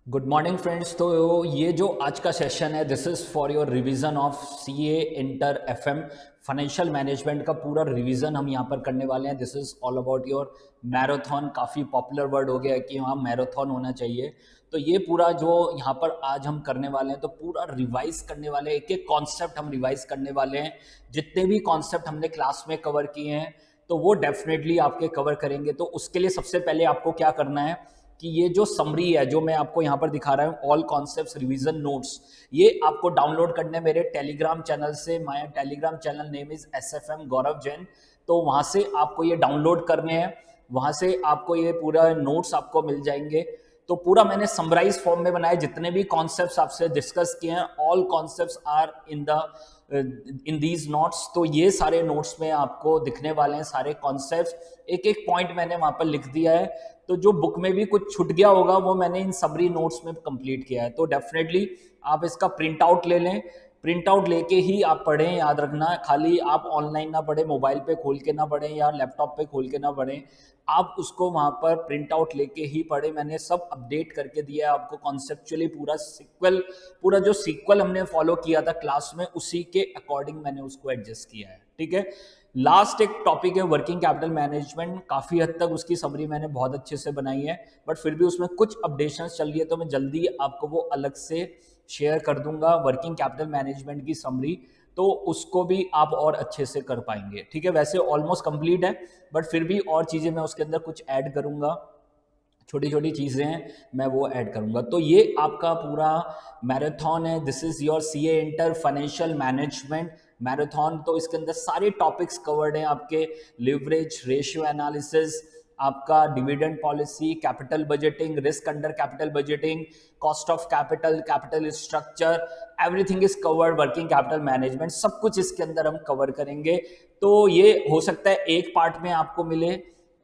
Good morning friends. तो ये जो आज का सेशन है this is for your revision of CA inter FM financial management का पूरा रिवीजन हम यहाँ पर करने वाले हैं। This is all about your marathon. काफ़ी पॉपुलर वर्ड हो गया है कि हाँ मैराथन होना चाहिए। तो ये पूरा जो यहाँ पर आज हम करने वाले हैं तो पूरा रिवाइज करने वाले हैं, एक एक कॉन्सेप्ट हम रिवाइज करने वाले हैं। जितने भी कॉन्सेप्ट हमने क्लास में कवर किए हैं तो वो डेफिनेटली आपके कवर करेंगे। तो उसके लिए सबसे पहले आपको क्या करना है कि ये जो समरी है जो मैं आपको यहाँ पर दिखा रहा हूँ ऑल कॉन्सेप्ट्स रिवीजन नोट्स, ये आपको डाउनलोड करने मेरे टेलीग्राम चैनल से। My Telegram channel name is SFM गौरव जैन। तो वहाँ से आपको ये डाउनलोड करने हैं, वहाँ से आपको ये पूरा नोट्स आपको मिल जाएंगे। तो पूरा मैंने समराइज फॉर्म में बनाया, जितने भी कॉन्सेप्ट्स आपसे डिस्कस किए हैं all concepts are in these notes. तो ये सारे नोट्स में आपको दिखने वाले हैं सारे कॉन्सेप्ट्स, एक एक पॉइंट मैंने वहाँ पर लिख दिया है। तो जो बुक में भी कुछ छूट गया होगा वो मैंने इन समरी नोट्स में कंप्लीट किया है। तो डेफिनेटली आप इसका प्रिंट आउट ले लें, प्रिंट आउट लेके ही आप पढ़ें। याद रखना खाली आप ऑनलाइन ना पढ़ें, मोबाइल पे खोल के ना पढ़ें या लैपटॉप पे खोल के ना पढ़ें, आप उसको वहाँ पर प्रिंट आउट लेके ही पढ़ें। मैंने सब अपडेट करके दिया है आपको कॉन्सेप्चुअली। पूरा जो सीक्वल हमने फॉलो किया था क्लास में उसी के अकॉर्डिंग मैंने उसको एडजस्ट किया है। ठीक है। लास्ट एक टॉपिक है वर्किंग कैपिटल मैनेजमेंट। काफ़ी हद तक उसकी समरी मैंने बहुत अच्छे से बनाई है, बट फिर भी उसमें कुछ अपडेशंस चल रही है तो मैं जल्दी आपको वो अलग से शेयर कर दूंगा वर्किंग कैपिटल मैनेजमेंट की समरी। तो उसको भी आप और अच्छे से कर पाएंगे। ठीक है। वैसे ऑलमोस्ट कंप्लीट है बट फिर भी और चीज़ें मैं उसके अंदर कुछ ऐड करूंगा, छोटी छोटी चीज़ें हैं मैं वो ऐड करूंगा। तो ये आपका पूरा मैराथन है। This is your CA inter financial management marathon. तो इसके अंदर सारे टॉपिक्स कवर्ड हैं आपके, लिवरेज, रेशियो एनालिसिस, आपका dividend policy, capital budgeting, risk under capital budgeting, cost of capital, capital structure, everything is covered. Working capital management सब कुछ इसके अंदर हम कवर करेंगे। तो ये हो सकता है एक पार्ट में आपको मिले,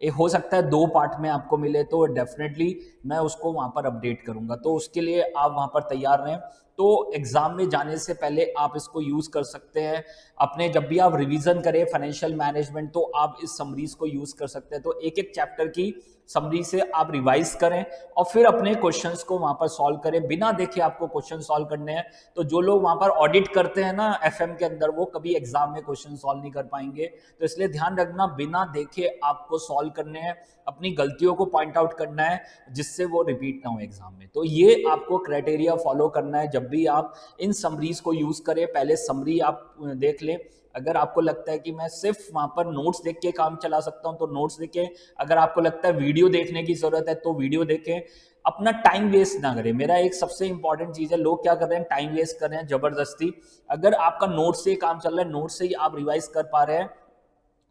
ये हो सकता है दो पार्ट में आपको मिले, तो डेफिनेटली मैं उसको वहां पर अपडेट करूंगा। तो उसके लिए आप वहां पर तैयार रहें। तो एग्जाम में जाने से पहले आप इसको यूज कर सकते हैं अपने, जब भी आप रिवीजन करें फाइनेंशियल मैनेजमेंट तो आप इस समरीज को यूज कर सकते हैं। तो एक एक चैप्टर की समरी से आप रिवाइज करें और फिर अपने क्वेश्चंस को वहां पर सॉल्व करें। बिना देखे आपको क्वेश्चन सॉल्व करने हैं। तो जो लोग वहां पर ऑडिट करते हैं ना एफएम के अंदर, वो कभी एग्जाम में क्वेश्चन सॉल्व नहीं कर पाएंगे। तो इसलिए ध्यान रखना बिना देखे आपको सॉल्व करने हैं, अपनी गलतियों को पॉइंट आउट करना है जिससे वो रिपीट ना हो एग्जाम में। तो ये आपको क्राइटेरिया फॉलो करना है जब भी आप इन समरीज को यूज करें। पहले समरी आप देख लें। अगर आपको लगता है कि मैं सिर्फ वहां पर नोट्स देख के काम चला सकता हूं तो नोट्स देखें। अगर आपको लगता है वीडियो देखने की जरूरत है तो वीडियो देखें। अपना टाइम वेस्ट ना करें। मेरा एक सबसे इंपॉर्टेंट चीज है, लोग क्या कर रहे हैं टाइम वेस्ट कर रहे हैं जबरदस्ती। अगर आपका नोट्स से काम चल रहा है, नोट्स से ही आप रिवाइज कर पा रहे हैं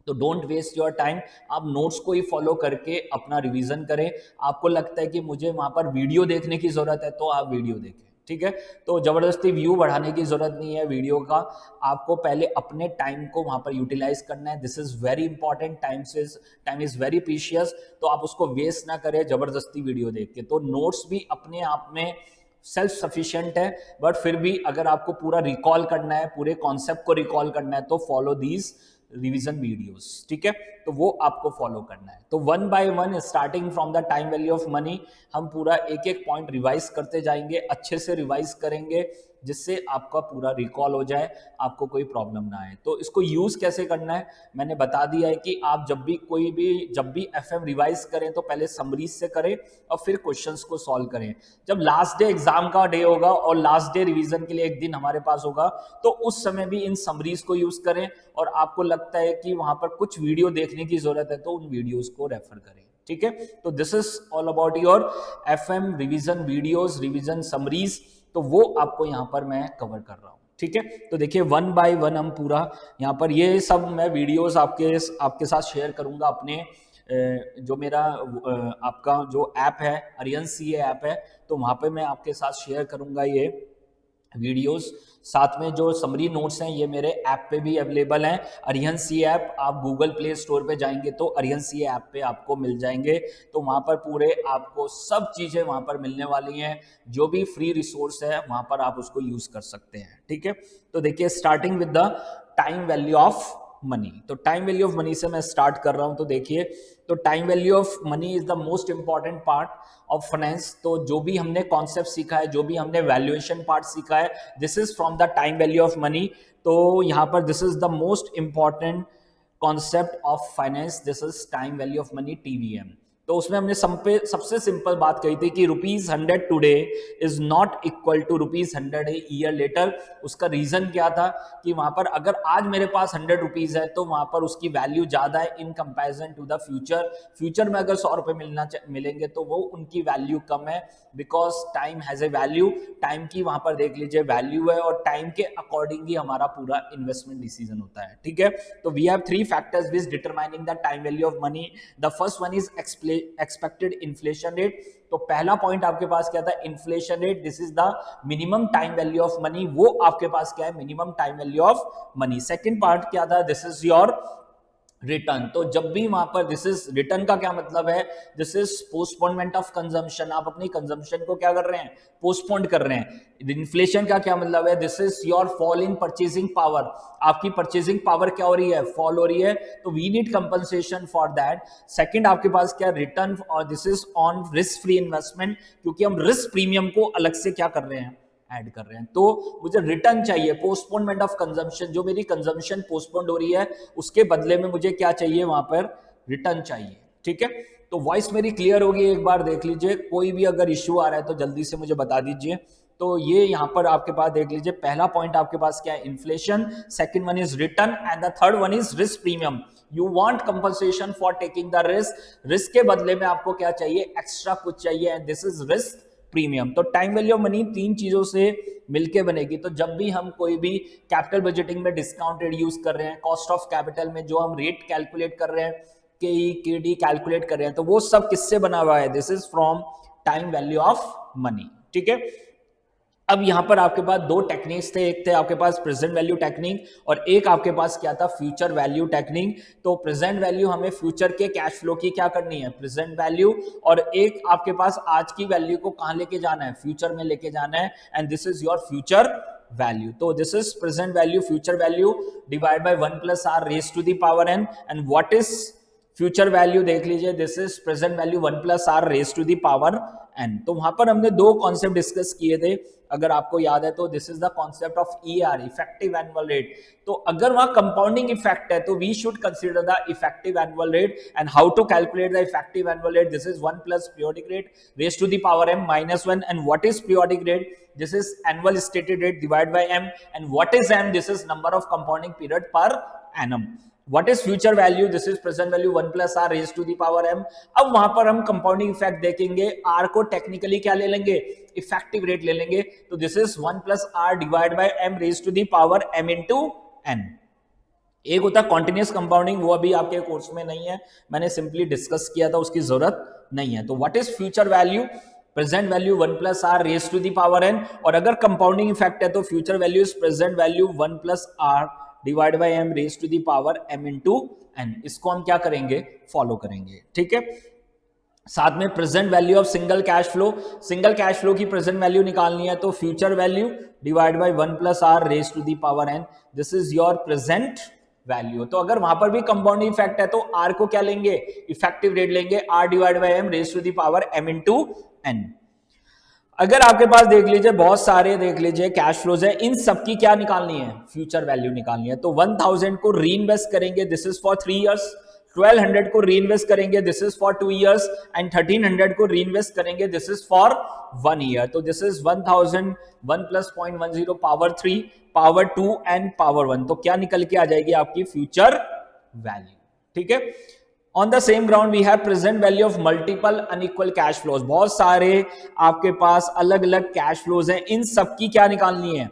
तो डोंट वेस्ट योर टाइम। आप नोट्स को ही फॉलो करके अपना रिवीजन करें। आपको लगता है कि मुझे वहां पर वीडियो देखने की जरूरत है तो आप वीडियो देखें। ठीक है। तो जबरदस्ती व्यू बढ़ाने की जरूरत नहीं है वीडियो का। आपको पहले अपने टाइम को वहां पर यूटिलाइज करना है। This is very important. Time is very precious. तो आप उसको वेस्ट ना करें जबरदस्ती वीडियो देख के। तो नोट्स भी अपने आप में सेल्फ सफिशिएंट है, बट फिर भी अगर आपको पूरा रिकॉल करना है, पूरे कॉन्सेप्ट को रिकॉल करना है तो फॉलो दीज रिवीजन वीडियोस। ठीक है। तो वो आपको फॉलो करना है। तो one by one starting from the time value of money हम पूरा एक एक पॉइंट रिवाइज करते जाएंगे, अच्छे से रिवाइज करेंगे जिससे आपका पूरा रिकॉल हो जाए, आपको कोई प्रॉब्लम ना आए। तो इसको यूज कैसे करना है मैंने बता दिया है कि आप जब भी एफएम रिवाइज करें तो पहले समरीज से करें और फिर क्वेश्चंस को सॉल्व करें। जब लास्ट डे एग्जाम का डे होगा और लास्ट डे रिवीजन के लिए एक दिन हमारे पास होगा तो उस समय भी इन समरीज को यूज करें। और आपको लगता है कि वहां पर कुछ वीडियो देखने की जरूरत है तो उन वीडियोस को रेफर करें। ठीक है। तो this is all about your FM revision videos, revision summaries. तो वो आपको यहां पर मैं कवर कर रहा हूं। ठीक है। तो देखिए वन बाय वन हम पूरा यहाँ पर ये सब मैं वीडियोस आपके साथ शेयर करूंगा अपने जो मेरा आपका जो ऐप है अरिहंत सीए ऐप है, तो वहां पे मैं आपके साथ शेयर करूंगा ये वीडियोस। साथ में जो समरी नोट्स हैं ये मेरे ऐप पे भी अवेलेबल हैं। अरिहंत सीए ऐप, आप गूगल प्ले स्टोर पे जाएंगे तो अरिहंत सीए ऐप पे आपको मिल जाएंगे। तो वहां पर पूरे आपको सब चीजें वहां पर मिलने वाली हैं। जो भी फ्री रिसोर्स है वहां पर आप उसको यूज कर सकते हैं। ठीक है। तो देखिए starting with the time value of money. तो टाइम वैल्यू ऑफ मनी से मैं स्टार्ट कर रहा हूं। तो देखिए, तो time value of money is the most important part of finance. तो जो भी हमने कॉन्सेप्ट सीखा है, जो भी हमने वैल्यूएशन पार्ट सीखा है, this is from the time value of money. तो यहाँ पर this is the most important concept of finance, this is time value of money, TVM. तो उसमें हमने सबसे सिंपल बात कही थी कि ₹100 today is not equal to ₹100 a year later. उसका रीजन क्या था कि वहां पर अगर आज मेरे पास ₹100 है तो वहां पर उसकी वैल्यू ज्यादा है in comparison to the future. Future में अगर ₹100 मिलेंगे तो वो उनकी वैल्यू कम है, because time has a value. Time की वहां पर देख लीजिए वैल्यू है, और टाइम के अकॉर्डिंग ही हमारा पूरा इन्वेस्टमेंट डिसीजन होता है। ठीक है, तो we have 3 factors which determining the time value of money. The first one is expected inflation rate. तो पहला पॉइंट आपके पास क्या था, inflation rate, this is the minimum time value of money. वो आपके पास क्या है, minimum time value of money. Second part क्या था, दिस इज योर रिटर्न। तो जब भी वहां पर दिस इज रिटर्न का क्या मतलब है, this is postponement of consumption. आप अपनी कंजम्पशन को क्या कर रहे हैं, पोस्टपोन कर रहे हैं। इन्फ्लेशन का क्या मतलब है, this is your fall in purchasing power. आपकी परचेजिंग पावर क्या हो रही है, फॉल हो रही है, तो we need compensation for that. Second आपके पास क्या, रिटर्न, और this is on risk free investment, क्योंकि हम रिस्क प्रीमियम को अलग से क्या कर रहे हैं, ऐड कर रहे हैं। तो मुझे रिटर्न चाहिए, पोस्टपोनमेंट ऑफ कंजम्पशन, जो मेरी कंजम्पशन पोस्टपोन्ड हो रही है उसके बदले में मुझे क्या चाहिए, वहां पर रिटर्न चाहिए। ठीक है, तो वॉइस मेरी क्लियर होगी, एक बार देख लीजिए, कोई भी अगर इश्यू आ रहा है तो जल्दी से मुझे बता दीजिए। तो ये यहां पर आपके पास देख लीजिए, पहला पॉइंट आपके पास क्या है, inflation, second one is return, and the third one is risk premium. You want compensation for taking the risk, risk के बदले में आपको क्या चाहिए, एक्स्ट्रा कुछ चाहिए, and this is risk premium. तो टाइम वैल्यू ऑफ मनी 3 चीजों से मिलके बनेगी। तो जब भी हम कोई भी कैपिटल बजटिंग में डिस्काउंटेड यूज कर रहे हैं, कॉस्ट ऑफ कैपिटल में जो हम रेट कैलकुलेट कर रहे हैं, केडी कैलकुलेट कर रहे हैं, तो वो सब किससे बना हुआ है, this is from time value of money. ठीक है, अब यहां पर आपके पास 2 टेक्निक्स थे, एक थे आपके पास प्रेजेंट वैल्यू टेक्निक, और एक आपके पास क्या था, फ्यूचर वैल्यू टेक्निक। तो प्रेजेंट वैल्यू हमें फ्यूचर के कैश फ्लो की क्या करनी है, प्रेजेंट वैल्यू, और एक आपके पास आज की वैल्यू को कहां लेके जाना है, फ्यूचर में लेके जाना है, and this is your future value. तो this is present value, future value divide by 1 + r raise to the power n, and what is future value, देख लीजिए, this is present value 1 + r raise to the power n। तो वहां पर हमने 2 concept discuss किए थे, अगर आपको याद है तो, this is the concept of ER, effective annual rate. तो अगर वहां कंपाउंडिंग इफेक्ट है तो we should consider the effective annual rate, and how to calculate the effective annual rate, this is 1 + periodic rate raise to the power m -1, and what is periodic rate, this is annual stated rate divided by m, and what is m, this is number of compounding period per annum. What is future value, this is present value 1 + r raised to the power m। अब वहां पर हम compounding effect देखेंगे, r को technically क्या ले लेंगे, effective rate ले लेंगे। तो this is 1 + r divide by m raised to the power m into n। एक होता है कॉन्टिन्यूस कंपाउंडिंग, वो अभी आपके कोर्स में नहीं है, मैंने सिंपली डिस्कस किया था, उसकी जरूरत नहीं है। तो what is future value, present value 1 + r raise to the power n, और अगर कंपाउंडिंग इफेक्ट है तो future value is present value 1 + r divide by m raise to the power m into n। इसको हम क्या करेंगे, फॉलो करेंगे। ठीक है, साथ में present value of single cash flow, single cash flow की प्रेजेंट वैल्यू निकालनी है, तो future value divide by 1 + r raise to the power n, this is your present value. तो अगर वहां पर भी कंपाउंडिंग इफेक्ट है तो r को क्या लेंगे, इफेक्टिव रेट लेंगे, r divide by m raise to the power m into n। अगर आपके पास देख लीजिए बहुत सारे देख लीजिए कैश फ्लोज है, इन सब की क्या निकालनी है, फ्यूचर वैल्यू निकालनी है। तो 1000 को री इन्वेस्ट करेंगे, दिस इज फॉर 3 इयर्स, 1200 को री इन्वेस्ट करेंगे, this is for 2 years, and 1300 को री इन्वेस्ट करेंगे, दिस इज फॉर 1 ईयर। तो this is 1000, 1 + 0.10 power 3 power 2 and power 1। तो क्या निकल के आ जाएगी आपकी फ्यूचर वैल्यू। ठीक है, on the same ground we have present value of multiple unequal cash flows. बहुत सारे आपके पास अलग अलग कैश फ्लोज हैं, इन सब की क्या निकालनी है,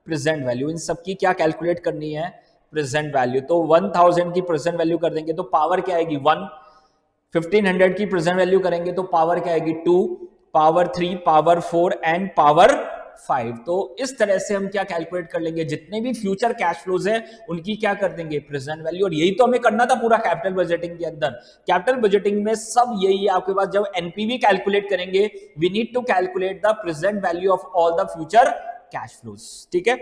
प्रेजेंट वैल्यू। इन सब की क्या कैलकुलेट करनी है, प्रेजेंट वैल्यू। तो 1000 की प्रेजेंट वैल्यू कर देंगे तो पावर क्या आएगी 1, 1500 की प्रेजेंट वैल्यू करेंगे तो पावर क्या आएगी 2, पावर 3, पावर 4 एंड पावर 5। तो इस तरह से हम क्या कैलकुलेट कर लेंगे, जितने भी फ्यूचर कैश फ्लोज हैं उनकी क्या कर देंगे, प्रेजेंट वैल्यू। और यही तो हमें करना था पूरा कैपिटल बजटिंग के अंदर। कैपिटल बजटिंग में सब यही है आपके पास, जब एनपीवी कैलकुलेट करेंगे we need to calculate the present value of all the future cash flows. ठीक है,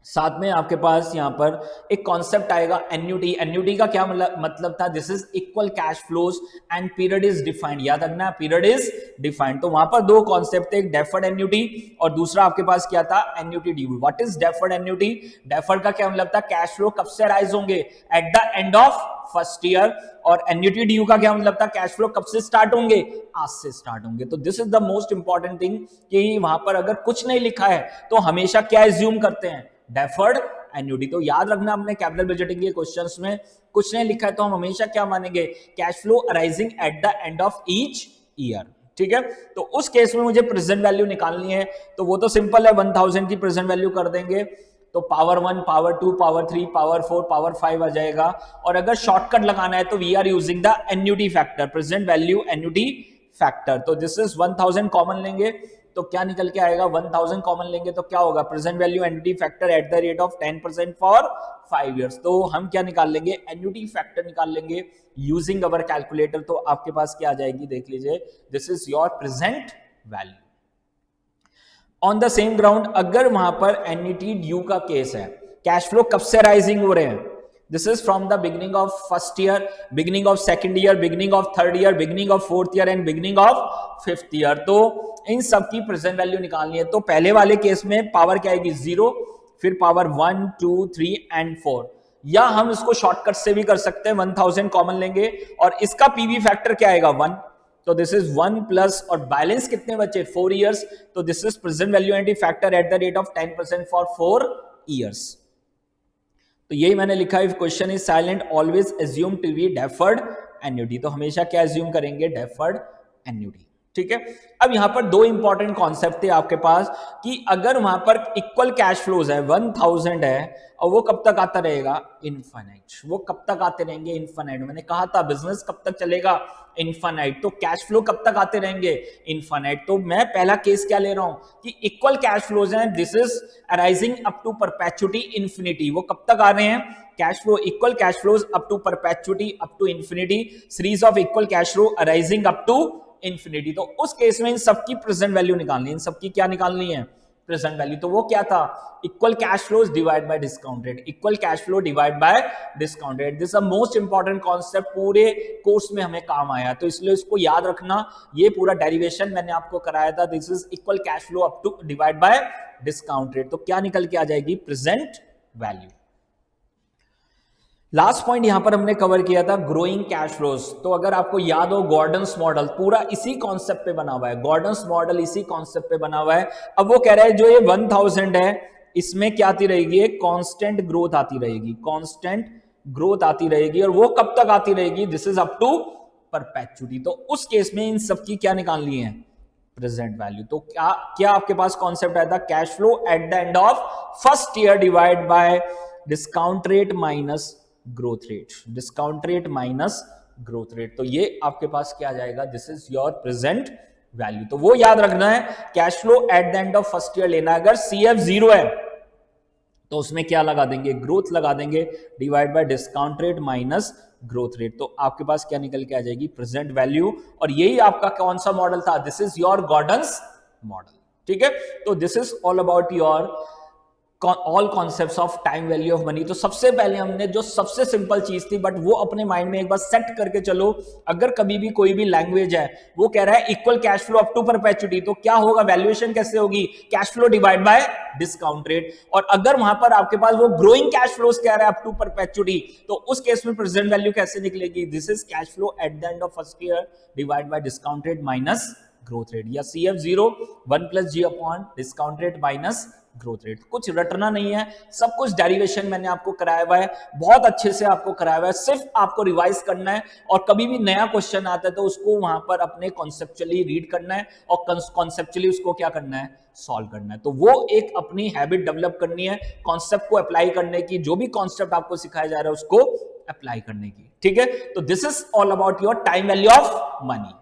साथ में आपके पास यहां पर एक कॉन्सेप्ट आएगा एन्युटी। एन्युटी का क्या मतलब था, this is equal cash flows and period is defined, याद रखना पीरियड इज डिफाइंड। तो वहां पर दो कॉन्सेप्ट थे, एक डेफर्ड एन्युटी और दूसरा आपके पास क्या था, annuity due. What is deferred annuity? Deferred का क्या मतलब था, कैश फ्लो कब से राइज होंगे, eight the end of first year. और एन्युटी ड्यू का क्या मतलब था, कैश फ्लो कब से स्टार्ट होंगे, आज से स्टार्ट होंगे। तो this is the most important thing कि वहां पर अगर कुछ नहीं लिखा है तो हमेशा क्या एज्यूम करते हैं, डेफर्ड एन्युटी। तो याद रखना अपने कैपिटल बजटिंग के क्वेश्चंस में कुछ नहीं लिखा है तो हम हमेशा क्या मानेंगे, cash flow arising eight the end of each year. ठीक है, तो उस केस में मुझे प्रेजेंट वैल्यू निकालनी है, तो वो तो सिंपल है, 1000 की प्रेजेंट वैल्यू कर देंगे तो power 1, power 2, power 3, power 4, power 5 आ जाएगा। और अगर शॉर्टकट लगाना है तो we are using the annuity factor, present value annuity factor. तो दिस इज 1000 कॉमन लेंगे तो क्या निकल के आएगा, 1000 कॉमन लेंगे तो क्या होगा, present value annuity factor at the rate of 10% for 5 years. तो हम क्या निकाल लेंगे, एन्युटी फैक्टर निकाल लेंगे यूजिंग अवर कैलकुलेटर। तो आपके पास क्या आ जाएगी, देख लीजिए, this is your present value. On the same ground अगर वहां पर एन्युटी ड्यू का केस है, कैश फ्लो कब से राइजिंग हो रहे हैं, this is from the beginning of first year, beginning of second year, beginning of third year, beginning of fourth year and beginning of fifth year. तो इन सब की प्रेजेंट वैल्यू निकालनी है। तो पहले वाले केस में पावर क्या आएगी, 0, फिर पावर 1, 2, 3 एंड 4, या हम इसको शॉर्टकट से भी कर सकते हैं, 1000 कॉमन लेंगे और इसका पीवी फैक्टर क्या आएगा, 1। तो दिस इज 1 प्लस और बैलेंस कितने बचे, 4 इयर्स। तो this is present value annuity factor at the rate of 10% for 4 years. तो यही मैंने लिखा है, if question is silent always assume to be deferred annuity. तो हमेशा क्या एज्यूम करेंगे, डेफर्ड एन्युटी। ठीक है, अब यहां पर दो इंपॉर्टेंट कॉन्सेप्ट थे आपके पास कि अगर वहां पर इक्वल कैश फ्लोज है, 1000 है और वो कब तक आता रहेगा, इनफाइनाइट। वो कब तक आते रहेंगे, इनफाइनाइट। मैंने कहा था बिजनेस कब तक चलेगा, इनफाइनाइट। तो कैश फ्लो कब तक आते रहेंगे, इनफाइनाइट। तो मैं पहला केस क्या ले रहा हूं कि इक्वल कैश फ्लोज हैं, this is arising up to perpetuity infinity. वो कब तक आ रहे हैं, cash flow equal cash flows up to perpetuity, up to infinity, series of equal cash flow arising up to infinity. तो उस केस में इन सबकी प्रेजेंट वैल्यू निकालनी है, इन सबकी क्या निकालनी है, प्रेजेंट वैल्यू। तो वो क्या था, equal cash flows divide by discount rate, equal cash flow divide by discount rate. This is most important concept, पूरे कोर्स में हमें काम आया, तो इसलिए इसको याद रखना। ये पूरा डेरिवेशन मैंने आपको कराया था, this is equal cash flow up to divide by discount rate. तो क्या निकल के आ जाएगी, प्रेजेंट वैल्यू। लास्ट पॉइंट यहां पर हमने कवर किया था, ग्रोइंग कैश फ्लोज। तो अगर आपको याद हो, गॉर्डन्स मॉडल पूरा इसी कॉन्सेप्ट पे बना हुआ है, गॉर्डन्स मॉडल इसी कॉन्सेप्ट पे बना हुआ है। अब वो कह रहा है जो ये 1000 है इसमें क्या आती रहेगी, एक कांस्टेंट ग्रोथ आती रहेगी, कांस्टेंट ग्रोथ आती रहेगी। और वो कब तक आती रहेगी, this is up to perpetuity. तो उस केस में इन सबकी क्या निकालनी है, प्रेजेंट वैल्यू। तो क्या आपके पास कॉन्सेप्ट आया था, cash flow at the end of first year divide by discount rate minus growth rate, discount rate minus growth rate. तो ये आपके पास क्या आ जाएगा, this is your present value. तो वो याद रखना है, cash flow at the end of first year लेना। अगर CF 0 है तो उसमें क्या लगा देंगे, ग्रोथ लगा देंगे, divide by discount rate minus growth rate. तो आपके पास क्या निकल के आ जाएगी, प्रेजेंट वैल्यू। और यही आपका कौन सा मॉडल था, this is your Gordon's model. ठीक है, तो this is all about your all concepts of time value of money. तो सबसे पहले हमने जो सबसे सिंपल चीज थी, बट वो अपने माइंड में एक बार सेट करके चलो, अगर कभी भी कोई भी लैंग्वेज है वो कह रहा है equal cash flow up to perpetuity, तो क्या होगा, वैल्यूएशन कैसे होगी, cash flow divide by discount rate. और अगर वहां पर आपके पास वो ग्रोइंग कैश फ्लोज कह रहा है अप टू परपेचुटी, तो उस केस में प्रेजेंट वैल्यू कैसे निकलेगी, this is cash flow at the end of first year divide by discount rate minus growth rate, या CF 0 1 + G upon discount rate minus growth rate. कुछ रटना नहीं है, सब कुछ डेरिवेशन मैंने आपको कराया हुआ है, बहुत अच्छे से आपको कराया हुआ है, सिर्फ आपको रिवाइज करना है। और कभी भी नया क्वेश्चन आता है तो उसको वहां पर अपने कॉन्सेप्चुअली रीड करना है और कॉन्सेप्चुअली उसको क्या करना है, सॉल्व करना है। तो वो एक अपनी हैबिट डेवलप करनी है, कॉन्सेप्ट को अप्लाई करने की, जो भी कॉन्सेप्ट आपको सिखाया जा रहा है उसको अप्लाई करने की। ठीक है, तो this is all about your time value of money.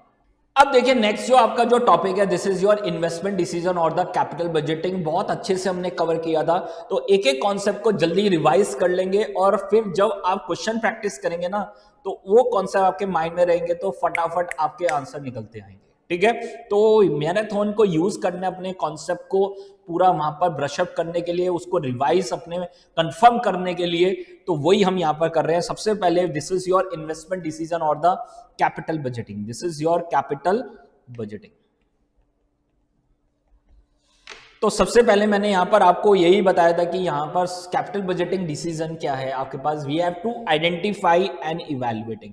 अब देखिए नेक्स्ट जो आपका जो टॉपिक है, this is your investment decision और द कैपिटल बजटिंग। बहुत अच्छे से हमने कवर किया था, तो एक एक कॉन्सेप्ट को जल्दी रिवाइज कर लेंगे और फिर जब आप क्वेश्चन प्रैक्टिस करेंगे ना, तो वो कॉन्सेप्ट आपके माइंड में रहेंगे, तो फटाफट आपके आंसर निकलते आएंगे। ठीक है। तो मैराथन को यूज करने अपने कॉन्सेप्ट को पूरा वहां पर ब्रशअप करने के लिए, उसको रिवाइज अपने कंफर्म करने के लिए, तो वही हम यहां पर कर रहे हैं। सबसे पहले this is your investment decision और the capital budgeting, this is your capital budgeting. तो सबसे पहले मैंने यहां पर आपको यही बताया था कि यहां पर कैपिटल बजटिंग डिसीजन क्या है आपके पास, we have to identify and evaluating.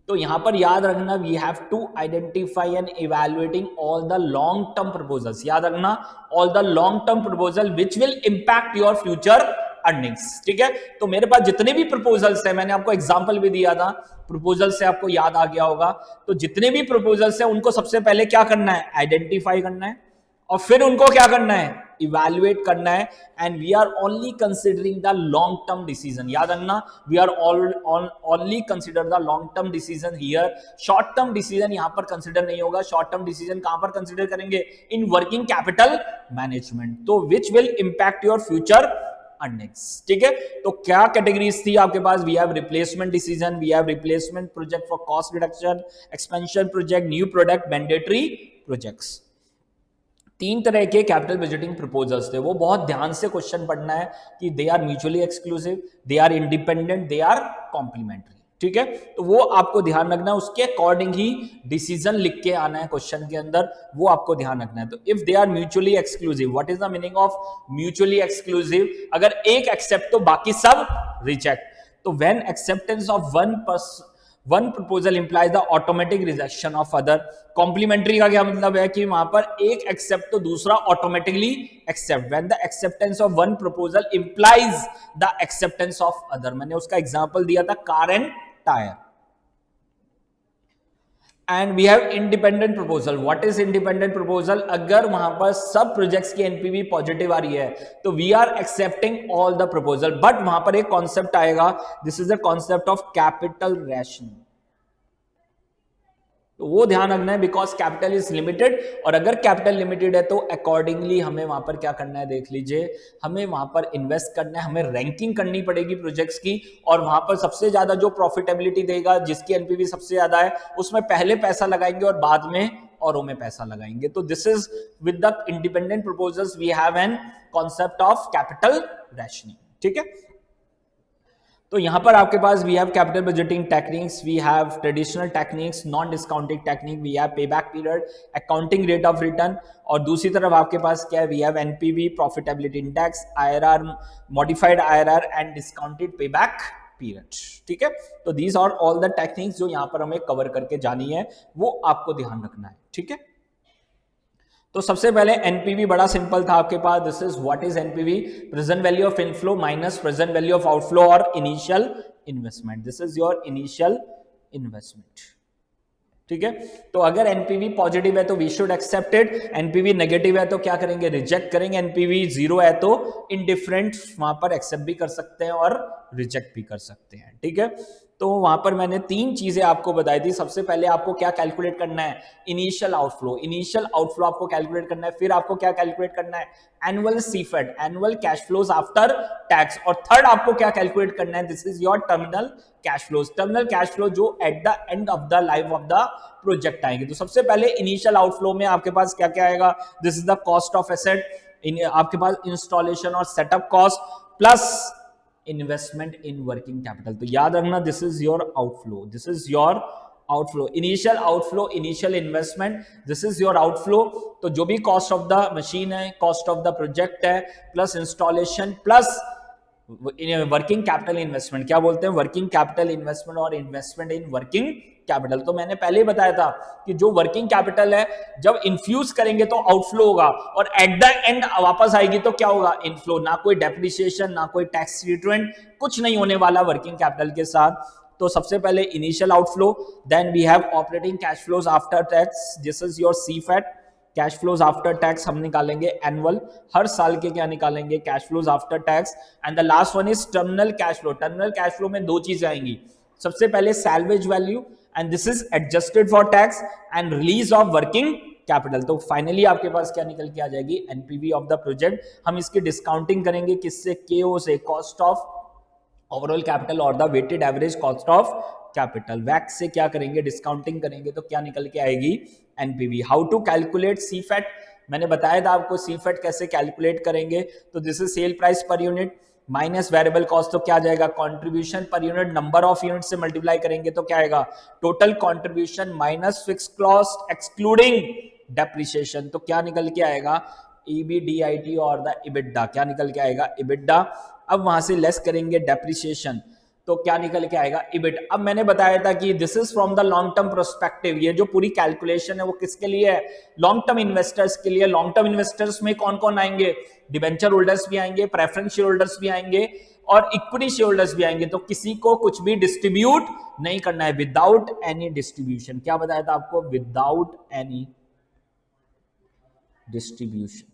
तो यहां पर याद रखना, we have to identify and evaluating all the long term proposals, याद रखना all the long term proposal which will impact your future earnings. ठीक है, तो मेरे पास जितने भी प्रपोजल्स है, मैंने आपको एग्जांपल भी दिया था प्रपोजल से, आपको याद आ गया होगा। तो जितने भी प्रपोजल्स है उनको सबसे पहले क्या करना है, आइडेंटिफाई करना है, और फिर उनको क्या करना है, इवैल्यूएट करना है। And we are only considering the long term decision, याद रखना we are only consider the long term decision here. Short term decision यहां पर कंसिडर नहीं होगा। शॉर्ट टर्म डिसीजन कहां पर कंसिडर करेंगे, इन वर्किंग कैपिटल मैनेजमेंट, तो which will impact your future earnings. ठीक है, तो क्या कैटेगरीज थी आपके पास, we have replacement decision, we have replacement project for cost reduction, expansion project, new product, mandatory projects. तीन तरह के कैपिटल बजटिंग प्रपोजल्स थे। वो बहुत ध्यान से क्वेश्चन पढ़ना है कि they are mutually exclusive, they are independent, they are complementary. ठीक है, तो वो आपको ध्यान रखना है, उसके अकॉर्डिंग ही डिसीजन लिख के आना है क्वेश्चन के अंदर, वो आपको ध्यान रखना है। तो if they are mutually exclusive, what is the meaning of mutually exclusive, अगर एक एक्सेप्ट तो बाकी सब रिजेक्ट। तो when acceptance of one proposal implies the automatic rejection of other. Complementary का क्या मतलब है कि वहां पर एक एक्सेप्ट तो दूसरा automatically accept, when the acceptance of one proposal implies the acceptance of other. मैंने उसका एग्जांपल दिया था car and tyre. And we have independent proposal, what is independent proposal, अगर वहां पर सब प्रोजेक्ट्स की एनपीवी पॉजिटिव आ रही है तो we are accepting all the proposal, but वहां पर एक कॉन्सेप्ट आएगा, this is the concept of capital rationing. तो वो ध्यान रखना है, बिकॉज कैपिटल इज लिमिटेड, और अगर कैपिटल लिमिटेड है तो अकॉर्डिंगली हमें वहां पर क्या करना है, देख लीजिए, हमें वहां पर इन्वेस्ट करना है, हमें रैंकिंग करनी पड़ेगी प्रोजेक्ट्स की, और वहां पर सबसे ज्यादा जो प्रॉफिटेबिलिटी देगा, जिसकी एनपीवी सबसे ज्यादा है, उसमें पहले पैसा लगाएंगे और बाद में औरों में पैसा लगाएंगे। तो this is with the independent proposals we have an concept of capital rationing. ठीक है, तो यहां पर आपके पास we have capital budgeting techniques, we have traditional techniques, non discounting technique, we have payback period, accounting rate of return, और दूसरी तरफ आपके पास क्या है, we have NPV, profitability index, IRR, modified IRR and discounted payback period. ठीक है, तो these are all the techniques जो यहां पर हमें कवर करके जानी है, वो आपको ध्यान रखना है। ठीक है, तो सबसे पहले एनपीवी बड़ा सिंपल था आपके पास, this is what is NPV, present value of inflow minus present value of outflow और initial investment, this is your initial investment. ठीक है, तो अगर एनपीवी पॉजिटिव है तो we should accept it, NPV negative है तो क्या करेंगे, रिजेक्ट करेंगे, एनपीवी जीरो है तो इनडिफरेंट वहां पर एक्सेप्ट भी कर सकते हैं और रिजेक्ट भी कर सकते हैं। ठीक है, तो वहां पर मैंने तीन चीजें आपको बताई थी। सबसे पहले आपको क्या कैलकुलेट करना है, इनिशियल आउटफ्लो, इनिशियल आउटफ्लो आपको कैलकुलेट करना है। फिर आपको क्या कैलकुलेट करना है, annual CFAT, annual cash flows after tax, और थर्ड आपको क्या कैलकुलेट करना है, this is your terminal cash flows, terminal cash flow जो at the end of the life of the project आएंगे। तो सबसे पहले इनिशियल आउटफ्लो में आपके पास क्या क्या आएगा, this is the cost of asset, आपके पास इंस्टॉलेशन और setup cost plus investment in working capital. तो याद रखना this is your outflow, this is your outflow, initial outflow, initial investment, this is your outflow. तो जो भी कॉस्ट ऑफ द मशीन है, cost of the project है, plus installation, plus working capital investment, क्या बोलते हैं, वर्किंग कैपिटल इन्वेस्टमेंट और investment in working capital. तो मैंने पहले ही बताया था कि जो वर्किंग कैपिटल है जब इन्फ्यूज करेंगे तो आउटफ्लो होगा, और एट द एंड वापस आएगी तो क्या होगा, इनफ्लो। ना कोई डेप्रिसिएशन, ना कोई टैक्स रिटर्न, कुछ नहीं होने वाला वर्किंग कैपिटल के साथ। तो सबसे पहले initial outflow, then we have operating cash flows after tax, this is your CFAT, cash flows after tax हम निकालेंगे एनुअल, हर साल के क्या निकालेंगे, cash flows after tax. And the last one is terminal cash flow. Terminal cash flow में दो चीजें आएंगी, सबसे पहले salvage value, and this is adjusted for tax, and release of working capital. तो फाइनली आपके पास क्या निकल के आ जाएगी, एनपीवी ऑफ द प्रोजेक्ट। हम इसकी डिस्काउंटिंग करेंगे किससे, केओ से, कॉस्ट ऑफ ओवरऑल कैपिटल और the weighted average cost of capital. वैक्स से क्या करेंगे, डिस्काउंटिंग करेंगे तो क्या निकल के आएगी, एनपीवी। हाउ टू कैलकुलेट सीफैट, मैंने बताया था आपको सीफैट कैसे कैलकुलेट करेंगे। तो this is sale price per unit minus variable cost, तो क्या जाएगा, contribution per unit number of unit से मल्टीप्लाई करेंगे तो क्या आएगा, total contribution minus fix cost excluding depreciation, तो क्या निकल के आएगा, ईबीडीआईटी और द इबिडा, क्या निकल के आएगा, इबिडा। अब वहां से लेस करेंगे डेप्रिसिएशन तो क्या निकल के आएगा, इबिट। अब मैंने बताया था कि this is from the long term prospective, ये जो पूरी कैलकुलेशन है वो किसके लिए है, लॉन्ग टर्म इन्वेस्टर्स के लिए। लॉन्ग टर्म इन्वेस्टर्स में कौन कौन आएंगे, डिबेंचर होल्डर्स भी आएंगे, प्रेफरेंस शेयर होल्डर्स भी आएंगे और इक्विटी शेयर होल्डर्स भी आएंगे। तो किसी को कुछ भी डिस्ट्रीब्यूट नहीं करना है, विदाउट एनी डिस्ट्रीब्यूशन। क्या बताया था आपको, विदाउट एनी डिस्ट्रीब्यूशन।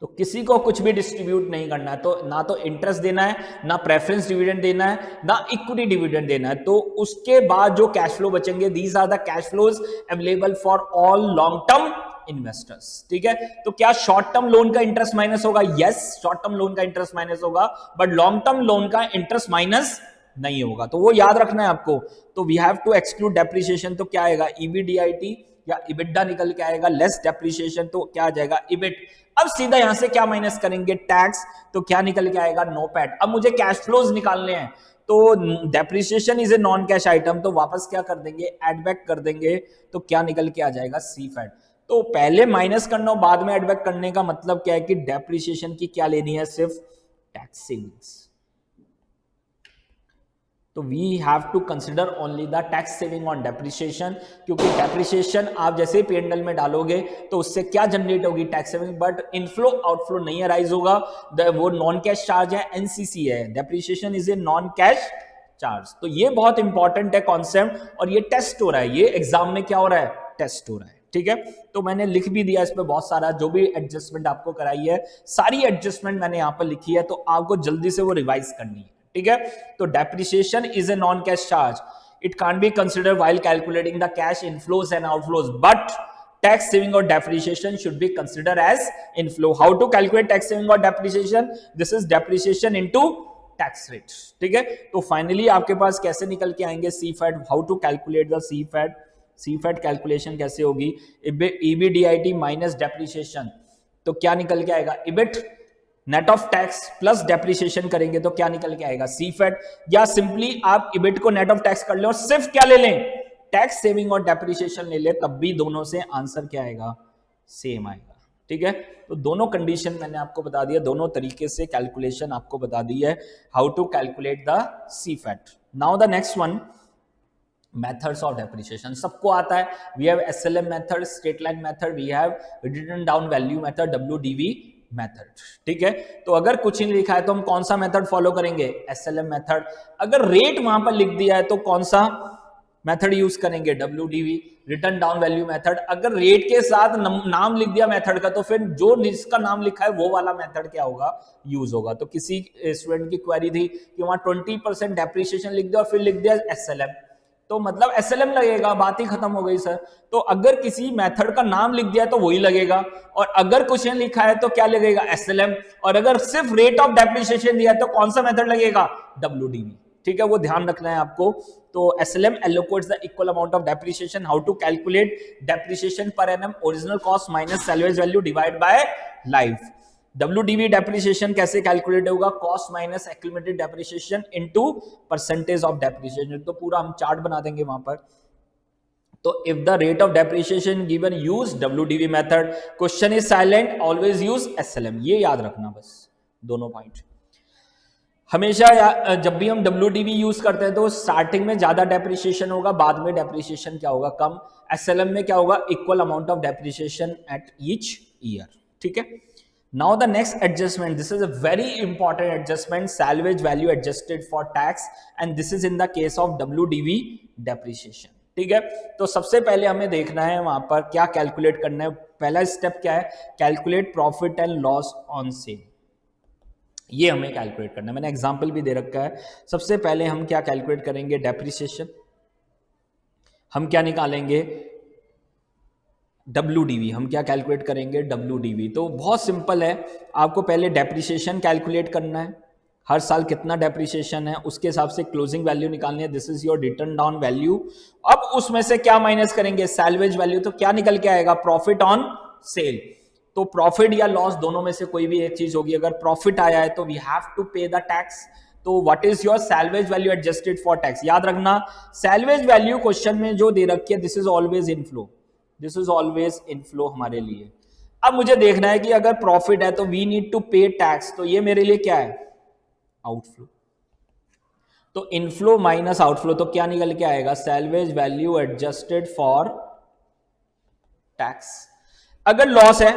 तो किसी को कुछ भी डिस्ट्रीब्यूट नहीं करना है, तो ना तो इंटरेस्ट देना है, ना प्रेफरेंस डिविडेंड देना है, ना इक्विटी डिविडेंड देना है। तो उसके बाद जो कैश फ्लो बचेंगे, these are the cash flows available for all long term investors. ठीक है, तो क्या शॉर्ट टर्म लोन का इंटरेस्ट माइनस होगा, यस शॉर्ट टर्म लोन का इंटरेस्ट माइनस होगा, बट लॉन्ग टर्म लोन का इंटरेस्ट माइनस नहीं होगा। तो वो याद रखना है आपको। तो we have to exclude depreciation, तो क्या आएगा, ईबीडीआईटी या इबिडा निकल के आएगा, लेस डेप्रिसिएशन तो क्या आ जाएगा, इबिट। अब सीधा यहां से क्या माइनस करेंगे, टैक्स, तो क्या निकल के आएगा, नोपैट। अब मुझे कैश फ्लोज निकालने हैं, तो depreciation is a non cash item, तो वापस क्या कर देंगे, एड बैक कर देंगे, तो क्या निकल के आ जाएगा, सीफैट। तो पहले माइनस करना और बाद में एड बैक करने का मतलब क्या है कि डेप्रिसिएशन की क्या लेनी है, सिर्फ टैक्स सेविंग्स। तो we have to consider only the tax saving on depreciation, क्योंकि डेप्रिसिएशन आप जैसे P&L में डालोगे तो उससे क्या जनरेट होगी, tax saving, but inflow outflow नहीं अराइज होगा। वो नॉन कैश चार्ज है, एनसीसी है, depreciation is a non cash charge. तो ये बहुत इंपॉर्टेंट है कॉन्सेप्ट, और ये टेस्ट हो रहा है, ये एग्जाम में क्या हो रहा है, टेस्ट हो रहा है। ठीक है, तो मैंने लिख भी दिया इस पे बहुत सारा, जो भी एडजस्टमेंट आपको कराई है सारी एडजस्टमेंट मैंने यहां पर लिखी है, तो आपको जल्दी से वो रिवाइज करनी है। ठीक है, तो depreciation is a non cash charge, it can't be considered while calculating the cash inflows and outflows, but tax saving और depreciation should be considered as inflow. How to calculate tax saving और depreciation, this is depreciation into tax rate. ठीक है, तो finally आपके पास कैसे निकल के आएंगे CFAT, how to calculate the CFAT. CFAT calculation कैसे होगी, ईबीडीआईटी माइनस डेप्रिसिएशन, तो क्या निकल के आएगा, EBIT, net of tax plus depreciation करेंगे तो क्या निकल के आएगा, सीफैट। या सिंपली आप इबिट को नेट ऑफ टैक्स कर ले और सिर्फ क्या ले लें, टैक्स सेविंग और डेप्रिसिएशन ले ले, तब भी दोनों से आंसर क्या आएगा, सेम आएगा। ठीक है, तो दोनों कंडीशन मैंने आपको बता दिया, दोनों तरीके से कैलकुलेशन आपको बता दी है, how to calculate the CFAT. Now the next one, methods of depreciation सबको आता है। We have SLM method, straight line method, we have written down value method, WDV method. ठीक है, तो अगर कुछ नहीं लिखा है तो हम कौन सा मेथड फॉलो करेंगे, एसएलएम मेथड। अगर रेट वहां पर लिख दिया है तो कौन सा मेथड यूज करेंगे, WDV, return down value method. अगर रेट के साथ नाम लिख दिया मेथड का तो फिर जो जिसका नाम लिखा है वो वाला मेथड क्या होगा, यूज होगा। तो किसी स्टूडेंट की क्वेरी थी कि वहां 20% डेप्रिसिएशन लिख दिया और फिर लिख दिया एसएलएम, तो मतलब एसएलएम लगेगा, बात ही खत्म हो गई सर। तो अगर किसी मेथड का नाम लिख दिया तो वही लगेगा, और अगर क्वेश्चन लिखा है तो क्या लगेगा, एसएलएम, और अगर सिर्फ रेट ऑफ डेप्रिसिएशन दिया तो कौन सा मेथड लगेगा, डब्ल्यूडीवी। ठीक है, वो ध्यान रखना है आपको। तो SLM allocates the equal amount of depreciation. How to calculate depreciation per annum, original cost minus salvage value divide by life. WDV depreciation कैसे कैलकुलेट होगा, cost minus accumulated depreciation into percentage of depreciation. तो पूरा हम chart बना देंगे वहां पर। तो if the rate of depreciation given use WDV method, question is silent, always use SLM. ये याद रखना बस, दोनों पॉइंट हमेशा। जब भी हम डब्ल्यूडीवी यूज करते हैं तो स्टार्टिंग में ज्यादा डेप्रिसिएशन होगा, बाद में डेप्रिसिएशन क्या होगा, कम। एसएलएम में क्या होगा, equal amount of depreciation at each year. ठीक है, now the next adjustment, this is a very important adjustment, salvage value adjusted for tax, and this is in the case of WDV depreciation. ठीक है, तो सबसे पहले हमें देखना है वहां पर क्या कैलकुलेट करना है। पहला स्टेप क्या है, calculate profit and loss on cell, ये हमें कैलकुलेट करना है। मैंने एग्जांपल भी दे रखा है। सबसे पहले हम क्या कैलकुलेट करेंगे, डेप्रिसिएशन। हम क्या निकालेंगे, डब्ल्यूडीवी। हम क्या कैलकुलेट करेंगे, डब्ल्यूडीवी। तो बहुत सिंपल है, आपको पहले डेप्रिसिएशन कैलकुलेट करना है। हर साल कितना डेप्रिसिएशन है उसके हिसाब से क्लोजिंग वैल्यू निकालनी है, this is your return down value. अब उसमें से क्या माइनस करेंगे, सैल्वेज वैल्यू, तो क्या निकल के आएगा, प्रॉफिट ऑन सेल। तो प्रॉफिट या लॉस दोनों में से कोई भी एक चीज होगी, अगर प्रॉफिट आया है तो वी हैव टू पे द टैक्स। तो what is your salvage value adjusted for tax, याद रखना सैल्वेज वैल्यू क्वेश्चन में जो दे रखी है this is always inflow, this is always inflow हमारे लिए। अब मुझे देखना है कि अगर प्रॉफिट है तो वी नीड टू पे टैक्स, तो ये मेरे लिए क्या है, आउटफ्लो। तो इनफ्लो माइनस आउटफ्लो, तो क्या निकल के आएगा, salvage value adjusted for tax. अगर लॉस है,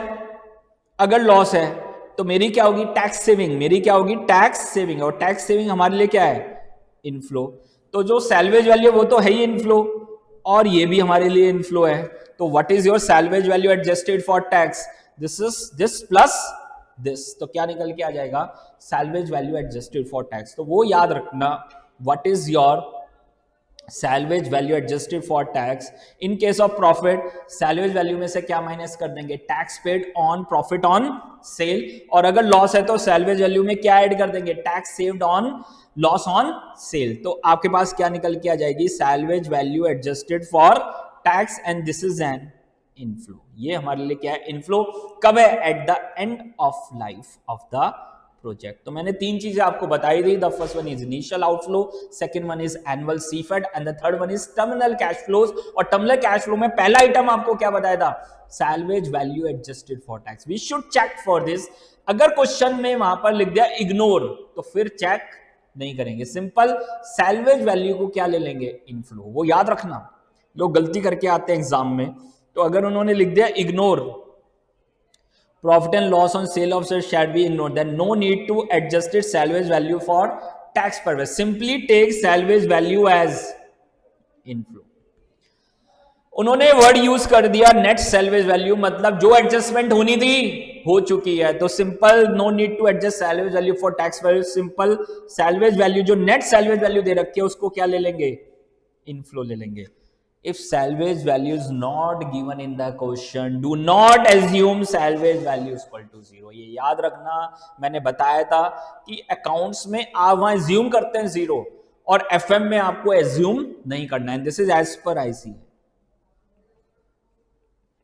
अगर लॉस है तो मेरी क्या होगी, टैक्स सेविंग, मेरी क्या होगी, टैक्स सेविंग, और टैक्स सेविंग हमारे लिए क्या है, इनफ्लो। तो जो सैल्वेज वैल्यू वो तो है ही इनफ्लो, और ये भी हमारे लिए इनफ्लो है। तो what is your salvage value adjusted for tax, this is this plus this, तो क्या निकल के आ जाएगा, salvage value adjusted for tax. तो वो याद रखना, what is your salvage value adjusted for tax. In case of profit salvage value में से क्या माइनस कर देंगे, tax paid on profit on sale, और अगर लॉस है तो सैल्वेज वैल्यू में क्या ऐड कर देंगे, tax saved on loss on sale. तो आपके पास क्या निकल के आ जाएगी, salvage value adjusted for tax, and this is an inflow. ये हमारे लिए क्या है, इनफ्लो। कब है, at the end of life of the project. तो मैंने तीन चीजें आपको बताई थी, the first one is initial outflow, second one is annual CFAT, and the third one is terminal cash flows. और टर्मिनल कैश फ्लो में पहला आइटम आपको क्या बताया था, salvage value adjusted for tax. We should check for this. अगर question में वहां पर लिख दिया इग्नोर तो फिर चेक नहीं करेंगे, सिंपल सैल्वेज वैल्यू को क्या ले लेंगे, इनफ्लो। वो याद रखना, लोग गलती करके आते हैं एग्जाम में, तो अगर उन्होंने लिख दिया ignore profit and loss on sale of shares shall be ignored, then no need to adjust its salvage value for tax purpose, simply take salvage value as inflow। उन्होंने वर्ड यूज कर दिया net salvage value, मतलब जो adjustment होनी थी हो चुकी है, तो simple no need to adjust salvage value for tax value, simple salvage value जो नेट सैल्वेज वैल्यू दे रखी है उसको क्या ले लेंगे, इनफ्लो ले लेंगे। If salvage value is not given in the question, do not assume salvage value is equal to 0। ये याद रखना, मैंने बताया था कि अकाउंट्स में आप वहां एज्यूम करते हैं 0, और एफएम में आपको एज्यूम नहीं करना है। This is as per IC,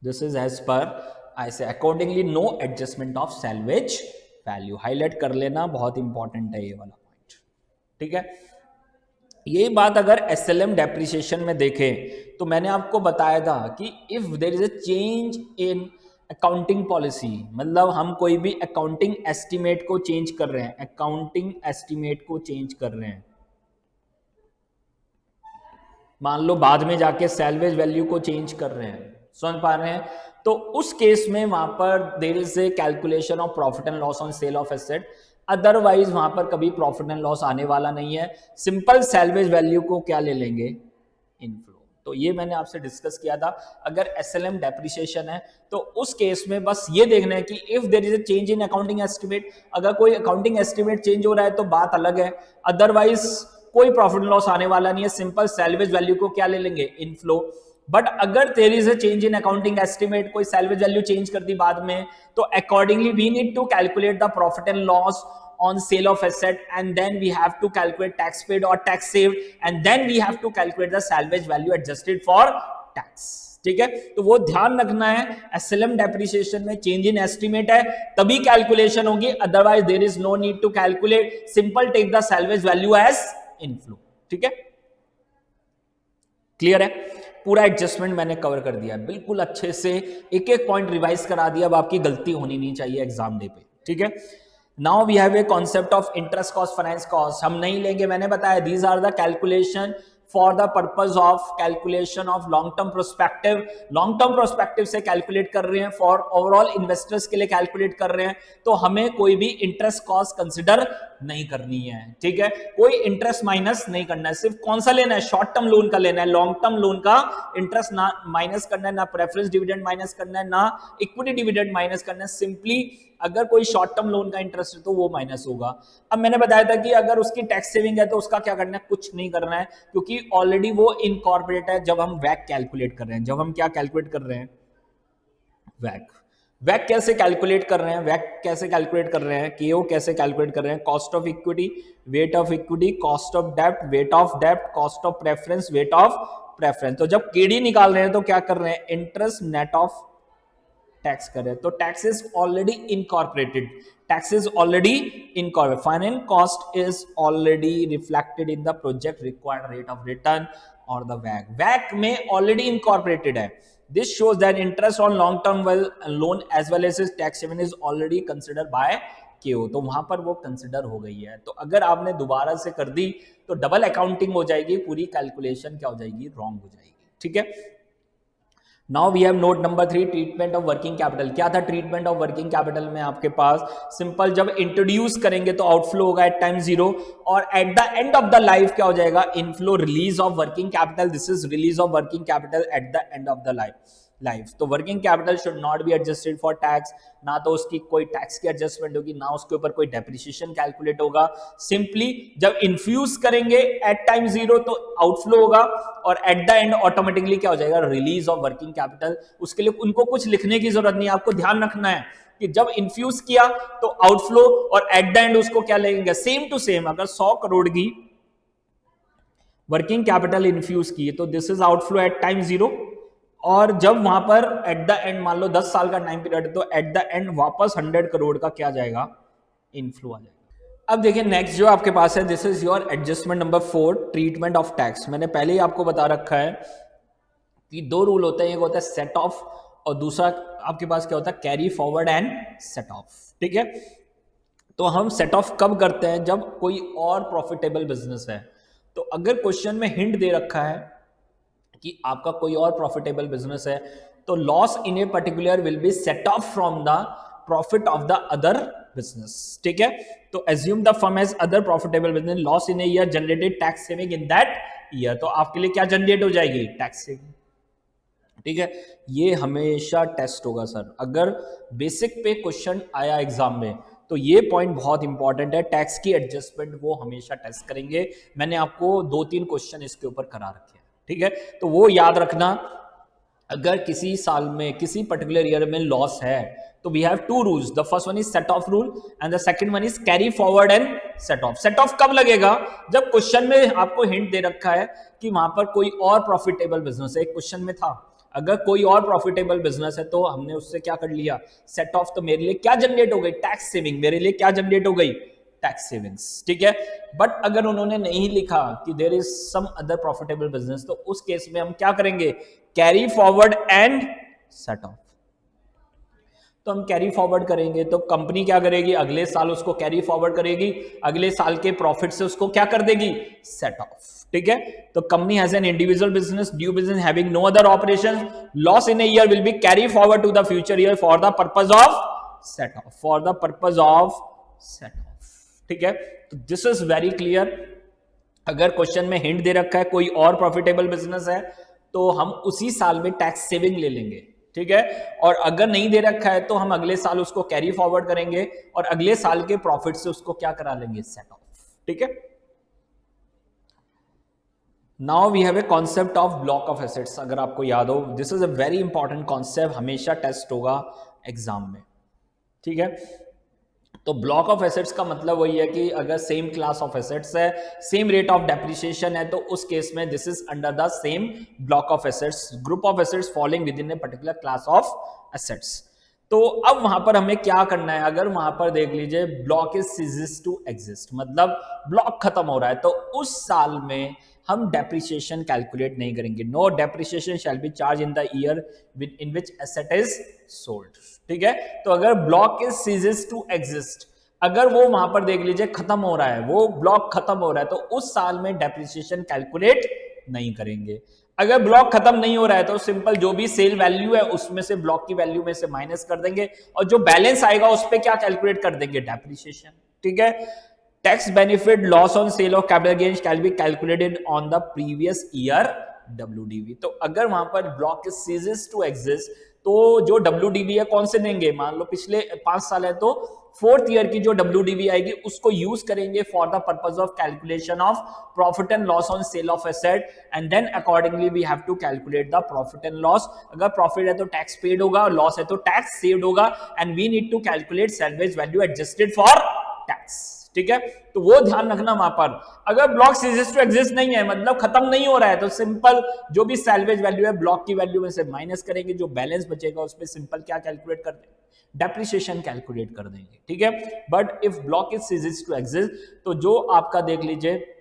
this is as per IC, accordingly no adjustment of salvage value. Highlight कर लेना, बहुत इंपॉर्टेंट है ये वाला पॉइंट, ठीक है। ये बात अगर एसएलएम डेप्रिसिएशन में देखें तो मैंने आपको बताया था कि if there is a change in accounting policy, मतलब हम कोई भी अकाउंटिंग एस्टीमेट को चेंज कर रहे हैं, अकाउंटिंग एस्टीमेट को चेंज कर रहे हैं, मान लो बाद में जाके सैल्वेज वैल्यू को चेंज कर रहे हैं, समझ पा रहे हैं, तो उस केस में वहां पर there is a calculation of profit and loss on sale of asset, otherwise वहां पर कभी प्रॉफिट एंड लॉस आने वाला नहीं है। सिंपल सैल्वेज वैल्यू को क्या ले लेंगे, इनफ्लो। तो ये मैंने आपसे डिस्कस किया था। अगर एसएलएम डेप्रिसिएशन है तो उस केस में बस ये देखना है कि if there is a change in accounting estimate, अगर कोई अकाउंटिंग एस्टिमेट चेंज हो रहा है तो बात अलग है, अदरवाइज कोई प्रॉफिट एंड लॉस आने वाला नहीं है, सिंपल सैल्वेज वैल्यू को क्या ले लेंगे, इनफ्लो। बट अगर there is a change in accounting estimate, कोई सैल्वेज वैल्यू चेंज कर दी बाद में, तो accordingly we need to calculate the profit and loss on sale of asset, and then we have to calculate tax paid or tax saved, and then we have to calculate the salvage value adjusted for tax। ठीक है, तो वो ध्यान रखना है, SLM depreciation में change in estimate है तभी कैलकुलेशन होगी, otherwise there is no need to calculate, simple take the salvage value as inflow. ठीक है, क्लियर है, पूरा एडजस्टमेंट मैंने कवर कर दिया बिल्कुल अच्छे से, एक एक पॉइंट रिवाइज करा दिया, अब आपकी गलती होनी नहीं चाहिए एग्जाम डे पे। ठीक है, now we have a concept of interest cost, finance cost हम नहीं लेंगे, मैंने बताया these are the calculation for the purpose of calculation of long term prospective. Long term prospective से कैलकुलेट कर रहे हैं, फॉर ओवरऑल इन्वेस्टर्स के लिए कैलकुलेट कर रहे हैं, तो हमें कोई भी इंटरेस्ट कॉस्ट कंसिडर नहीं करनी है। ठीक है, कोई इंटरेस्ट माइनस नहीं करना है, सिर्फ कौन सा लेना है, शॉर्ट टर्म लोन का लेना है, लॉन्ग टर्म लोन का इंटरेस्ट ना माइनस करना है, ना प्रेफरेंस डिविडेंड माइनस करना है, ना इक्विटी डिविडेंड माइनस करना है, सिंपली अगर कोई शॉर्ट टर्म लोन का इंटरेस्ट है तो वो माइनस होगा। अब मैंने बताया था कि अगर उसकी टैक्स सेविंग है तो उसका क्या करना है, कुछ नहीं करना है, क्योंकि ऑलरेडी वो इनकॉर्पोरेट है जब हम वैक कैलकुलेट कर रहे हैं, जब हम क्या कैलकुलेट कर रहे हैं, वैक। वैक कैसे कैलकुलेट कर रहे हैं, वैक कैसे कैलकुलेट कर रहे हैं, केओ कैसे कैलकुलेट कर रहे हैं, cost of equity, weight of equity, cost of dept, weight of dept, cost of preference, weight of preference. तो जब केडी निकाल रहे हैं तो क्या कर रहे हैं, इंटरेस्ट नेट ऑफ टैक्स कर रहे हैं, तो tax is already incorporated, tax is already incorporated, finance cost is already reflected in the project required rate of return और द वैक, वैक में ऑलरेडी इनकॉर्पोरेटेड है। This shows that interest on long-term loan as well as his tax haven is already considered by KO, तो वहां पर वो consider हो गई है। तो अगर आपने दोबारा से कर दी तो डबल अकाउंटिंग हो जाएगी, पूरी कैलकुलेशन क्या हो जाएगी, रॉन्ग हो जाएगी। ठीक है, now we have note number 3, treatment of working capital. क्या था ट्रीटमेंट ऑफ वर्किंग कैपिटल में आपके पास, सिंपल, जब इंट्रोड्यूस करेंगे तो आउटफ्लो होगा एट टाइम 0 और at the end of the life क्या हो जाएगा, inflow, release of working capital, this is release of working capital at the end of the life. तो working capital should not be adjusted for tax, ना तो उसकी कोई tax की adjustment होगी, ना उसके ऊपर कोई डेप्रिसिएशन कैलकुलेट होगा। सिंपली जब इन्फ्यूज करेंगे एट टाइम 0 तो आउटफ्लो होगा और एट द एंड ऑटोमेटिकली क्या हो जाएगा, रिलीज ऑफ वर्किंग कैपिटल। उसके लिए उनको कुछ लिखने की जरूरत नहीं है, आपको ध्यान रखना है कि जब इन्फ्यूज किया तो आउटफ्लो और एट द एंड उसको क्या लेंगे, सेम टू सेम। अगर 100 करोड़ की वर्किंग कैपिटल इन्फ्यूज की तो this is outflow at time 0, और जब वहां पर एट द एंड मान लो 10 साल का टाइम पीरियड है तो एट द एंड वापस 100 करोड़ का क्या जाएगा, इनफ्लो आ जाएगा। अब देखिए नेक्स्ट जो आपके पास है, this is your adjustment number 4, treatment of tax. मैंने पहले ही आपको बता रखा है कि 2 रूल होते हैं, एक होता है सेट ऑफ और दूसरा आपके पास क्या होता है, carry forward and set off. ठीक है, तो हम सेट ऑफ कब करते हैं, जब कोई और प्रॉफिटेबल बिजनेस है। तो अगर क्वेश्चन में हिंट दे रखा है कि आपका कोई और प्रॉफिटेबल बिजनेस है तो loss in a particular will be set of from the profit of the other business. ठीक है, तो assume the firm has other profitable business, loss in a year generated tax saving in that year, तो आपके लिए क्या generate हो जाएगी, tax saving. ठीक है, ये हमेशा टेस्ट होगा सर, अगर बेसिक पे क्वेश्चन आया एग्जाम में तो ये पॉइंट बहुत इंपॉर्टेंट है, टैक्स की एडजस्टमेंट वो हमेशा टेस्ट करेंगे। मैंने आपको 2-3 क्वेश्चन इसके ऊपर करा रखे हैं। ठीक है, तो वो याद रखना, अगर किसी साल में किसी पर्टिकुलर ईयर में लॉस है तो we have 2 rules, the first one is set off rule and the second one is carry forward and set off. Set off कब लगेगा, जब क्वेश्चन में आपको हिंट दे रखा है कि वहां पर कोई और प्रॉफिटेबल बिजनेस है, एक क्वेश्चन में था अगर कोई और प्रॉफिटेबल बिजनेस है तो हमने उससे क्या कर लिया, सेट ऑफ। तो मेरे लिए क्या जनरेट हो गई, टैक्स सेविंग, मेरे लिए क्या जनरेट हो गई, टैक्स सेविंग्स। ठीक है, बट अगर उन्होंने नहीं लिखा कि there is some other profitable business तो उस केस में हम क्या करेंगे, carry forward and set off. तो हम कैरी फॉरवर्ड करेंगे तो कंपनी क्या करेगी, अगले साल उसको कैरी फॉरवर्ड करेगी, अगले साल के प्रॉफिट से उसको क्या कर देगी, सेट ऑफ। ठीक है, तो company has an individual business, due business having no other operations, loss in a year will be carry forward to the future year for the purpose of set off, for the purpose of set off. ठीक है, तो this is very clear. अगर question में hint दे रखा है कोई और प्रॉफिटेबल बिजनेस है तो हम उसी साल में टैक्स सेविंग ले लेंगे। ठीक है, और अगर नहीं दे रखा है तो हम अगले साल उसको कैरी फॉरवर्ड करेंगे और अगले साल के प्रॉफिट से उसको क्या करा लेंगे, सेट ऑफ। ठीक है, now we have a concept of block of assets. अगर आपको याद हो, this is a very important concept, हमेशा टेस्ट होगा एग्जाम में। ठीक है, तो ब्लॉक ऑफ एसेट्स का मतलब वही है कि अगर सेम क्लास ऑफ एसेट्स है, सेम रेट ऑफ डेप्रिसिएशन है, तो उस केस में this is under the same block of assets, group of assets following with in a particular class of assets. तो अब वहां पर हमें क्या करना है, अगर वहां पर देख लीजिए block is ceases to exist, मतलब ब्लॉक खत्म हो रहा है, तो उस साल में हम डेप्रिसिएशन कैलकुलेट नहीं करेंगे। No depreciation shall be charge in the year in which asset is sold. ठीक है, तो अगर block is ceases to exist, अगर वो वहां पर देख लीजिए खत्म हो रहा है, वो ब्लॉक खत्म हो रहा है, तो उस साल में डेप्रिसिएशन कैलकुलेट नहीं करेंगे। अगर ब्लॉक खत्म नहीं हो रहा है तो सिंपल जो भी सेल वैल्यू है उसमें से ब्लॉक की वैल्यू में से माइनस कर देंगे और जो बैलेंस आएगा उस पर क्या कैलकुलेट कर देंगे, डेप्रिसिएशन। ठीक है, tax benefit loss on sale of capital gains can be calculated on the previous year WDV। तो अगर वहां पर block is ceases to exist तो जो WDV है कौन से देंगे, मान लो पिछले 5 साल है तो 4th ईयर की जो WDV आएगी उसको यूज करेंगे for the purpose of calculation of profit and loss on sale of asset, and then accordingly we have to calculate the profit and loss. अगर प्रॉफिट है तो टैक्स पेड होगा, loss है तो टैक्स सेव्ड होगा, and we need to calculate salvage value adjusted for tax. ठीक है, तो वो ध्यान रखना वहां पर। अगर ब्लॉक सीजेस टू एग्जिस्ट नहीं है, मतलब खत्म नहीं हो रहा है, तो सिंपल जो भी सैलवेज वैल्यू है ब्लॉक की वैल्यू में से माइनस करेंगे, जो बैलेंस बचेगा उसमें सिंपल क्या कैलकुलेट कर देंगे, डेप्रिसिएशन कैलकुलेट कर देंगे। ठीक है, but if block is ceases to exist तो जो आपका देख लीजिए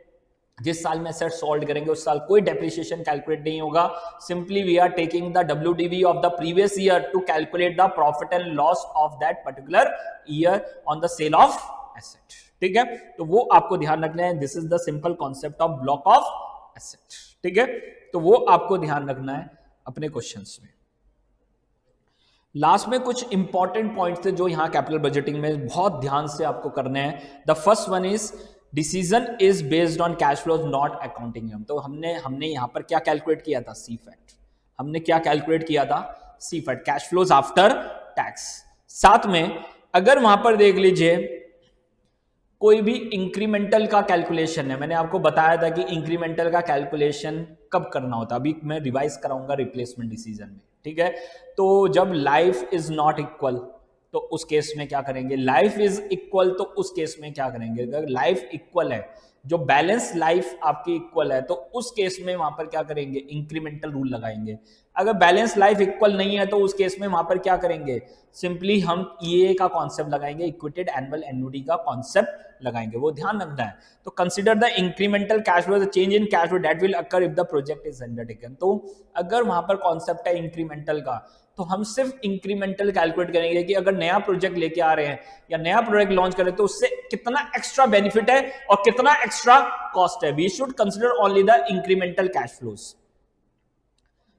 जिस साल में सेट सॉल्व करेंगे उस साल कोई डेप्रिसिएशन कैलकुलेट नहीं होगा, simply we are taking the WDV of the previous year to calculate the profit and loss of that particular year on the sale of asset. ठीक है, तो वो आपको ध्यान रखना है, this is the simple concept of block of asset. ठीक है, तो वो आपको ध्यान रखना है अपने क्वेश्चंस में। लास्ट में कुछ इंपॉर्टेंट पॉइंट्स थे जो यहां कैपिटल बजटिंग में बहुत ध्यान से आपको करने हैं। The first one is decision is based on cash flows not accounting. तो हमने यहां पर क्या कैलकुलेट किया था, CFAT। हमने क्या कैलकुलेट किया था, CFAT, cash flows after tax. साथ में अगर वहां पर देख लीजिए कोई भी इंक्रीमेंटल का कैलकुलेशन है, मैंने आपको बताया था कि इंक्रीमेंटल का कैलकुलेशन कब करना होता है, अभी मैं रिवाइज कराऊंगा रिप्लेसमेंट डिसीजन में। ठीक है, तो जब लाइफ इज नॉट इक्वल तो उस केस में क्या करेंगे, लाइफ इज इक्वल तो उस केस में क्या करेंगे, अगर लाइफ इक्वल है, जो बैलेंस लाइफ आपकी इक्वल है, तो उस केस में वहां पर क्या करेंगे, इंक्रीमेंटल रूल लगाएंगे। अगर बैलेंस लाइफ इक्वल नहीं है तो उस केस में वहां पर क्या करेंगे, सिंपली हम EA का कॉन्सेप्ट लगाएंगे, इक्विटेड एनुअल एन्युटी का कॉन्सेप्ट लगाएंगे, वो ध्यान रखना है। तो consider the incremental cash flow, the change in cash flow that will occur if the project is undertaken. तो अगर वहां पर कॉन्सेप्ट है इंक्रीमेंटल का, तो हम सिर्फ इंक्रीमेंटल कैलकुलेट करेंगे कि अगर नया प्रोजेक्ट लेके आ रहे हैं या नया प्रोजेक्ट लॉन्च करें तो उससे कितना एक्स्ट्रा बेनिफिट है और कितना एक्स्ट्रा कॉस्ट है। We should consider only the incremental cash flows.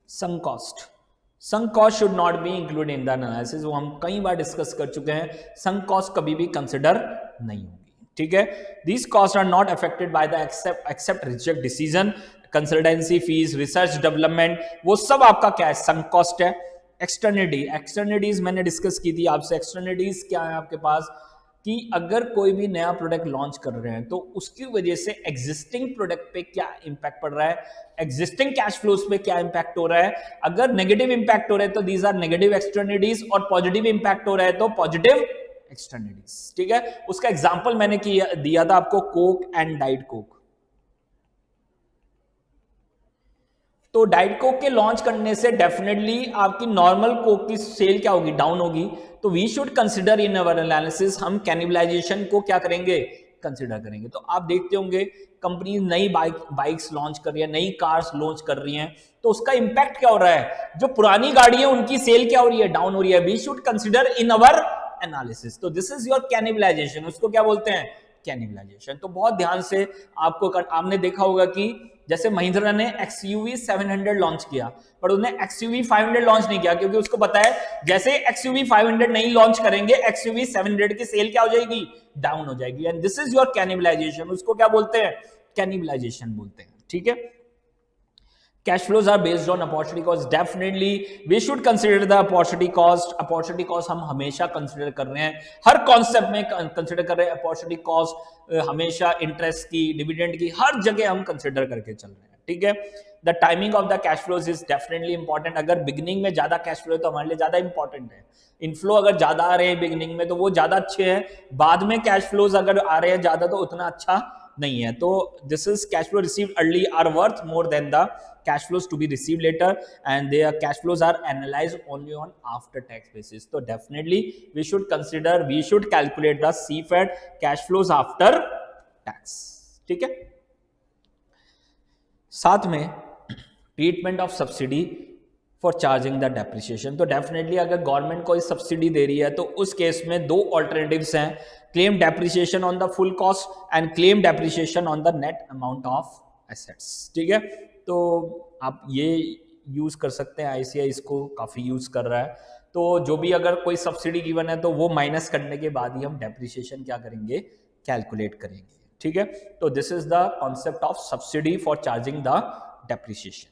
Sunk cost should not be included in the analysis, वो हम कई बार डिस्कस कर चुके हैं, संक कॉस्ट कभी भी कंसिडर नहीं होगी। ठीक है, these cost are not affected by the accept reject decision, consultancy fees, research development, वो सब आपका क्या है, संक कॉस्ट है। एक्सटर्निटीज मैंने डिस्कस की थी आपसे, एक्सटर्निटीज क्या है आपके पास, कि अगर कोई भी नया प्रोडक्ट लॉन्च कर रहे हैं तो उसकी वजह से एग्जिस्टिंग प्रोडक्ट पे क्या इंपैक्ट पड़ रहा है, एग्जिस्टिंग कैश फ्लोज पे क्या इंपैक्ट हो रहा है। अगर नेगेटिव इंपैक्ट हो रहा है तो दीज आर नेगेटिव एक्सटर्निटीज, और पॉजिटिव इंपैक्ट हो रहा है तो पॉजिटिव एक्सटर्निटीज। ठीक है, उसका एग्जांपल मैंने दिया था आपको, कोक एंड डाइट कोक। तो डाइट कोक के लॉन्च करने से डेफिनेटली आपकी नॉर्मल कोक की सेल क्या होगी, डाउन होगी। तो we should consider in our analysis, हम कैनिबलाइजेशन को क्या करेंगे, कंसिडर करेंगे। तो आप देखते होंगे कंपनी नई बाइक्स लॉन्च कर रही है, नई कार्स लॉन्च कर रही हैं, तो उसका इंपैक्ट क्या हो रहा है, जो पुरानी गाड़ी है उनकी सेल क्या हो रही है, डाउन हो रही है। We should consider in our analysis. तो दिस इज योर कैनिबलाइजेशन, उसको क्या बोलते हैं, कैनिबलाइजेशन। तो बहुत ध्यान से आपको आपने देखा होगा कि जैसे महिंद्रा ने XUV 700 लॉन्च किया, पर उन्हें XUV 500 लॉन्च नहीं किया, क्योंकि उसको पता है जैसे XUV 500 नहीं लॉन्च करेंगे XUV 700 की सेल क्या हो जाएगी, डाउन हो जाएगी। And this is your cannibalisation, उसको क्या बोलते हैं, कैनिबलाइजेशन बोलते हैं। ठीक है, cash flows are based on opportunity cost, definitely we should consider the opportunity cost हम हमेशा कंसिडर कर रहे हैं, हर कॉन्सेप्ट में कंसिडर कर रहे हैं opportunity cost, हमेशा इंटरेस्ट की, डिविडेंड की, हर जगह हम कंसिडर करके चल रहे हैं। ठीक है, the timing of the cash flows is definitely important. अगर बिगिनिंग में ज्यादा कैश फ्लो है तो हमारे लिए ज्यादा इंपॉर्टेंट है। इनफ्लो अगर ज्यादा आ रहे हैं बिगिनिंग में तो वो ज्यादा अच्छे हैं, बाद में कैश फ्लोज अगर आ रहे हैं ज्यादा तो उतना अच्छा नहीं है। तो this is cash flow received early are worth more than the cash flows to be received later, and their cash flows are analyzed only on after tax basis. So definitely we should calculate the CFAT, cash flows after tax. ठीक है, साथ में treatment of subsidy for charging the depreciation. तो definitely अगर government कोई subsidy दे रही है तो उस केस में दो ऑल्टरनेटिव्स हैं, claim depreciation on the full cost and claim depreciation on the net amount of assets. ठीक है, तो आप ये यूज कर सकते हैं, ICI इसको काफी यूज कर रहा है। तो जो भी अगर कोई सब्सिडी गिवन है तो वो माइनस करने के बाद ही हम डेप्रिसिएशन क्या करेंगे, कैलकुलेट करेंगे। ठीक है, तो this is the concept of subsidy for charging the depreciation.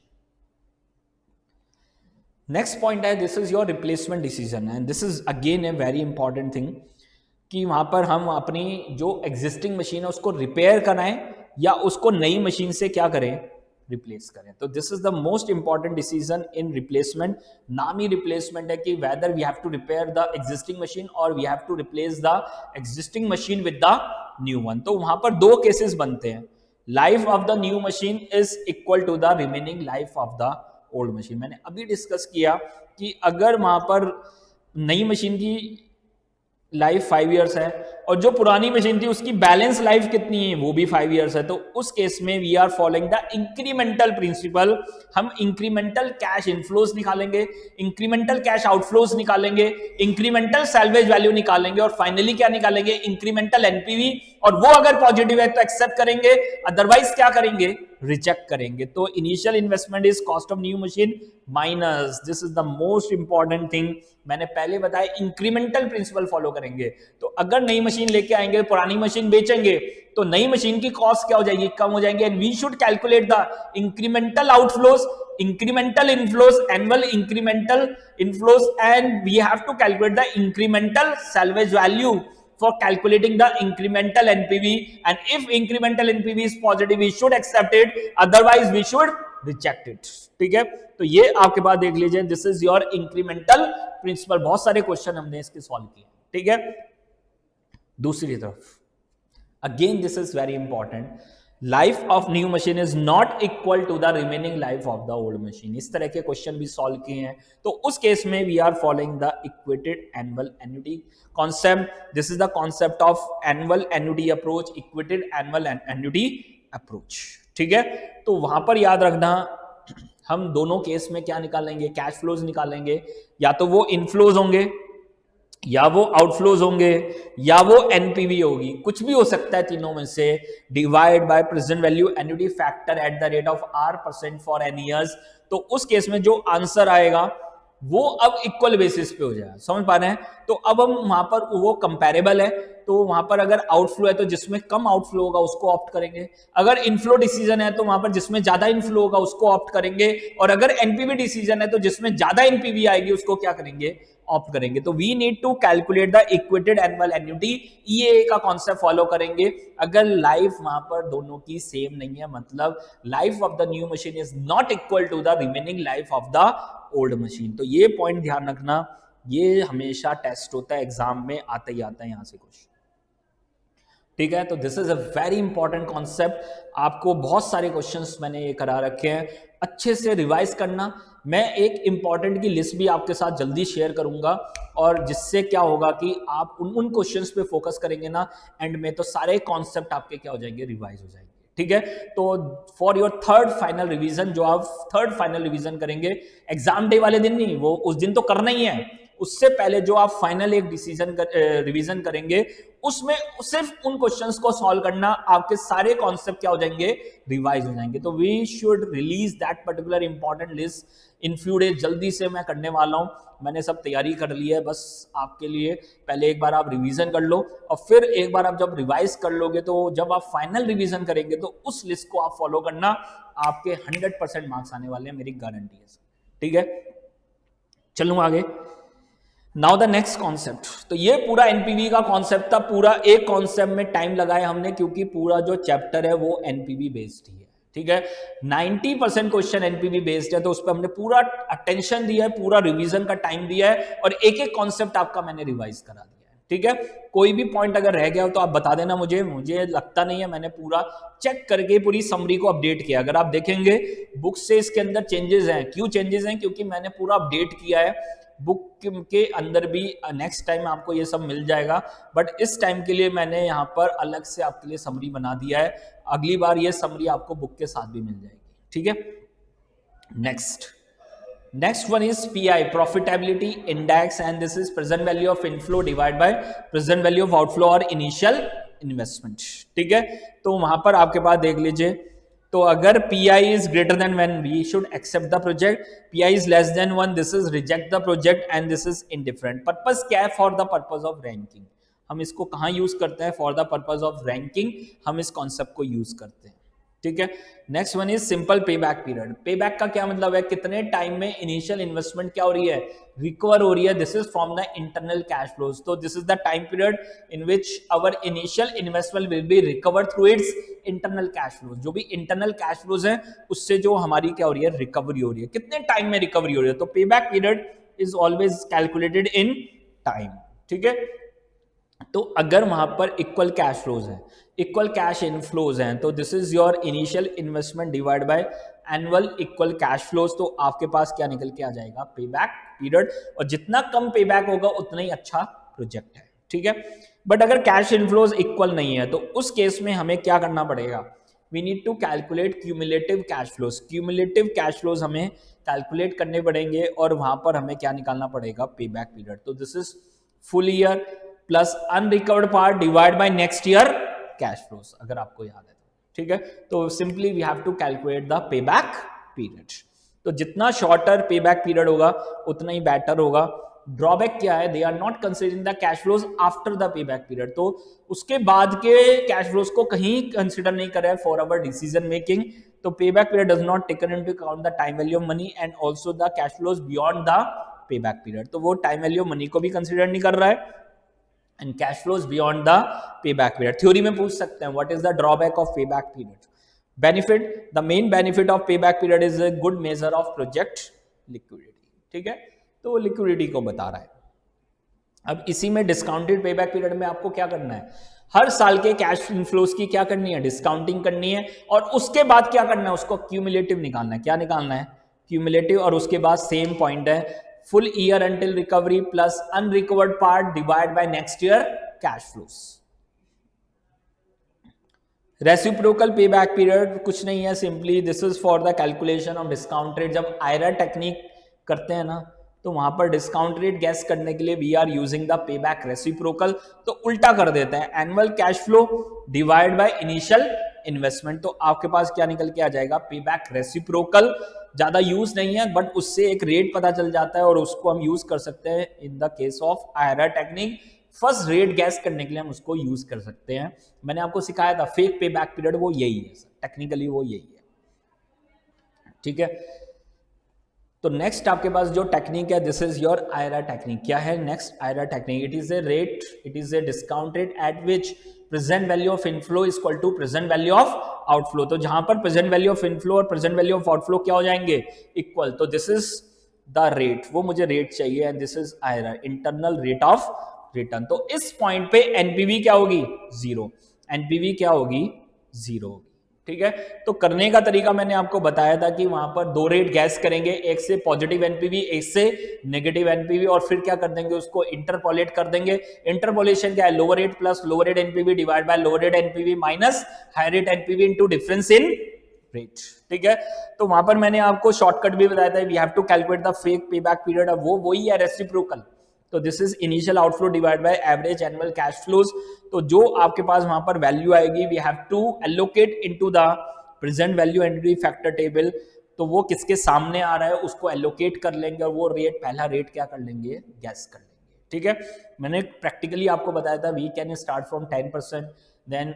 Next point है this is your replacement decision and this is again a very important thing कि वहां पर हम अपनी जो एग्जिस्टिंग मशीन है उसको रिपेयर कराएं या उसको नई मशीन से क्या करें, रिप्लेस करें। तो this is the most important decision in replacement. नाम ही रिप्लेसमेंट है कि whether we have to repair the existing machine और we have to replace the existing machine with the new one. तो वहां पर दो केसेस बनते हैं, life of the new machine is equal to the remaining life of the old machine. मैंने अभी discuss किया कि अगर वहां पर नई मशीन की लाइफ 5 इयर्स है और जो पुरानी मशीन थी उसकी बैलेंस लाइफ कितनी है, वो भी 5 इयर्स है, तो उस केस में we are following the incremental principle. हम इंक्रीमेंटल कैश इनफ्लोज निकालेंगे, इंक्रीमेंटल कैश आउटफ्लोज निकालेंगे, इंक्रीमेंटल सैल्वेज वैल्यू निकालेंगे और फाइनली क्या निकालेंगे, इंक्रीमेंटल एनपीवी। और वो अगर पॉजिटिव है तो एक्सेप्ट करेंगे, अदरवाइज क्या करेंगे, रिजेक्ट करेंगे। तो initial investment is cost of new machine minus, this is the most important thing. मैंने पहले बताया इंक्रीमेंटल प्रिंसिपल फॉलो करेंगे। तो अगर नई मशीन लेके आएंगे, पुरानी मशीन बेचेंगे, तो नई मशीन की कॉस्ट क्या हो जाएगी, कम हो जाएंगे। And we should calculate the incremental outflows, incremental inflows, annual incremental inflows, and we have to calculate the incremental salvage value for calculating the incremental NPV. And if incremental NPV is positive, we should accept it, otherwise we should reject it। ठीक है, तो ये आपके पास देख लीजिए, this is your incremental principle. बहुत सारे क्वेश्चन हमने इसके सॉल्व किए। ठीक है, दूसरी तरफ again this is very important, life of new machine is not equal to the remaining life of the old machine. इस तरह के क्वेश्चन भी सॉल्व किए हैं। तो उस केस में we are following the equated annual annuity concept. This is the concept of annual annuity approach, equated annual annuity approach. ठीक है, तो वहां पर याद रखना हम दोनों केस में क्या निकालेंगे, कैश फ्लोज निकालेंगे। या तो वो इनफ्लोज होंगे, या वो आउटफ्लोज होंगे, या वो एनपीवी होगी, कुछ भी हो सकता है तीनों में से। Divide by present value annuity factor at the rate of R% for N years. तो उस केस में जो आंसर आएगा वो अब इक्वल बेसिस पे हो जाएगा। समझ पा रहे हैं? तो अब हम वहां पर वो कंपैरेबल है, तो वहां पर अगर आउटफ्लो है तो जिसमें कम आउटफ्लो होगा उसको ऑप्ट करेंगे, अगर इनफ्लो डिसीजन है तो वहां पर जिसमें ज्यादा इनफ्लो होगा उसको ऑप्ट करेंगे, और अगर एनपीवी डिसीजन है तो जिसमें ज्यादा एनपीवी आएगी उसको क्या करेंगे, ऑप्ट करेंगे। तो we need to calculate the equated annual annuity, EA का कॉन्सेप्ट फॉलो करेंगे। अगर लाइफ वहां पर दोनों की सेम नहीं है, मतलब life of the new machine is not equal to the remaining life of the old machine. तो ये पॉइंट ध्यान रखना, ये हमेशा टेस्ट होता है एग्जाम में, आता ही आता है यहां से क्वेश्चन। ठीक है, तो this is a very important concept. आपको बहुत सारे क्वेश्चंस मैंने ये करा रखे हैं, अच्छे से रिवाइज करना। मैं एक इंपॉर्टेंट की लिस्ट भी आपके साथ जल्दी शेयर करूंगा, और जिससे क्या होगा कि आप उन क्वेश्चंस पे फोकस करेंगे ना, एंड में तो सारे कॉन्सेप्ट आपके क्या हो जाएंगे, रिवाइज हो जाएंगे। ठीक है, तो for your third final revision, जो आप थर्ड फाइनल रिवीजन करेंगे एग्जाम डे वाले दिन नहीं, वो उस दिन तो करना ही है, उससे पहले जो आप फाइनल एक डिसीजन रिवीजन करेंगे उसमें सिर्फ उन क्वेश्चंस को सॉल्व करना, आपके सारे कॉन्सेप्ट क्या हो जाएंगे, रिवाइज हो जाएंगे। तो we should release that particular important list in few days. जल्दी से मैं करने वाला हूं, मैंने सब तैयारी कर ली है, बस आपके लिए पहले एक बार आप रिवीजन कर लो, और फिर एक बार आप जब रिवाइज कर लोगे तो जब आप फाइनल रिवीजन करेंगे तो उस लिस्ट को आप फॉलो करना, आपके 100% मार्क्स आने वाले हैं, मेरी गारंटी है। ठीक है, चलूं आगे। Now the next concept. तो ये पूरा एनपीवी का कॉन्सेप्ट था, पूरा एक कॉन्सेप्ट में टाइम लगाया हमने, क्योंकि पूरा जो चैप्टर है वो एनपीवी बेस्ड ही है। ठीक है, 90% क्वेश्चन एनपीवी बेस्ड है, तो उस पर हमने पूरा अटेंशन दिया है, पूरा रिवीजन का टाइम दिया है, और एक एक कॉन्सेप्ट आपका मैंने रिवाइज करा दिया है। ठीक है, कोई भी पॉइंट अगर रह गया हो तो आप बता देना मुझे लगता नहीं है, मैंने पूरा चेक करके पूरी समरी को अपडेट किया। अगर आप देखेंगे बुक से इसके अंदर चेंजेस हैं, क्यों चेंजेस हैं, क्योंकि मैंने पूरा अपडेट किया है। बुक के अंदर भी नेक्स्ट टाइम आपको ये सब मिल जाएगा, बट इस टाइम के लिए मैंने यहाँ पर अलग से आपके लिए समरी बना दिया है, अगली बार ये समरी आपको बुक के साथ भी मिल जाएगी। ठीक है, next one is pi, profitability index, and this is present value of inflow divide by present value of outflow और इनिशियल इन्वेस्टमेंट। ठीक है, तो वहां पर आपके पास देख लीजिए, तो अगर PI is greater than 1, we should accept the project, PI is less than 1, this is reject the project, and this is indifferent। Purpose क्या है, for the purpose of ranking. हम इसको कहाँ यूज करते हैं, for the purpose of ranking हम इस concept को यूज करते हैं। ठीक है। नेक्स्ट वन इज सिंपल पे बैक पीरियड। पे बैक का क्या मतलब है, कितने टाइम में इनिशियल इन्वेस्टमेंट क्या हो रही है, रिकवर हो रही है। This is from the internal cash flows. तो this is the time period in which our initial investment will be recover through its internal cash flows. जो भी इंटरनल कैश फ्लोज है उससे जो हमारी क्या हो रही है, रिकवरी हो रही है। कितने टाइम में रिकवरी हो रही है, तो पे back period is always calculated in time. ठीक है। तो अगर वहां पर इक्वल कैश फ्लोज हैं, इक्वल कैश इनफ्लोज हैं, तो this is your initial investment divide by annual equal cash flows. तो आपके पास क्या निकल के आ जाएगा, पे बैक पीरियड। और जितना कम पे बैक होगा उतना ही अच्छा प्रोजेक्ट है। ठीक है। बट अगर कैश इनफ्लोज इक्वल नहीं है तो उस केस में हमें क्या करना पड़ेगा, we need to calculate cumulative cash flows. Cumulative cash flows हमें कैलकुलेट करने पड़ेंगे और वहां पर हमें क्या निकालना पड़ेगा, पे बैक पीरियड। तो this is full year plus unrecovered part divide by next year cash flows, अगर आपको याद है। ठीक है। तो simply we have to calculate the pay back period. तो जितना शॉर्टर पे बैक पीरियड होगा उतना ही बेटर होगा। ड्रॉबैक क्या है, they are not considering the cash flows after the pay back period. तो उसके बाद के कैश फ्लोज को कहीं कंसिडर नहीं कर रहा है फॉर अवर डिसीजन मेकिंग। तो पे back period does not taken into account the time value of money and also the cash flows beyond the pay back period. तो वो टाइम वैल्यू ऑफ मनी को भी कंसिडर नहीं कर रहा है and cash flows beyond the payback period. Theory में पूछ सकते हैं what is the drawback of payback period. Benefit, the main benefit of payback period is a good measure of project liquidity. ठीक है। तो वो liquidity को बता रहा है। अब इसी में डिस्काउंटेड पेबैक पीरियड में आपको क्या करना है, हर साल के कैश इनफ्लोज की क्या करनी है, डिस्काउंटिंग करनी है। और उसके बाद क्या करना है, उसको क्यूमुलेटिव निकालना है। क्या निकालना है, क्यूमुलेटिव। और उसके बाद सेम पॉइंट है, full year until recovery plus unrecovered part divided by next year cash flows. Reciprocal पे बैक पीरियड कुछ नहीं है, simply this is for the calculation of discount rate. जब आयरा टेक्निक करते हैं ना तो वहां पर डिस्काउंट रेट गैस करने के लिए we are using the pay back reciprocal. तो उल्टा कर देते हैं, annual cash flow divide by initial investment. तो आपके पास क्या निकल के आ जाएगा, पे बैक रेसिप्रोकल। ज्यादा यूज नहीं है बट उससे एक रेट पता चल जाता है और उसको हम यूज कर सकते हैं in the case of IRR technique. First rate guess करने के लिए हम उसको यूज कर सकते हैं। मैंने आपको सिखाया था फेक पे बैक पीरियड, वो यही है टेक्निकली, वो यही है। ठीक है। तो नेक्स्ट आपके पास जो टेक्निक है, this is your IRR technique. क्या है next IRR technique, it is a rate, it is a discount rate at which present value of inflow is equal to present value of outflow. तो जहां पर present value of inflow और present value of outflow क्या हो जाएंगे, equal. तो this is the rate, वो मुझे रेट चाहिए and this is IRR, internal rate of return. तो इस पॉइंट पे एनपीवी क्या होगी, जीरो। एनपीवी क्या होगी, जीरो होगी। ठीक है। तो करने का तरीका मैंने आपको बताया था कि वहां पर दो रेट गैस करेंगे, एक से पॉजिटिव एनपीवी, एक से नेगेटिव एनपीवी, और फिर क्या कर देंगे, उसको इंटरपोलेट कर देंगे। इंटरपोलेशन क्या है, lower rate plus lower rate NPV divide by lower rate NPV minus higher rate NPV into difference in rate. ठीक है। तो वहां पर मैंने आपको शॉर्टकट भी बताया था, we have to calculate the fake pay back period. वो वही है रेसिप्रोकल। तो this is initial outflow divide by average annual cash flows. तो जो आपके पास वहां पर वैल्यू आएगी, we have to allocate into the present value entity factor table. तो वो किसके सामने आ रहा है उसको एलोकेट कर लेंगे और वो रेट, पहला रेट क्या कर लेंगे, गैस कर लेंगे। ठीक है। मैंने प्रैक्टिकली आपको बताया था we can start from 10% then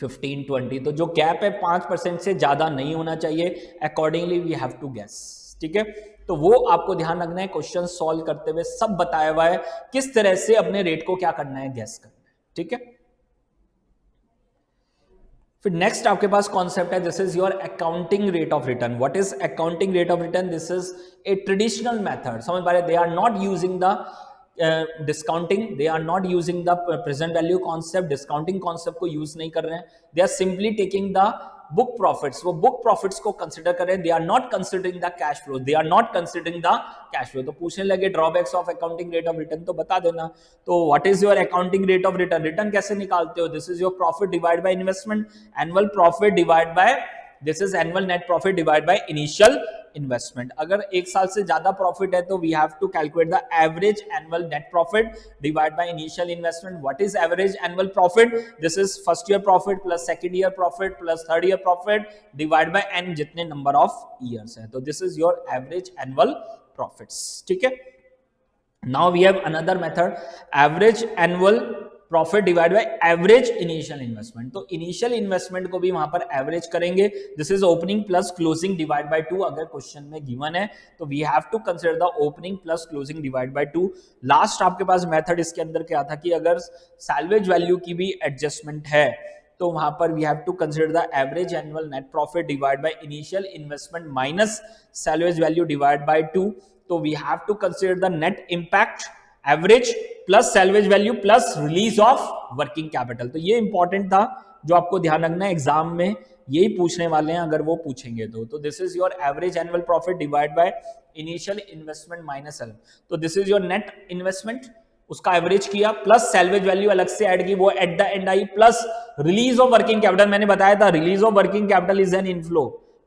15-20। तो जो गैप है 5% से ज्यादा नहीं होना चाहिए, accordingly we have to guess. ठीक है। तो वो आपको ध्यान रखना है, क्वेश्चन सॉल्व करते हुए सब बताया हुआ है किस तरह से अपने रेट को क्या करना है, गैस करना है। ठीक है। फिर नेक्स्ट आपके पास कॉन्सेप्ट है, this is your accounting rate of return. What is accounting rate of return, this is a traditional method. समझ पा रहे, they are not using the discounting, they are not using the present value concept, discounting concept को use नहीं कर रहे हैं। They are simply taking the book profits, वो book profits को कंसिडर कर रहे हैं। They are not considering the cash flow, they are not considering the cash flow. तो पूछने लगे drawbacks of accounting rate of return, तो बता देना। तो what is your accounting rate of return, return कैसे निकालते हो, this is your profit divide by investment, annual profit divide by, this is annual net profit divide by initial investment. अगर एक साल से ज्यादा प्रॉफिट है तो we have to calculate the average annual net profit divide by initial investment. What is average annual profit, this is first year profit plus second year profit plus third year profit divide by N, जितने number of years है। तो this is your average annual profits. ठीक है। Now we have another method, average annual profit divide by average initial investment. तो initial investment को भी वहां पर एवरेज करेंगे। This is opening plus closing divide by 2, अगर क्वेश्चन में गिवन है तो we have to consider the opening plus closing divide by 2। Last आपके पास मेथड इसके अंदर क्या था कि अगर सैल्वेज वैल्यू की भी एडजस्टमेंट है तो वहां पर we have to consider the average annual net profit divide by initial investment minus salvage value divide by 2। तो we have to consider the net impact average plus salvage value plus release of working capital. तो ये important था जो आपको ध्यान रखना है, exam में यही पूछने वाले हैं अगर वो पूछेंगे तो this is your average annual profit divide by initial investment minus salvage. तो this is your net investment, उसका एवरेज किया प्लस सैल्वेज वैल्यू अलग से ऐड की, वो एट द एंड आई, plus release of working capital. मैंने बताया था release of working capital is an inflow,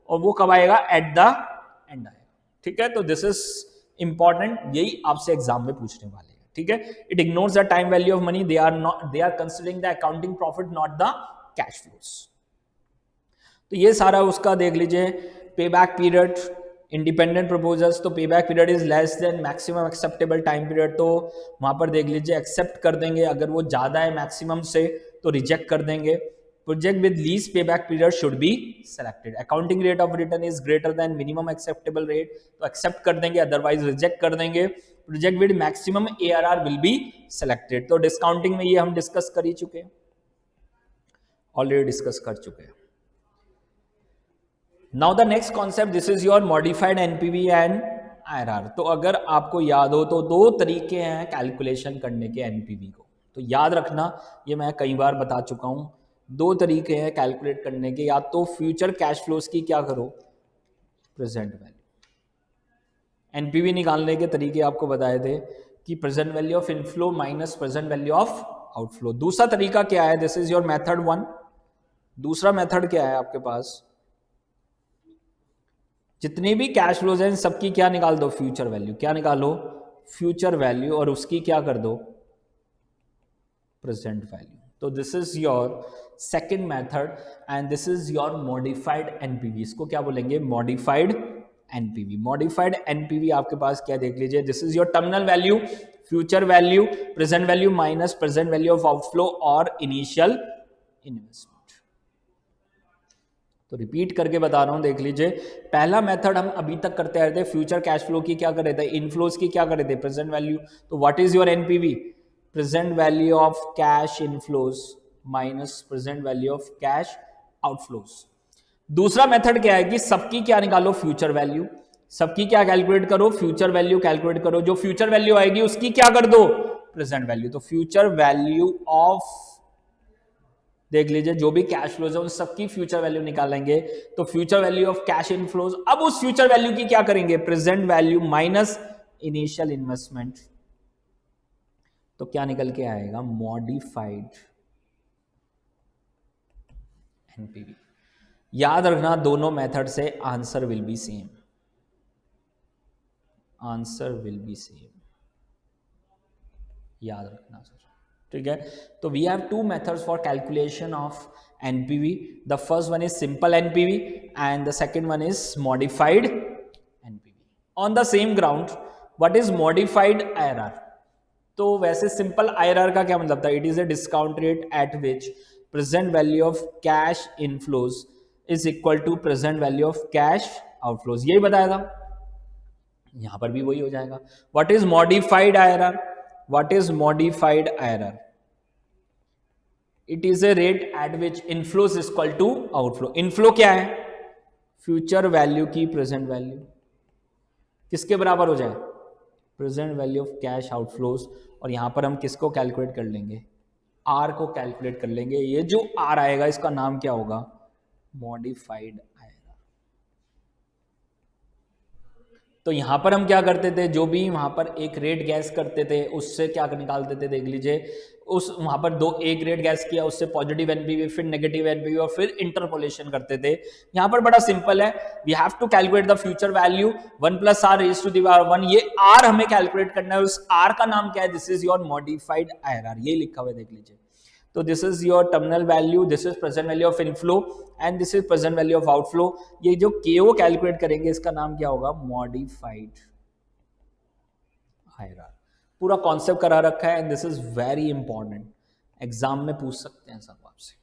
और वो कब आएगा? एट द एंड आएगा। ठीक है, तो दिस इज इंपॉर्टेंट, यही आपसे एग्जाम में पूछने वाले हैं। ठीक है, it ignores the time value of money, they are considering the accounting profit not the cash flows. तो ये सारा उसका देख लीजिए। पे बैक पीरियड, इंडिपेंडेंट प्रपोजल्स, तो पे back period is less then maximum acceptable time period, तो वहां पर देख लीजिए एक्सेप्ट कर देंगे, अगर वो ज्यादा है मैक्सिमम से तो रिजेक्ट कर देंगे। प्रोजेक्ट विद लीस्ट पे back period should be selected. Accounting rate of return is greater then minimum acceptable rate, तो एक्सेप्ट कर देंगे, अदरवाइज रिजेक्ट कर देंगे। Project with maximum ARR will be selected. तो डिस्काउंटिंग में ये हम डिस्कस कर ही चुके हैं, ऑलरेडी डिस्कस कर चुके हैं। Now the next concept, this is your modified NPV and IRR। तो अगर आपको याद हो तो दो तरीके हैं कैलकुलेशन करने के NPV को, तो याद रखना, ये मैं कई बार बता चुका हूं। दो तरीके हैं कैलकुलेट करने के, या तो फ्यूचर कैश फ्लोज की क्या करो, प्रेजेंट वैल्यू। NPV निकालने के तरीके आपको बताए थे कि present value of inflow minus present value of outflow. दूसरा तरीका क्या है? This is your method 1। दूसरा मेथड क्या है आपके पास? जितनी भी कैश फ्लोज हैं सबकी क्या निकाल दो? Future value. क्या निकालो? फ्यूचर वैल्यू, और उसकी क्या कर दो? Present value. तो this is your second method and this is your modified NPV। इसको क्या बोलेंगे? Modified NPV। मॉडिफाइड NPV आपके पास क्या देख लीजिए, this is your terminal value, future value, present value minus present value of outflow और इनिशियल इन्वेस्टमेंट। तो रिपीट करके बता रहा हूं, देख लीजिए। पहला मेथड हम अभी तक करते आ रहे थे, फ्यूचर कैश फ्लो की क्या कर रहे थे? इनफ्लोज की क्या कर रहे थे? Present value. तो what is your NPV? Present value of cash inflows minus present value of cash outflows. दूसरा मेथड क्या है कि सबकी क्या निकालो? Future value. सबकी क्या कैलकुलेट करो? फ्यूचर वैल्यू कैलकुलेट करो। जो फ्यूचर वैल्यू आएगी उसकी क्या कर दो? Present value. तो फ्यूचर वैल्यू ऑफ, देख लीजिए, जो भी कैश फ्लोज है उन सबकी फ्यूचर वैल्यू निकालेंगे। तो future value of cash inflows, अब उस फ्यूचर वैल्यू की क्या करेंगे? Present value minus initial investment. तो क्या निकल के आएगा? Modified NPV। याद रखना, दोनों मेथड से answer will be same, answer will be same, याद रखना सर। ठीक है, तो we have two methods for calculation of NPV। The first one is simple NPV and the second one is modified NPV। On the same ground, what is modified IRR? तो वैसे simple IRR का क्या मतलब था? It is a discount rate at which present value of cash inflows is equal to present value of cash outflows. यही बताया था, यहां पर भी वही हो जाएगा। What is modified IRR? What is modified IRR? It is a rate at which inflows is equal to outflow. Inflow क्या है? फ्यूचर वैल्यू की प्रेजेंट वैल्यू, किसके बराबर हो जाए? Present value of cash outflows. और यहां पर हम किसको कैलकुलेट कर लेंगे? R को कैलकुलेट कर लेंगे। ये जो R आएगा इसका नाम क्या होगा? Modified IRR। तो यहां पर हम क्या करते थे? जो भी वहां पर एक रेट गैस करते थे उससे क्या निकालते थे? देख लीजिए, उस वहां पर एक रेट गैस किया, उससे पॉजिटिव NPV, फिर नेगेटिव NPV और फिर इंटरपोलेशन करते थे। यहां पर बड़ा सिंपल है, we have to calculate the future value 1 + R raise to the power 1। ये R हमें कैलकुलेट करना है, उस R का नाम क्या है? This is your modified IRR। ये लिखा हुआ है, देख लीजिए। तो this is your terminal value, this is present value of inflow and this is present value of outflow. ये जो KO कैलकुलेट करेंगे इसका नाम क्या होगा? Modified IRR। पूरा कॉन्सेप्ट करा रखा है and this is very important, exam में पूछ सकते हैं सब आपसे,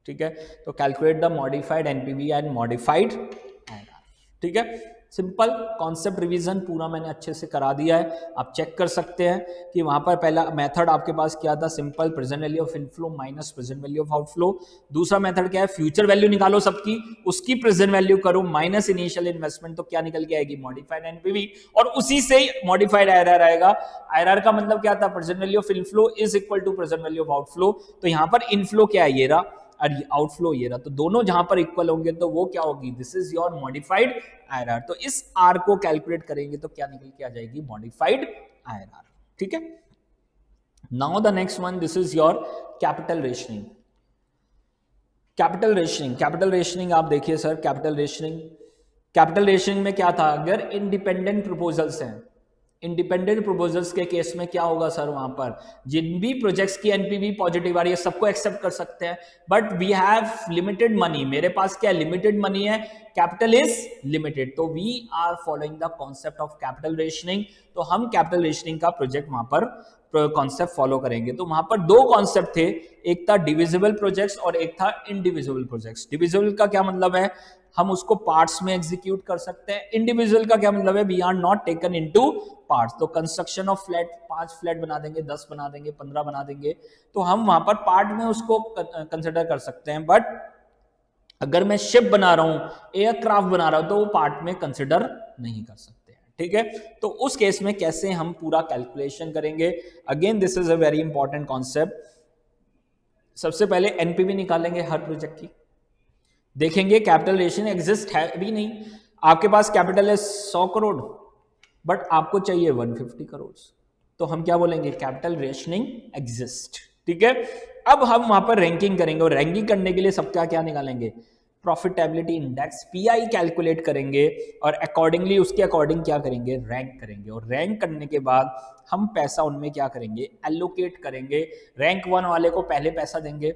ठीक है। तो calculate the modified NPV and modified IRR, ठीक है। सिंपल कॉन्सेप्ट रिवीजन पूरा मैंने अच्छे से करा दिया है, आप चेक कर सकते हैं कि वहां पर पहला मेथड आपके पास क्या था, simple present value of inflow minus present value of outflow. दूसरा मेथड क्या है, फ्यूचर वैल्यू निकालो सबकी, उसकी प्रेजेंट वैल्यू करो माइनस इनिशियल इन्वेस्टमेंट, तो क्या निकल के आएगी, मॉडिफाइड एनपीवी, और उसी से मॉडिफाइड आईआरआर आएगा। आईआरआर का मतलब क्या था, present value of inflow is equal to present value of outflow. तो यहां पर इनफ्लो क्या है, ये रहा, और आउटफ्लो ये रहा, तो दोनों जहां पर इक्वल होंगे तो वो क्या होगी, this is your modified IRR. तो इस आर को कैलकुलेट करेंगे तो क्या निकल के आ जाएगी, मॉडिफाइड आईआरआर, ठीक है। Now the next one, this is your capital rationing. Capital rationing आप देखिए सर, कैपिटल रेशनिंग में क्या था, अगर इंडिपेंडेंट प्रपोजल्स हैं, इंडिपेंडेंट प्रपोजल्स के केस में क्या होगा सर, वहां पर जिन भी प्रोजेक्ट्स की एनपीवी पॉजिटिव आ रही है सबको एक्सेप्ट कर सकते हैं, but we have limited money, मेरे पास क्या लिमिटेड मनी है, कैपिटल इज लिमिटेड, तो we are following the concept of capital rationing. तो हम कैपिटल रेशनिंग का प्रोजेक्ट वहां पर कॉन्सेप्ट फॉलो करेंगे। तो वहां पर दो कॉन्सेप्ट थे, एक था डिविजिबल प्रोजेक्ट्स और एक था इंडिविजुअल प्रोजेक्ट्स। डिविजिबल का क्या मतलब है, हम उसको पार्ट्स में एग्जीक्यूट कर सकते हैं। इंडिविजुअल का क्या मतलब है, we are not taken into parts. तो कंस्ट्रक्शन ऑफ फ्लैट 5 फ्लैट बना देंगे, 10 बना देंगे, 15 बना देंगे, तो हम वहां पर पार्ट में उसको कंसिडर कर सकते हैं। बट अगर मैं शिप बना रहा हूं, एयरक्राफ्ट बना रहा हूं, तो वो पार्ट में कंसिडर नहीं कर सकते हैं, ठीक है। तो उस केस में कैसे हम पूरा कैलकुलेशन करेंगे, again this is a very important concept. सबसे पहले एनपीवी निकालेंगे हर प्रोजेक्ट की, देखेंगे कैपिटल रेशनिंग एग्जिस्ट है भी नहीं, आपके पास कैपिटल है 100 करोड़ बट आपको चाहिए 150 करोड़, तो हम क्या बोलेंगे, कैपिटल रेशनिंग एग्जिस्ट, ठीक है। अब हम वहां पर रैंकिंग करेंगे, और रैंकिंग करने के लिए सबका क्या निकालेंगे, प्रॉफिटेबिलिटी इंडेक्स पीआई कैलकुलेट करेंगे, और अकॉर्डिंगली उसके अकॉर्डिंग क्या करेंगे, रैंक करेंगे, और रैंक करने के बाद हम पैसा उनमें क्या करेंगे, एलोकेट करेंगे। रैंक 1 वाले को पहले पैसा देंगे,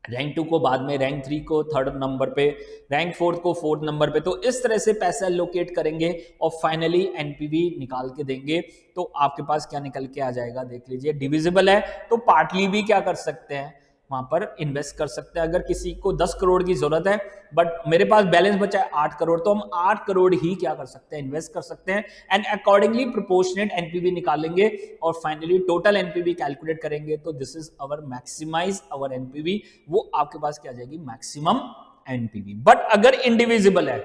रैंक 2 को बाद में, रैंक 3 को 3rd नंबर पे, रैंक 4 को 4th नंबर पे। तो इस तरह से पैसा एलोकेट करेंगे और फाइनली एनपीवी निकाल के देंगे। तो आपके पास क्या निकल के आ जाएगा, देख लीजिए, डिविजिबल है तो पार्टली भी क्या कर सकते हैं, वहां पर इन्वेस्ट कर सकते हैं। अगर किसी को 10 करोड़ की जरूरत है बट मेरे पास बैलेंस बचा है 8 करोड़, तो हम 8 करोड़ ही क्या कर सकते हैं, इन्वेस्ट कर सकते हैं, एंड अकॉर्डिंगली प्रोपोर्शनेट एनपीवी निकालेंगे और फाइनली टोटल एनपीवी कैलकुलेट करेंगे। तो this is our maximise our NPV, वो आपके पास क्या आ जाएगी, मैक्सिमम एनपीवी। बट अगर इंडिविजिबल है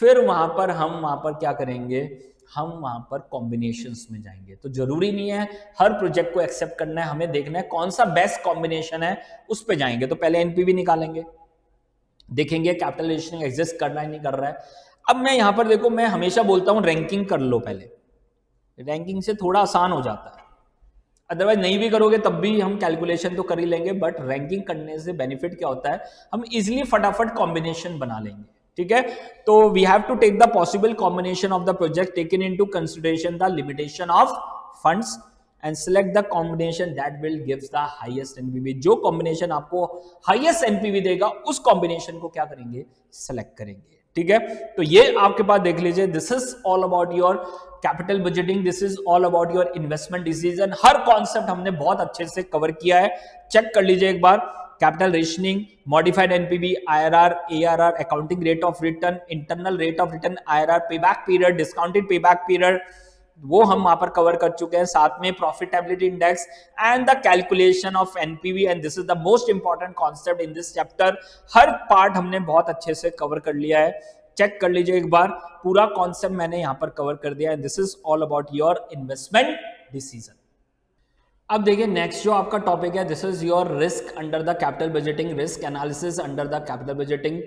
फिर वहां पर हम वहां पर क्या करेंगे, हम वहां पर कॉम्बिनेशंस में जाएंगे। तो जरूरी नहीं है हर प्रोजेक्ट को एक्सेप्ट करना है, हमें देखना है कौन सा बेस्ट कॉम्बिनेशन है, उस पे जाएंगे। तो पहले एनपीवी निकालेंगे, देखेंगे कैपिटल रेशनिंग एग्जिस्ट कर रहा है नहीं कर रहा है। अब मैं यहां पर देखो, मैं हमेशा बोलता हूं रैंकिंग कर लो पहले, रैंकिंग से थोड़ा आसान हो जाता है, अदरवाइज नहीं भी करोगे तब भी हम कैलकुलेशन तो कर ही लेंगे, बट रैंकिंग करने से बेनिफिट क्या होता है, हम इजिली फटाफट कॉम्बिनेशन बना लेंगे, ठीक है। तो we have to take the possible combination of the project taken into consideration the limitation of funds and select the combination that will gives the highest NPV. जो कॉम्बिनेशन आपको हाईएस्ट एनपीवी देगा उस combination को क्या करेंगे, select करेंगे, ठीक है। तो ये आपके पास देख लीजिए, this is all about your capital budgeting, this is all about your investment decision. Her concept हमने बहुत अच्छे से कवर किया है, चेक कर लीजिए एक बार। Capital rationing, modified NPV, IRR, ARR, accounting rate of return, internal rate of return, IRR, payback period, discounted payback period, वो हम वहां पर कवर कर चुके हैं। साथ में profitability index and the calculation of NPV, and this is the most important concept in this chapter. Her part हमने बहुत अच्छे से कवर कर लिया है, चेक कर लीजिए एक बार, पूरा कॉन्सेप्ट मैंने यहां पर कवर कर दिया है। This is all about your investment decision. अब देखिए नेक्स्ट जो आपका टॉपिक है, this is your risk under the capital budgeting, risk analysis under the capital budgeting.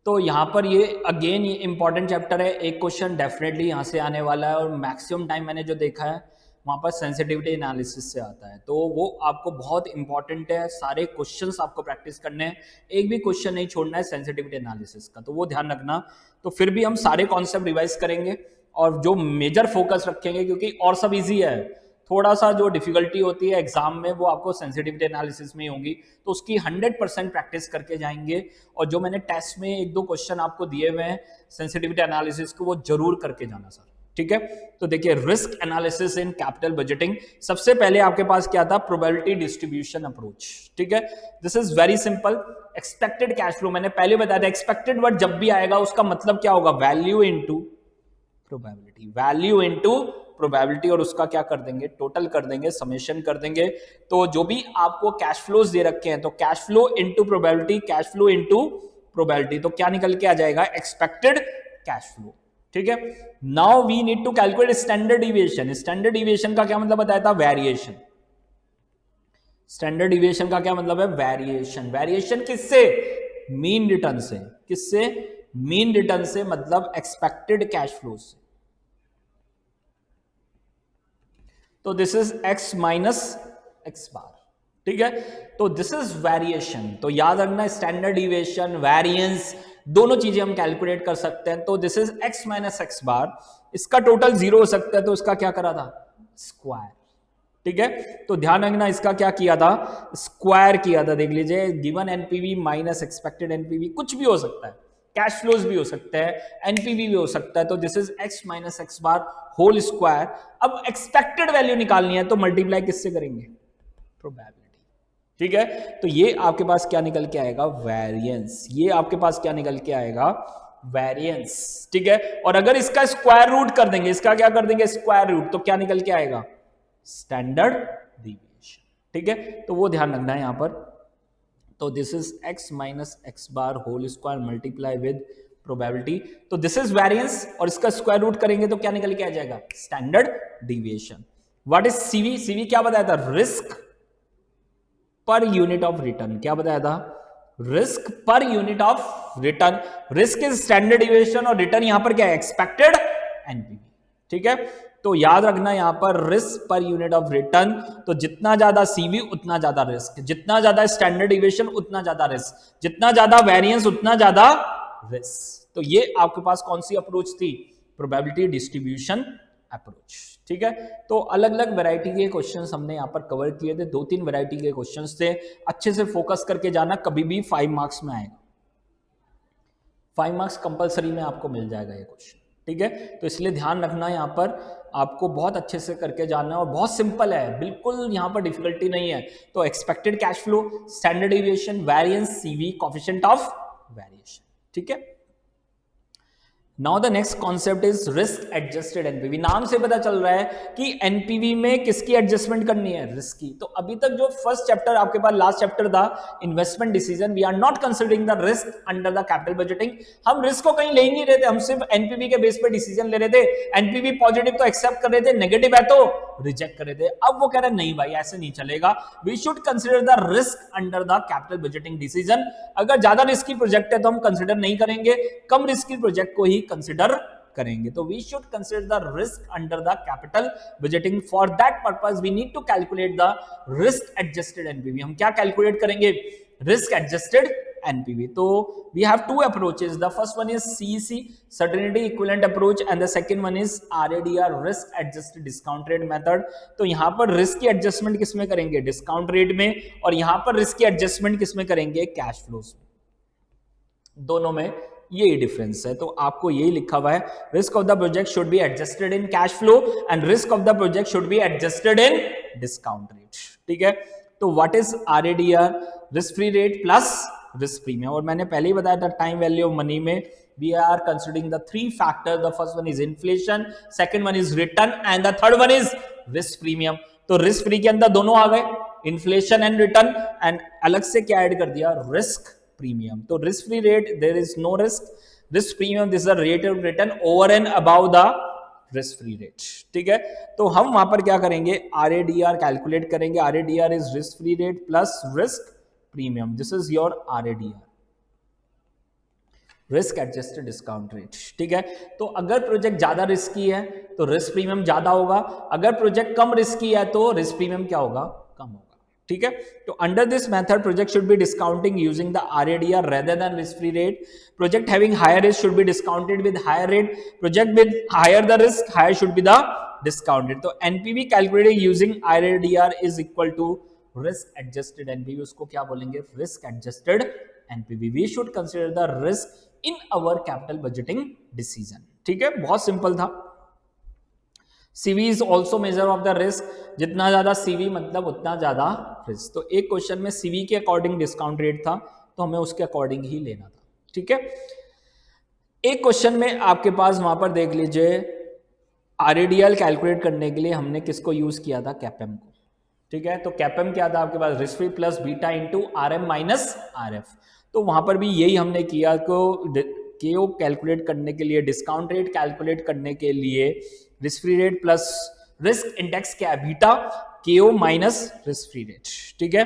तो यहाँ पर ये अगेन ये इंपॉर्टेंट चैप्टर है, एक क्वेश्चन डेफिनेटली यहाँ से आने वाला है, और मैक्सिमम टाइम मैंने जो देखा है वहाँ पर सेंसिटिविटी एनालिसिस से आता है, तो वो आपको बहुत इंपॉर्टेंट है। सारे क्वेश्चंस आपको प्रैक्टिस करने हैं, एक भी क्वेश्चन नहीं छोड़ना है सेंसिटिविटी एनालिसिस का, तो वो ध्यान रखना। तो फिर भी हम सारे कॉन्सेप्ट रिवाइज करेंगे और जो मेजर फोकस रखेंगे, क्योंकि और सब ईजी है, थोड़ा सा जो डिफिकल्टी होती है एग्जाम में वो आपको सेंसिटिविटी एनालिसिस में ही होगी, तो उसकी 100% प्रैक्टिस करके जाएंगे। और जो मैंने टेस्ट में 1-2 क्वेश्चन आपको दिए हुए हैं सेंसिटिविटी एनालिसिस को, वो जरूर करके जाना सर, ठीक है। तो देखिए risk analysis in capital budgeting, सबसे पहले आपके पास क्या था, प्रोबेबिलिटी डिस्ट्रीब्यूशन अप्रोच, ठीक है। This is very simple. Expected cash flow मैंने पहले बताया था, एक्सपेक्टेड वर्ड जब भी आएगा उसका मतलब क्या होगा, value into probability, value into probability, और उसका क्या कर देंगे, टोटल कर देंगे, समेशन कर देंगे। तो जो भी आपको कैश फ्लोज दे रखे हैं, तो cash flow into probability, cash flow into probability, तो क्या निकल के आ जाएगा, एक्सपेक्टेड कैश फ्लो, ठीक है। Now we need to calculate standard deviation. Standard deviation का क्या मतलब बताया था, वेरिएशन। स्टैंडर्ड डिविएशन का क्या मतलब है, वेरिएशन। वेरिएशन किससे, मीन रिटर्न से। किससे, मीन रिटर्न से, मतलब एक्सपेक्टेड कैश फ्लो से। तो this is x minus x bar, ठीक है। तो दिस इज वेरिएशन। तो याद रखना, स्टैंडर्ड डिविएशन, वेरिएंस, दोनों चीजें हम कैलकुलेट कर सकते हैं। तो this is x minus x bar, इसका टोटल 0 हो सकता है, तो इसका क्या करा था, स्क्वायर, ठीक है। तो ध्यान रखना, इसका क्या किया था, स्क्वायर किया था। देख लीजिए, given NPV minus expected NPV, कुछ भी हो सकता है, कैश फ्लोज भी हो सकता है, एनपीवी भी हो सकता है। तो this is x minus x bar whole square. अब एक्सपेक्टेड वैल्यू निकालनी है, तो मल्टीप्लाई किससे करेंगे, प्रोबेबिलिटी, ठीक है। तो ये आपके पास क्या निकल के आएगा, वेरिएंस। ये आपके पास क्या निकल के आएगा, वेरिएंस, ठीक है। और अगर इसका स्क्वायर रूट कर देंगे, इसका क्या कर देंगे, स्क्वायर रूट, तो क्या निकल के आएगा, स्टैंडर्ड डिविएशन, ठीक है। तो वो ध्यान रखना है यहां पर। तो this is x minus x bar whole square multiply with probability. तो दिस इज वेरिएंस, और इसका स्क्वायर रूट करेंगे तो क्या निकल के आ जाएगा, standard deviation. What is CV, CV क्या बताया था, risk per unit of return. क्या बताया था, risk per unit of return. Risk is standard deviation, और रिटर्न यहां पर क्या है, एक्सपेक्टेड एनपीवी, ठीक है। तो याद रखना यहां पर risk per unit of return, तो जितना ज्यादा सीवी उतना ज्यादा रिस्क, जितना ज्यादा स्टैंडर्ड डिविएशन उतना ज्यादा रिस्क, जितना ज्यादा वेरिएंस उतना ज्यादा रिस्क। तो ये आपके पास कौन सी अप्रोच थी, प्रोबेबिलिटी डिस्ट्रीब्यूशन अप्रोच, ठीक है। तो अलग अलग वैरायटी के क्वेश्चंस हमने यहां पर कवर किए थे, 2-3 वैरायटी के क्वेश्चंस थे। अच्छे से फोकस करके जाना, कभी भी 5 मार्क्स में आएगा, 5 मार्क्स कंपलसरी में आपको मिल जाएगा ये क्वेश्चन, ठीक है। तो इसलिए ध्यान रखना, यहां पर आपको बहुत अच्छे से करके जानना है, और बहुत सिंपल है, बिल्कुल यहां पर डिफिकल्टी नहीं है। तो expected cash flow, standard deviation, variance, CV, coefficient of variation, ठीक है। Now the next concept is risk adjusted NPV. नाम से पता चल रहा है कि एनपीवी में किसकी एडजस्टमेंट करनी है, रिस्क की। तो अभी तक जो फर्स्ट चैप्टर आपके पास, लास्ट चैप्टर था investment decision, we are not considering the risk under the capital budgeting. हम रिस्क को कहीं ले ही नहीं रहे थे, हम सिर्फ एनपीवी के बेस पे डिसीजन ले रहे थे। एनपीवी पॉजिटिव तो एक्सेप्ट कर रहे थे, नेगेटिव है तो रिजेक्ट कर रहे थे। अब वो कह रहे हैं नहीं भाई, ऐसे नहीं चलेगा, we should consider the risk under the capital budgeting decision. अगर ज्यादा रिस्की प्रोजेक्ट है तो हम कंसिडर नहीं करेंगे, कम रिस्की प्रोजेक्ट को ही कंसिडर करेंगे। तो we should consider the risk under the capital budgeting. For that purpose we need to calculate the risk adjusted NPV. हम क्या कैलकुलेट करेंगे, रिस्क एडजस्टेड एनपीवी। तो we have two approaches, the first one is CEC, certainty equivalent approach, and the second one is RADR, risk adjusted discount rate method. तो यहां पर risk की adjustment किसमें करेंगे, डिस्काउंट रेट में, और यहां पर रिस्क की एडजस्टमेंट किसमें करेंगे, कैश फ्लोज में। दोनों में ये डिफरेंस है। तो आपको यही लिखा हुआ है, risk of the project should be adjusted in cash flow and risk of the project should be adjusted in discount rate, ठीक है। तो what is RADR, risk free rate plus risk premium. और मैंने पहले ही बताया था, टाइम वैल्यू ऑफ मनी में we are considering the 3 factors. The first one is inflation, second one is return, and the third one is risk premium. तो risk free के अंदर दोनों आ गए, inflation and return, and अलग से क्या add कर दिया, risk premium. तो risk free rate there is no risk, risk premium this is the rate of return over and above the risk free rate, ठीक है। तो हम वहां पर क्या करेंगे, RADR कैलकुलेट करेंगे। RADR is risk free rate plus risk premium. This is your RADR, risk adjusted discount rate, ठीक है। तो अगर प्रोजेक्ट ज्यादा रिस्की है तो रिस्क प्रीमियम ज्यादा होगा, अगर प्रोजेक्ट कम रिस्की है तो रिस्क प्रीमियम क्या होगा, कम होगा, ठीक है। तो under this method project should be discounting using the RADR rather than risk free rate. Project having higher risk should be discounted with higher rate, project with higher the risk higher should be the discounted. तो NPV calculated using RADR is equal to risk adjusted NPV. उसको क्या बोलेंगे, risk adjusted NPV. We should consider the risk in our capital budgeting decision, ठीक है। बहुत simple था। CV is also measure of the risk, जितना ज्यादा CV मतलब उतना ज्यादा रिस्क। तो एक क्वेश्चन में सीवी के अकॉर्डिंग डिस्काउंट रेट था, तो हमें उसके अकॉर्डिंग ही लेना था, ठीक है। एक क्वेश्चन में आपके पास वहां पर देख लीजिए, आरएडीएल कैलकुलेट करने के लिए हमने किसको यूज किया था, कैपेम को, ठीक है। तो कैपेम क्या था आपके पास, risk free plus beta into R M minus R F. तो वहां पर भी यही हमने किया, को कैलकुलेट करने के लिए, डिस्काउंट रेट कैलकुलेट करने के लिए risk free rate plus risk index क्या है, बीटा, केओ माइनस रिस्क फ्री रेट, ठीक है।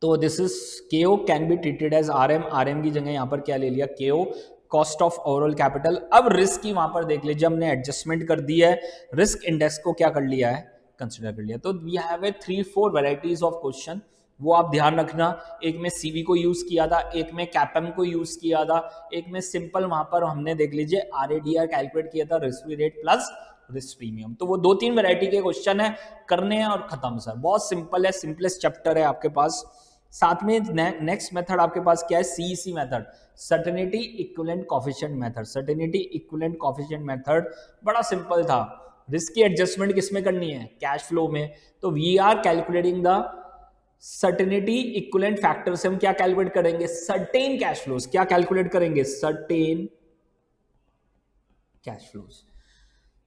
तो this is KO can be treated as RM, RM की जगह यहां पर क्या ले लिया, KO, cost of overall capital. अब रिस्क की वहां पर देख लीजिए हमने एडजस्टमेंट कर दी है, रिस्क इंडेक्स को क्या कर लिया है, कंसिडर कर लिया। तो we have a 3-4 varieties of question, वो आप ध्यान रखना। एक में सीवी को यूज किया था, एक में कैपेम को यूज किया था, एक में सिंपल वहां पर हमने देख लीजिए आरएडीआर कैलकुलेट किया था, risk free rate plus risk premium. तो वो 2-3 वैरायटी के क्वेश्चन है, करने हैं और खत्म सर, बहुत सिंपल है, सिंपलेस्ट चैप्टर है आपके पास। साथ में नेक्स्ट मेथड आपके पास क्या है, CEC method, certainty equivalent coefficient method. Certainty equivalent coefficient method बड़ा सिंपल था, रिस्क की एडजस्टमेंट किस में करनी है, कैश फ्लो में। तो we are calculating the certainty equivalent factor से हम क्या कैलकुलेट करेंगे, सर्टेन कैश फ्लोज। क्या कैलकुलेट करेंगे, सर्टेन कैश फ्लोज।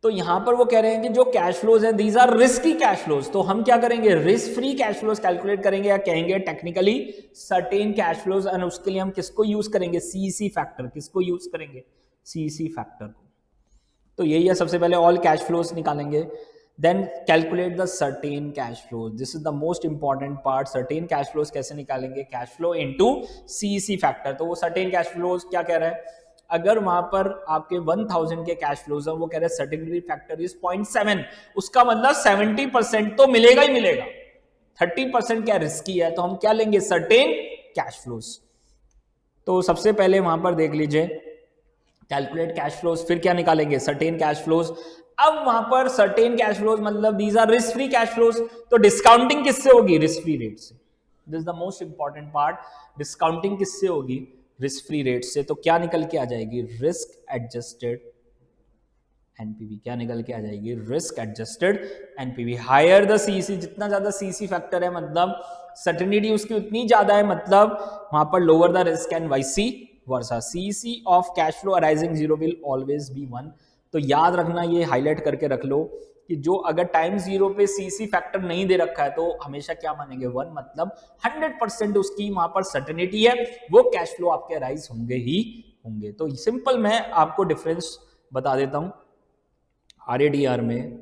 तो यहां पर वो कह रहे हैं कि जो कैश फ्लोज है these are risky cash flows, तो हम क्या करेंगे, risk free cash flows calculate करेंगे, या कहेंगे technically certain cash flows. And उसके लिए हम किसको यूज करेंगे, सीईसी फैक्टर। किसको यूज करेंगे, सीईसी फैक्टर को। तो यही है, सबसे पहले ऑल कैश फ्लोज निकालेंगे, then calculate the certain cash flows. This is the most important part. Certain cash flows कैसे निकालेंगे, cash flow into CEC factor. तो वो सर्टेन कैश फ्लोज क्या कह रहा है, अगर वहां पर आपके 1000 के कैश फ्लोज है, वो कह रहे हैं सर्टेनिटी फैक्टर इज 0.7, उसका मतलब 70% तो मिलेगा ही मिलेगा, 30% क्या रिस्की है, तो हम क्या लेंगे, सर्टेन कैश फ्लोज। तो सबसे पहले वहां पर देख लीजिए कैलकुलेट कैश फ्लोज, फिर क्या निकालेंगे, सर्टेन कैश फ्लोज। अब वहां पर सर्टेन कैश फ्लोज मतलब these are risk free cash flows, तो डिस्काउंटिंग किससे होगी, रिस्क फ्री रेट से। This is the most important part, discounting किससे होगी, रिस्क फ्री रेट से। तो क्या निकल के आ जाएगी, रिस्क एडजस्टेड एनपीवी। क्या निकल के आ जाएगी, risk adjusted NPV. Higher the CEC, जितना ज्यादा सीईसी फैक्टर है मतलब सर्टेनिटी उसकी उतनी ज्यादा है, मतलब वहां पर lower the risk and वाइसी versa. CEC of cash flow arising zero will always be 1। तो याद रखना, ये हाईलाइट करके रख लो कि जो अगर टाइम जीरो पे सीसी फैक्टर नहीं दे रखा है तो हमेशा क्या मानेंगे, 1, मतलब 100% उसकी वहां पर सर्टेनिटी है, वो कैश फ्लो आपके राइज होंगे ही होंगे। तो सिंपल मैं आपको डिफरेंस बता देता हूं, आरएडीआर में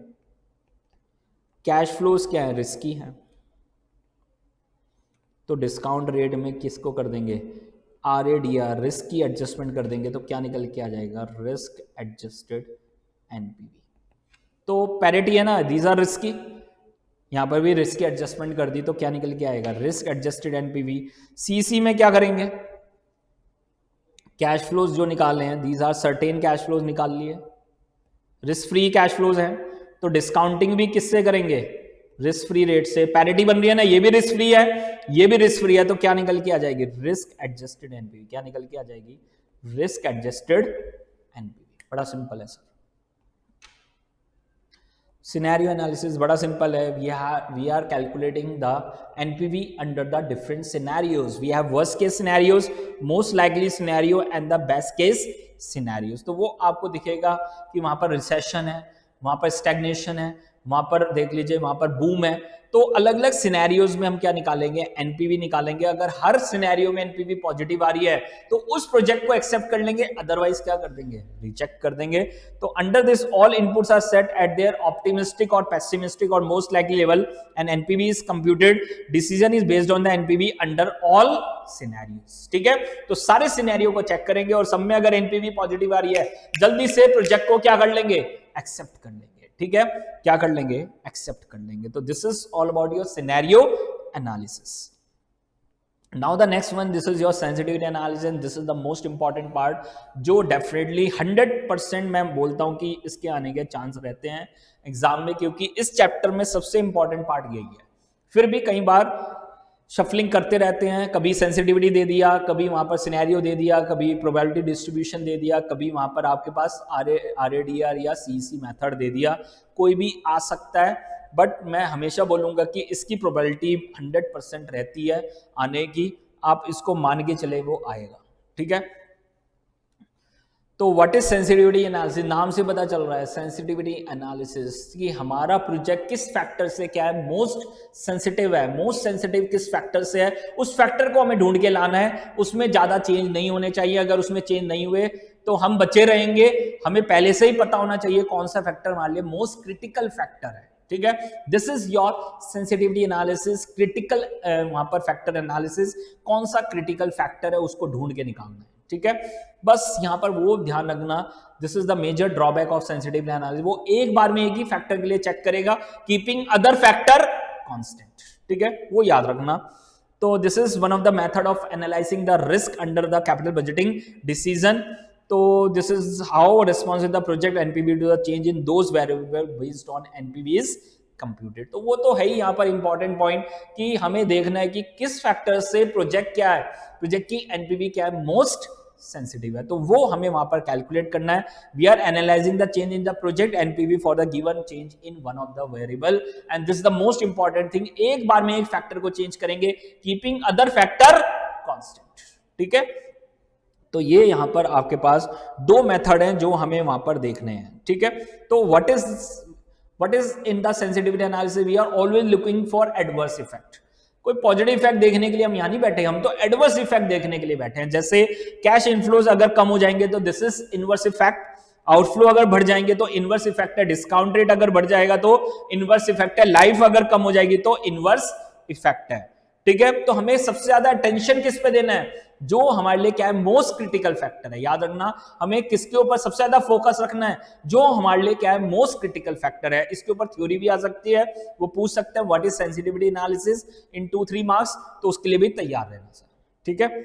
कैश फ्लोज क्या है, रिस्की है, तो डिस्काउंट रेट में किसको कर देंगे, आरएडीआर, रिस्क की एडजस्टमेंट कर देंगे, तो क्या निकल के आ जाएगा, रिस्क एडजस्टेड एनपीवी। तो पैरिटी है ना, दीज आर रिस्की, यहां पर भी रिस्क की एडजस्टमेंट कर दी, तो क्या निकल के आएगा, रिस्क एडजस्टेड एनपीवी। सीसी में क्या करेंगे, कैश फ्लोज जो निकाले हैं, these are certain cash flows निकाल लिए, रिस्क फ्री कैश फ्लोज हैं, तो डिस्काउंटिंग भी किससे करेंगे, रिस्क फ्री रेट से। पैरिटी बन रही है ना, ये भी रिस्क फ्री है, ये भी रिस्क फ्री है, तो क्या निकल के आ जाएगी, रिस्क एडजस्टेड एनपीवी। क्या निकल के आ जाएगी, रिस्क एडजस्टेड एनपीवी। बड़ा सिंपल है सर। सिनेरियो एनालिसिस बड़ा सिंपल है, we are calculating the NPV under the different scenarios. We have worst case scenarios, most likely scenario and the best case scenarios. तो वो आपको दिखेगा कि वहां पर रिसेशन है, वहां पर स्टैग्नेशन है, वहां पर देख लीजिए वहां पर बूम है। तो अलग अलग सिनेरियोज में हम क्या निकालेंगे, एनपीवी निकालेंगे। अगर हर सिनेरियो में एनपीवी पॉजिटिव आ रही है तो उस प्रोजेक्ट को एक्सेप्ट कर लेंगे, अदरवाइज क्या कर देंगे, रिजेक्ट कर देंगे। तो under this all inputs are set at their optimistic और पेसिमिस्टिक और most likely level and NPV is computed. Decision is based on the NPV under all scenarios. ठीक है, तो सारे सिनेरियो को चेक करेंगे और सब में अगर एनपीवी पॉजिटिव आ रही है, जल्दी से प्रोजेक्ट को क्या कर लेंगे, एक्सेप्ट कर लेंगे। ठीक है, क्या कर लेंगे, एक्सेप्ट कर लेंगे। तो this is all about your scenario analysis. Now the next one, this is your sensitivity analysis and this is the most important part, जो डेफिनेटली 100% मैं बोलता हूं कि इसके आने के चांस रहते हैं एग्जाम में, क्योंकि इस चैप्टर में सबसे इंपॉर्टेंट पार्ट यही है। फिर भी कई बार शफलिंग करते रहते हैं, कभी सेंसिटिविटी दे दिया, कभी वहां पर सिनेरियो दे दिया, कभी प्रोबेबिलिटी डिस्ट्रीब्यूशन दे दिया, कभी वहां पर आपके पास RADR या CEC मेथड दे दिया, कोई भी आ सकता है। बट मैं हमेशा बोलूंगा कि इसकी प्रोबेबिलिटी 100% रहती है आने की, आप इसको मान के चले वो आएगा, ठीक है। तो व्हाट इज सेंसिटिविटी एनालिसिस, नाम से पता चल रहा है सेंसिटिविटी एनालिसिस कि हमारा प्रोजेक्ट किस फैक्टर से क्या है, मोस्ट सेंसिटिव है, मोस्ट सेंसिटिव किस फैक्टर से है, उस फैक्टर को हमें ढूंढ के लाना है, उसमें ज्यादा चेंज नहीं होने चाहिए। अगर उसमें चेंज नहीं हुए तो हम बचे रहेंगे। हमें पहले से ही पता होना चाहिए कौन सा फैक्टर हमारे लिए मोस्ट क्रिटिकल फैक्टर है, ठीक है। This is your sensitivity analysis, critical वहां पर फैक्टर एनालिसिस, कौन सा क्रिटिकल फैक्टर है उसको ढूंढ के निकालना है, ठीक है। बस यहां पर वो ध्यान रखना, this is the major drawback of sensitive analysis, वो एक बार में एक ही फैक्टर के लिए चेक करेगा, कीपिंग अदर फैक्टर कांस्टेंट, ठीक है, वो याद रखना। तो this is one of the method of analysing the risk under the capital budgeting decision. तो this is how responsive the project NPV to the change in those variable based on NPV is computed. तो वो तो है ही यहाँ पर important point कि हमें देखना है कि किस फैक्टर से प्रोजेक्ट क्या है, प्रोजेक्ट की एनपीवी क्या है, मोस्ट सेंसिटिव है, तो वो हमें वहां पर कैलकुलेट करना है। We are analysing the change in the project NPV for the given change in one of the variable and this the most important thing, एक बार में एक फैक्टर को चेंज करेंगे, कीपिंग अदर फैक्टर कांस्टेंट, ठीक है। तो ये यहां पर आपके पास दो मेथड हैं जो हमें वहां पर देखने हैं, ठीक है। तो what is in the sensitivity analysis, we are always looking for adverse effect. कोई पॉजिटिव इफेक्ट देखने के लिए हम यहां नहीं बैठे, हम तो एडवर्स इफेक्ट देखने के लिए बैठे हैं। जैसे कैश इनफ्लोज अगर कम हो जाएंगे तो this is inverse effect, outflow अगर बढ़ जाएंगे तो इनवर्स इफेक्ट है, डिस्काउंट रेट अगर बढ़ जाएगा तो इनवर्स इफेक्ट है, लाइफ अगर कम हो जाएगी तो इनवर्स इफेक्ट है, ठीक है। तो हमें सबसे ज्यादा अटेंशन किस पे देना है, जो हमारे लिए क्या है मोस्ट क्रिटिकल फैक्टर है। याद रखना, हमें किसके ऊपर सबसे ज्यादा फोकस रखना है, जो हमारे लिए क्या है मोस्ट क्रिटिकल फैक्टर है। इसके ऊपर थ्योरी भी आ सकती है, वो पूछ सकते हैं what is sensitivity analysis in 2-3 marks, तो उसके लिए भी तैयार रहना सर, ठीक है।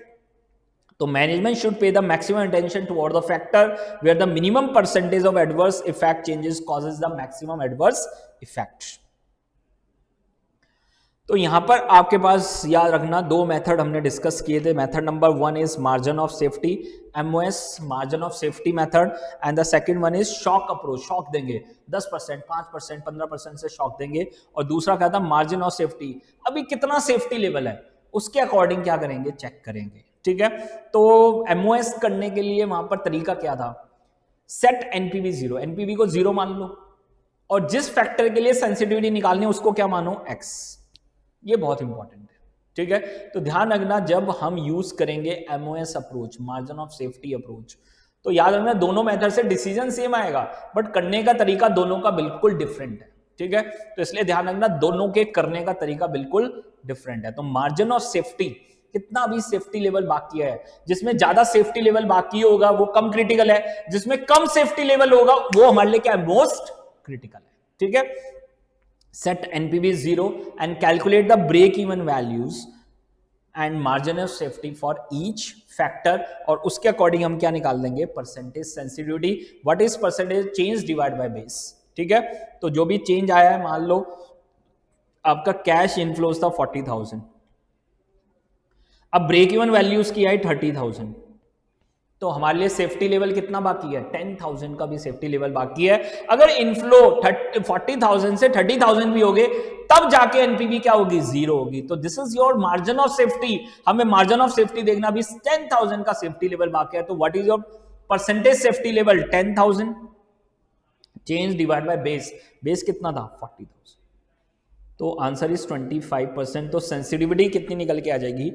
तो management should pay the maximum attention toward the factor where the minimum percentage of adverse effect changes causes the maximum adverse effect. तो यहां पर आपके पास याद रखना दो मेथड हमने डिस्कस किए थे। Method number 1 is margin of safety, MOS margin of safety method, and the second one is shock approach, shock देंगे 10%, 5%, 15% से शॉक देंगे। और दूसरा क्या था, मार्जिन ऑफ सेफ्टी, अभी कितना सेफ्टी लेवल है उसके अकॉर्डिंग क्या करेंगे, चेक करेंगे, ठीक है। तो MOS करने के लिए वहां पर तरीका क्या था, सेट NPV 0, NPV को 0 मान लो, और जिस फैक्टर के लिए सेंसिटिविटी निकालनी है उसको क्या मानो, X। ये बहुत इंपॉर्टेंट है, ठीक है। तो ध्यान रखना जब हम यूज करेंगे MOS approach, margin of safety approach, तो याद रखना दोनों मेथड से डिसीजन सेम आएगा बट करने का तरीका दोनों का बिल्कुल डिफरेंट है, ठीक है। तो इसलिए ध्यान रखना दोनों के करने का तरीका बिल्कुल डिफरेंट है। तो मार्जिन ऑफ सेफ्टी, कितना भी सेफ्टी लेवल बाकी है, जिसमें ज्यादा सेफ्टी लेवल बाकी होगा वो कम क्रिटिकल है, जिसमें कम सेफ्टी लेवल होगा वो हमारे लिए क्या है, मोस्ट क्रिटिकल है, ठीक है। Set NPV 0 and calculate the break-even values and margin of safety for each factor, और उसके अकॉर्डिंग हम क्या निकाल देंगे, percentage sensitivity. What is percentage change divide by base, ठीक है। तो जो भी चेंज आया है, मान लो आपका कैश इनफ्लोज था 40,000, अब ब्रेक इवन वैल्यूज की आई 30,000, तो हमारे लिए सेफ्टी लेवल कितना बाकी है, 10,000 का भी सेफ्टी लेवल बाकी है। अगर इनफ्लो 40,000 से 30,000 भी हो गए तब जाके एनपीवी क्या होगी, 0 होगी। तो this is your margin of safety. हमें मार्जिन ऑफ सेफ्टी देखना, भी 10,000 का सेफ्टी लेवल बाकी है, तो what is your percentage safety level, 10,000 change divide by base, base कितना था 40,000, तो आंसर इज 25%। तो सेंसिटिविटी कितनी निकल के आ जाएगी,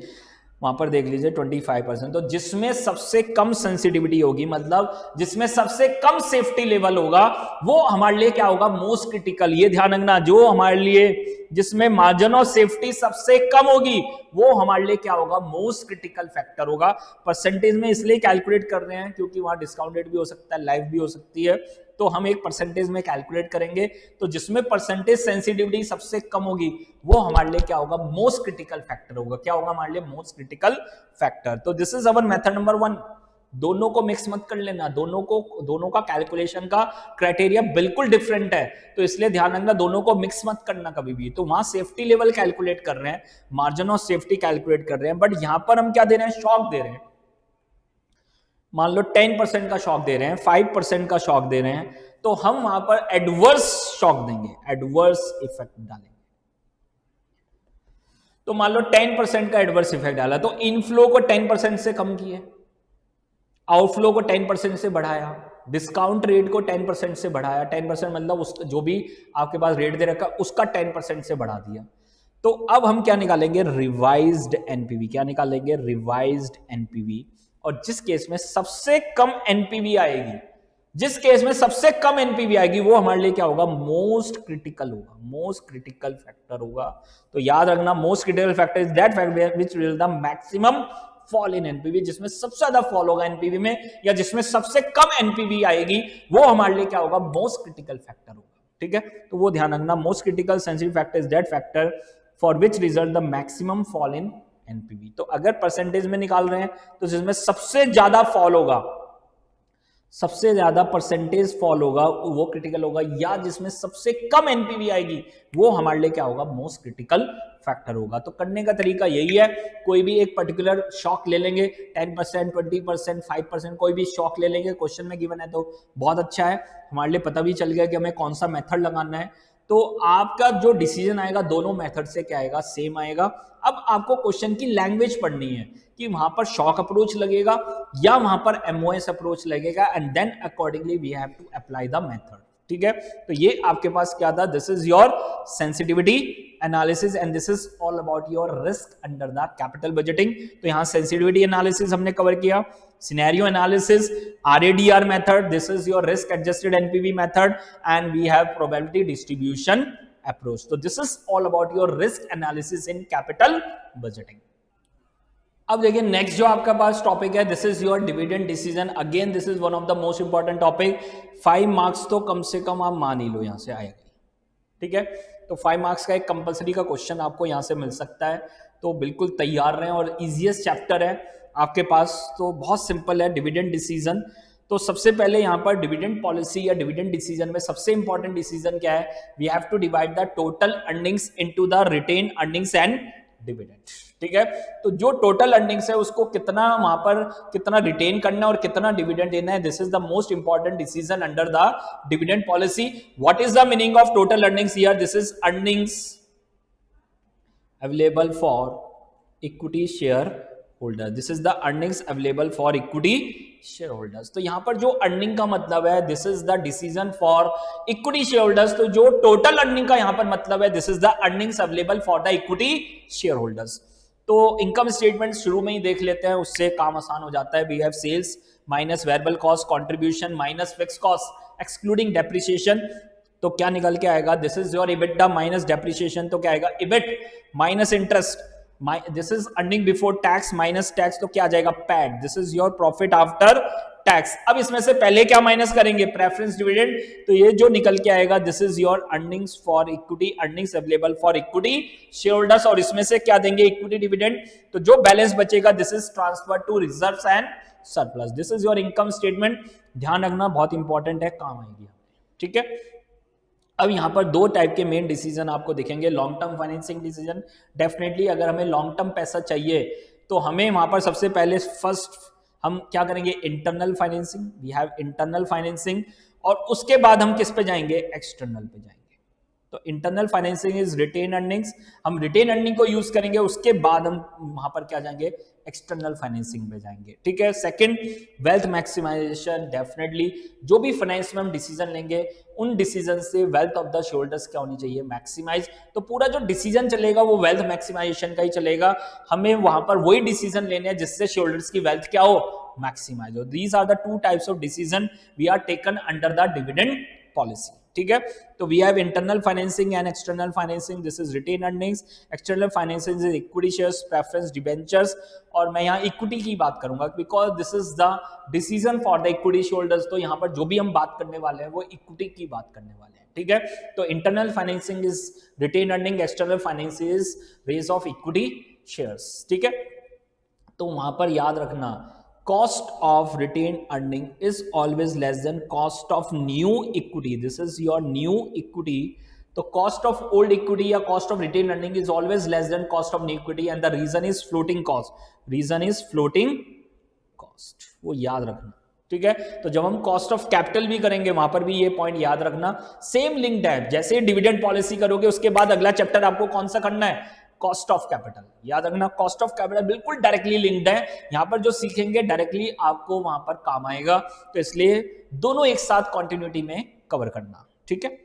वहां पर देख लीजिए 25%। तो जिसमें सबसे कम सेंसिटिविटी होगी, मतलब जिसमें सबसे कम सेफ्टी लेवल होगा, वो हमारे लिए क्या होगा, मोस्ट क्रिटिकल। ये ध्यान रखना, जो हमारे लिए जिसमें मार्जिन ऑफ सेफ्टी सबसे कम होगी वो हमारे लिए क्या होगा, मोस्ट क्रिटिकल फैक्टर होगा। परसेंटेज में इसलिए कैलकुलेट कर रहे हैं क्योंकि वहां डिस्काउंट रेट भी हो सकता है, लाइफ भी हो सकती है, तो हम एक परसेंटेज में कैलकुलेट करेंगे। तो जिसमें परसेंटेज सेंसिटिविटी सबसे कम होगी वो हमारे लिए क्या होगा, मोस्ट क्रिटिकल फैक्टर होगा। क्या होगा हमारे लिए, मोस्ट क्रिटिकल फैक्टर। तो this is our method number 1, दोनों को मिक्स मत कर लेना, दोनों का कैलकुलेशन का क्राइटेरिया बिल्कुल डिफरेंट है, तो इसलिए ध्यान रखना दोनों को मिक्स मत करना कभी भी। तो वहां सेफ्टी लेवल कैलकुलेट कर रहे हैं, मार्जिन ऑफ सेफ्टी कैलकुलेट कर रहे हैं, बट यहां पर हम क्या दे रहे हैं, शॉक दे रहे हैं। मान लो 10% का शॉक दे रहे हैं, 5% का शॉक दे रहे हैं, तो हम वहां पर एडवर्स शॉक देंगे, एडवर्स इफेक्ट डालेंगे। तो मान लो 10% का एडवर्स इफेक्ट डाला, तो इनफ्लो को 10% से कम किए, आउटफ्लो को 10% से बढ़ाया, डिस्काउंट रेट को 10% से बढ़ाया, 10% मतलब उस जो भी आपके पास रेट दे रखा उसका 10% से बढ़ा दिया। तो अब हम क्या निकालेंगे, रिवाइज्ड एनपीवी। क्या निकालेंगे, रिवाइज्ड एनपीवी। और जिस केस में सबसे कम एनपीवी आएगी, जिस केस में सबसे कम एनपीवी आएगी, वो हमारे लिए क्या होगा, मोस्ट क्रिटिकल होगा, मोस्ट क्रिटिकल फैक्टर होगा। तो याद रखना, most critical factor is that factor which will the maximum fall in NPV, जिसमें सबसे ज्यादा फॉल होगा एनपीवी में, या जिसमें सबसे कम एनपीवी आएगी, वो हमारे लिए क्या होगा, मोस्ट क्रिटिकल फैक्टर होगा। ठीक है, तो वो ध्यान रखना, most critical sensitive factor is that factor for which result the maximum fall in NPV. तो अगर परसेंटेज में निकाल रहे हैं तो जिसमें सबसे ज्यादा फॉल होगा, सबसे ज्यादा परसेंटेज फॉल होगा, वो क्रिटिकल होगा, या जिसमें सबसे कम एनपीवी आएगी वो हमारे लिए क्या होगा, मोस्ट क्रिटिकल फैक्टर होगा। तो करने का तरीका यही है, कोई भी एक पर्टिकुलर शॉक ले लेंगे, 10%, 20%, 5%, कोई भी शॉक ले लेंगे, क्वेश्चन में गिवन है तो बहुत अच्छा है, हमारे लिए पता भी चल गया कि हमें कौन सा मेथड लगाना है। तो आपका जो डिसीजन आएगा दोनों मेथड से क्या आएगा, सेम आएगा। अब आपको क्वेश्चन की लैंग्वेज पढ़नी है कि वहां पर शॉक अप्रोच लगेगा या वहां पर एमओएस अप्रोच लगेगा, and then accordingly we have to apply the method. ठीक है, तो ये आपके पास क्या था, this is your sensitivity analysis and this is all about your risk under the capital budgeting. तो यहां सेंसिटिविटी एनालिसिस हमने कवर किया, scenario analysis, RADR method, this is your risk adjusted NPV method, and we have probability distribution approach. तो this is all about your risk analysis in capital budgeting. अब देखिए next जो आपका पास topic है, this is your dividend decision. Again this is one of the most important topic. 5 marks तो कम से कम आप मान ही लो यहां से आएगा। ठीक है, तो 5 मार्क्स का एक कंपलसरी का क्वेश्चन आपको यहां से मिल सकता है, तो बिल्कुल तैयार रहें। और इजीएस्ट चैप्टर है आपके पास, तो बहुत सिंपल है, डिविडेंड डिसीजन। तो सबसे पहले यहां पर डिविडेंड पॉलिसी या डिविडेंड डिसीजन में सबसे इंपॉर्टेंट डिसीजन क्या है, we have to divide the total earnings into the retain earnings and dividend. ठीक है, तो जो टोटल अर्निंग्स है उसको कितना वहां पर कितना रिटेन करना है और कितना डिविडेंड देना है, this is the most important decision under the dividend policy. What is the meaning of total earnings here, this is earnings available for equity share holder, this is the earnings available for equity share holders. तो यहां पर जो earning का मतलब है, this is the decision for equity share holders. तो जो total earning का यहां पर मतलब है, this is the earnings available for the equity share holders. तो इनकम स्टेटमेंट शुरू में ही देख लेते हैं, उससे काम आसान हो जाता है। We have sales minus variable cost contribution minus fix cost excluding depreciation, तो क्या निकल के आएगा, this is your EBITDA minus depreciation, तो क्या आएगा, EBIT minus interest, this is earning before tax minus tax, तो क्या आ जाएगा, PAT, this is your profit after tax. अब इसमें से पहले क्या माइनस करेंगे, प्रेफरेंस डिविडेंड, तो ये जो निकल के आएगा, this is your earnings for equity, earnings available for equity share holders, और इसमें से क्या देंगे, इक्विटी डिविडेंड। तो जो बैलेंस बचेगा, this is transfer to reserves and surplus, this is your income statement. ध्यान रखना बहुत इंपॉर्टेंट है, काम आएगी। ठीक है, अब यहां पर दो टाइप के मेन डिसीजन आपको दिखेंगे, long term financing decision. Definitely अगर हमें लॉन्ग टर्म पैसा चाहिए तो हमें वहां पर सबसे पहले फर्स्ट हम क्या करेंगे, internal financing, we have internal financing, और उसके बाद हम किस पे जाएंगे, एक्सटर्नल पे जाएंगे। तो internal financing is retained earnings, हम रिटेन अर्निंग को यूज करेंगे, उसके बाद हम वहां पर क्या जाएंगे, एक्सटर्नल फाइनेंसिंग में जाएंगे। ठीक है, सेकंड वेल्थ मैक्सिमाइजेशन, डेफिनेटली जो भी फाइनेंस में हम डिसीजन लेंगे उन डिसीजन से वेल्थ ऑफ द शेयरहोल्डर्स क्या होनी चाहिए, मैक्सिमाइज। तो पूरा जो डिसीजन चलेगा वो वेल्थ मैक्सिमाइजेशन का ही चलेगा, हमें वहां पर वही डिसीजन लेने हैं जिससे शेयरहोल्डर्स की वेल्थ क्या हो, मैक्सिमाइज हो। These are the two types of decision we are taken under the dividend policy. ठीक है, तो we have internal financing and external financing, this is retained earnings, external financing is equity shares, preference debentures, और मैं यहाँ equity की बात करूंगा because this is the decision for the equity shareholders. तो यहाँ पर जो भी हम बात करने वाले हैं वो इक्विटी की बात करने वाले हैं। ठीक है, तो internal financing is retain earning, external financing is raise of equity shares. ठीक है, तो वहां पर याद रखना cost of retained earning is always less than cost of new equity. This is your new equity. तो cost of old equity या cost of retained earning is always less than cost of new equity, and the reason is floating cost. Reason is floating cost. वो याद रखना, ठीक है। तो जब हम कॉस्ट ऑफ कैपिटल भी करेंगे वहां पर भी ये पॉइंट याद रखना, सेम लिंक्ड है। जैसे डिविडेंड पॉलिसी करोगे उसके बाद अगला चैप्टर आपको कौन सा करना है, कॉस्ट ऑफ कैपिटल। याद रखना कॉस्ट ऑफ कैपिटल बिल्कुल डायरेक्टली लिंक्ड है, यहां पर जो सीखेंगे डायरेक्टली आपको वहां पर काम आएगा, तो इसलिए दोनों एक साथ कंटिन्यूटी में कवर करना, ठीक है।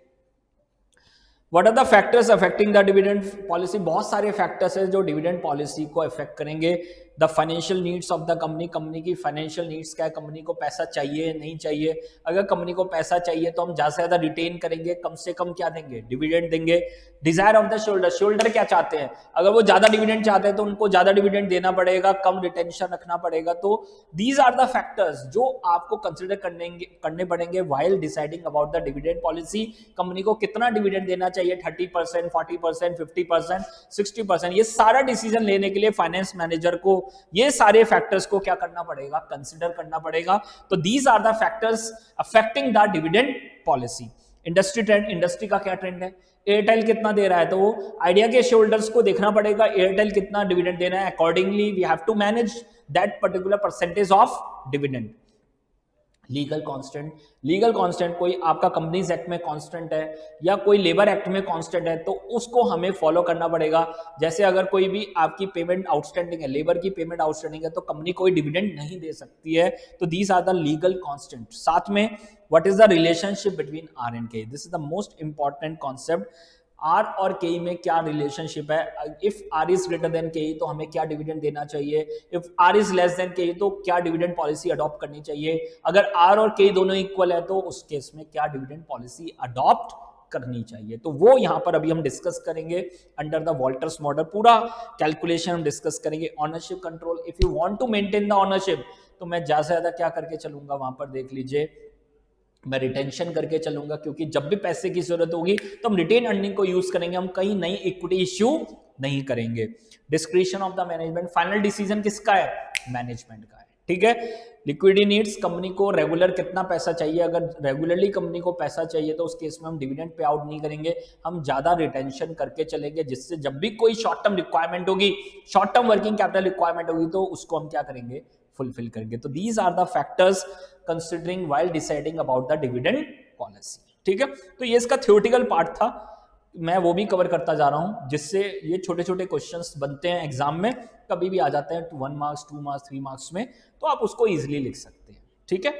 What are the factors affecting the dividend policy? बहुत सारे फैक्टर्स है जो डिविडेंड पॉलिसी को इफेक्ट करेंगे। The financial needs of the company, company की फाइनेंशियल नीड्स क्या है, कंपनी को पैसा चाहिए नहीं चाहिए। अगर कंपनी को पैसा चाहिए तो हम ज्यादा से ज्यादा रिटेन करेंगे, कम से कम क्या देंगे, डिविडेंड देंगे। Desire of the shareholder, shareholder क्या चाहते हैं, अगर वो ज्यादा डिविडेंड चाहते हैं तो उनको ज्यादा डिविडेंड देना पड़ेगा, कम रिटेंशन रखना पड़ेगा। तो दीज आर द फैक्टर्स जो आपको कंसिडर करने पड़ेंगे while deciding about the dividend policy. Company को कितना डिविडेंड देना चाहिए, 30%, 40%, 50%, 60%, ये सारा डिसीजन लेने के लिए फाइनेंस मैनेजर को ये सारे फैक्टर्स को क्या करना पड़ेगा, कंसिडर करना पड़ेगा। तो these are the factors affecting the dividend policy. Industry trend, industry का क्या ट्रेंड है, एयरटेल कितना दे रहा है, तो वो आइडिया के शेयर होल्डर्स को देखना पड़ेगा एयरटेल कितना डिविडेंड देना है, accordingly we have to manage that particular percentage of dividend. Legal constant, legal constant कोई आपका कंपनीज एक्ट में कांस्टेंट है या कोई लेबर एक्ट में कांस्टेंट है तो उसको हमें फॉलो करना पड़ेगा। जैसे अगर कोई भी आपकी पेमेंट आउटस्टैंडिंग है, लेबर की पेमेंट आउटस्टैंडिंग है, तो कंपनी कोई डिविडेंड नहीं दे सकती है। तो these are the legal constant. साथ में what is the relationship between R and K, this is the most important concept. R और के में क्या रिलेशनशिप है, if R is greater than K तो हमें क्या डिविडेंड देना चाहिए, if R is less than K तो क्या डिविडेंड पॉलिसी अडॉप्ट करनी चाहिए, अगर आर और के दोनों इक्वल है तो उस केस में क्या डिविडेंड पॉलिसी अडॉप्ट करनी चाहिए। तो वो यहां पर अभी हम डिस्कस करेंगे अंडर द वॉल्टर्स मॉडल, पूरा कैलकुलेशन हम डिस्कस करेंगे। Ownership control, if you want to maintain the ownership तो मैं ज्यादा से ज्यादा क्या करके चलूंगा, वहां पर देख लीजिए मैं रिटेंशन करके चलूंगा, क्योंकि जब भी पैसे की जरूरत होगी तो हम रिटेन अर्निंग को यूज करेंगे, हम कहीं नई इक्विटी इश्यू नहीं करेंगे। Description of the management, final decision किसका है, मैनेजमेंट का है, ठीक है। लिक्विडिटी नीड्स, कंपनी को रेगुलर कितना पैसा चाहिए, अगर रेगुलरली कंपनी को पैसा चाहिए तो उस केस में हम डिविडेंड पे आउट नहीं करेंगे, हम ज्यादा रिटेंशन करके चलेंगे, जिससे जब भी कोई शॉर्ट टर्म रिक्वायरमेंट होगी, short term working capital requirement होगी तो उसको हम क्या करेंगे, फुलफिल करेंगे। तो these are the factors considering while deciding about the dividend policy, ठीक है। तो ये इसका थ्योरेटिकल पार्ट था, मैं वो भी कवर करता जा रहा हूं, जिससे ये छोटे छोटे क्वेश्चंस बनते हैं एग्जाम में, कभी भी आ जाते हैं 1 मार्क्स 2 मार्क्स 3 मार्क्स में, तो आप उसको इजीली लिख सकते हैं, ठीक है।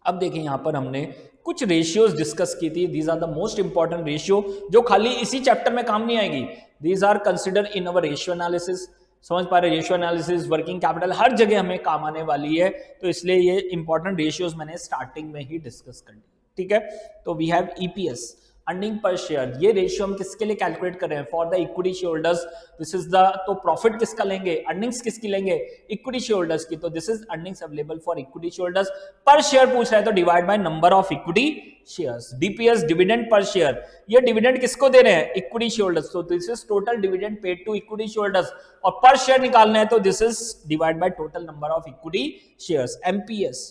अब देखिए यहां पर हमने कुछ रेशियोज डिस्कस की थी, these are the most important ratio जो खाली इसी चैप्टर में काम नहीं आएगी, these are consider in our ratio analysis. समझ पा रहे, रेशियो एनालिसिस, वर्किंग कैपिटल हर जगह हमें काम आने वाली है, तो इसलिए ये इंपॉर्टेंट रेशियोज मैंने स्टार्टिंग में ही डिस्कस कर ली, ठीक है। तो we have EPS, earning per share, ये रेशियो हम किसके लिए कैलकुलेट कर रहे हैं, for the equity share holders, this is the, तो प्रॉफिट किसका लेंगे, अर्निंग्स किसकी लेंगे, इक्विटी शेयर होल्डर्स की, तो this is earnings available for equity share holders. Per share पूछ रहा है तो divide by number of equity shares. DPS, dividend per share, ये डिविडेंड किसको दे रहे हैं, इक्विटी शेयर होल्डर्स, तो this is total dividend paid to equity share holders, और पर शेयर निकालना है तो this is divide by total number of equity shares. MPS,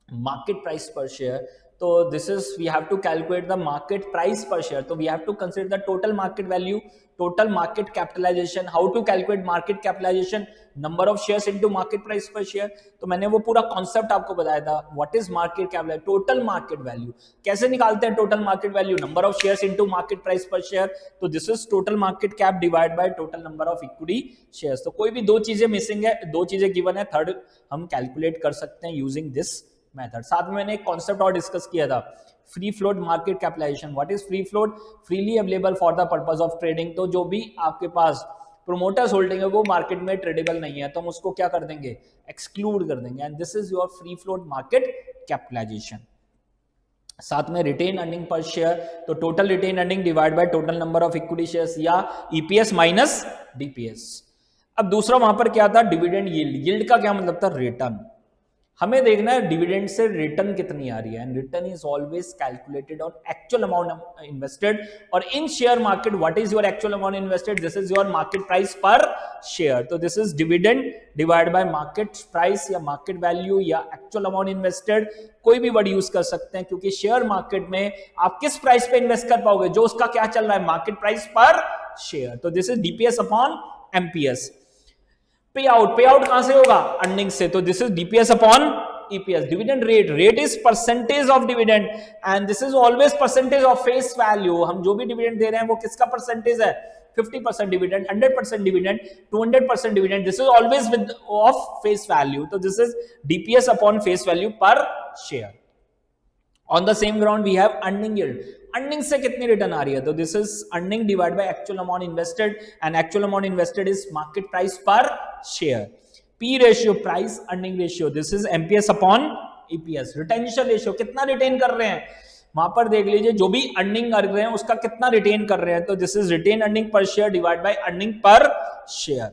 market price per share, तो this is we have to calculate the market price per share, तो we have to consider the total market value, total market capitalization. How to calculate market capitalization, number of shares into market price per share. तो मैंने वो पूरा concept आपको बताया था, what is market capitalization, total market value कैसे निकालते हैं, total market value number of shares into market price per share, तो this is total market cap divide by total number of equity shares. तो कोई भी दो चीजें मिसिंग है, दो चीजें गिवन है, थर्ड हम कैलकुलेट कर सकते हैं यूजिंग दिस मेथड। साथ में मैंने एक कॉन्सेप्ट और डिस्कस किया था, free float market capitalization. What is free float, freely available for the purpose of trading, तो जो भी आपके पास प्रोमोटर्स होल्डिंग है वो मार्केट में ट्रेडेबल नहीं है तो हम उसको क्या कर देंगे, एक्सक्लूड कर देंगे, and this is your free float market capitalization. साथ में रिटेन अर्निंग पर शेयर, तो total retain earning divide by total number of equity shares, या ईपीएस माइनस डीपीएस। अब दूसरा वहां पर क्या था, डिविडेंड यील्ड, यील्ड का क्या मतलब था, रिटर्न, हमें देखना है डिविडेंड से रिटर्न कितनी आ रही है, and return is always calculated on actual amount invested, और in share market what is your actual amount invested, this is your market price per share. तो this is dividend divide by market price या market value या actual amount invested, कोई भी word use कर सकते हैं, क्योंकि शेयर मार्केट में आप किस प्राइस पे इन्वेस्ट कर पाओगे, जो उसका क्या चल रहा है, मार्केट प्राइस पर शेयर। तो this is DPS upon MPS. पे आउट कहां से होगा, अर्निंग से, तो this is DPS upon EPS. Dividend rate is percentage of dividend, and this is always percentage of face value. हम जो भी डिविडेंड दे रहे हैं वो किसका परसेंटेज है, 50% dividend, 100% dividend, 200% dividend, this is always with of face value. तो this is DPS upon face value per share. On the same ground we have earning yield, earning से कितनी रिटर्न आ रही है, तो this is earning divide by actual amount invested, and actual amount invested is market price per share. P ratio, price earning ratio, this is MPS upon EPS. Retention ratio, कितना retain कर रहे हैं, वहां पर देख लीजिए जो भी अर्निंग कर रहे हैं उसका कितना रिटेन कर रहे हैं, तो this is retain earning per share divide by earning per share.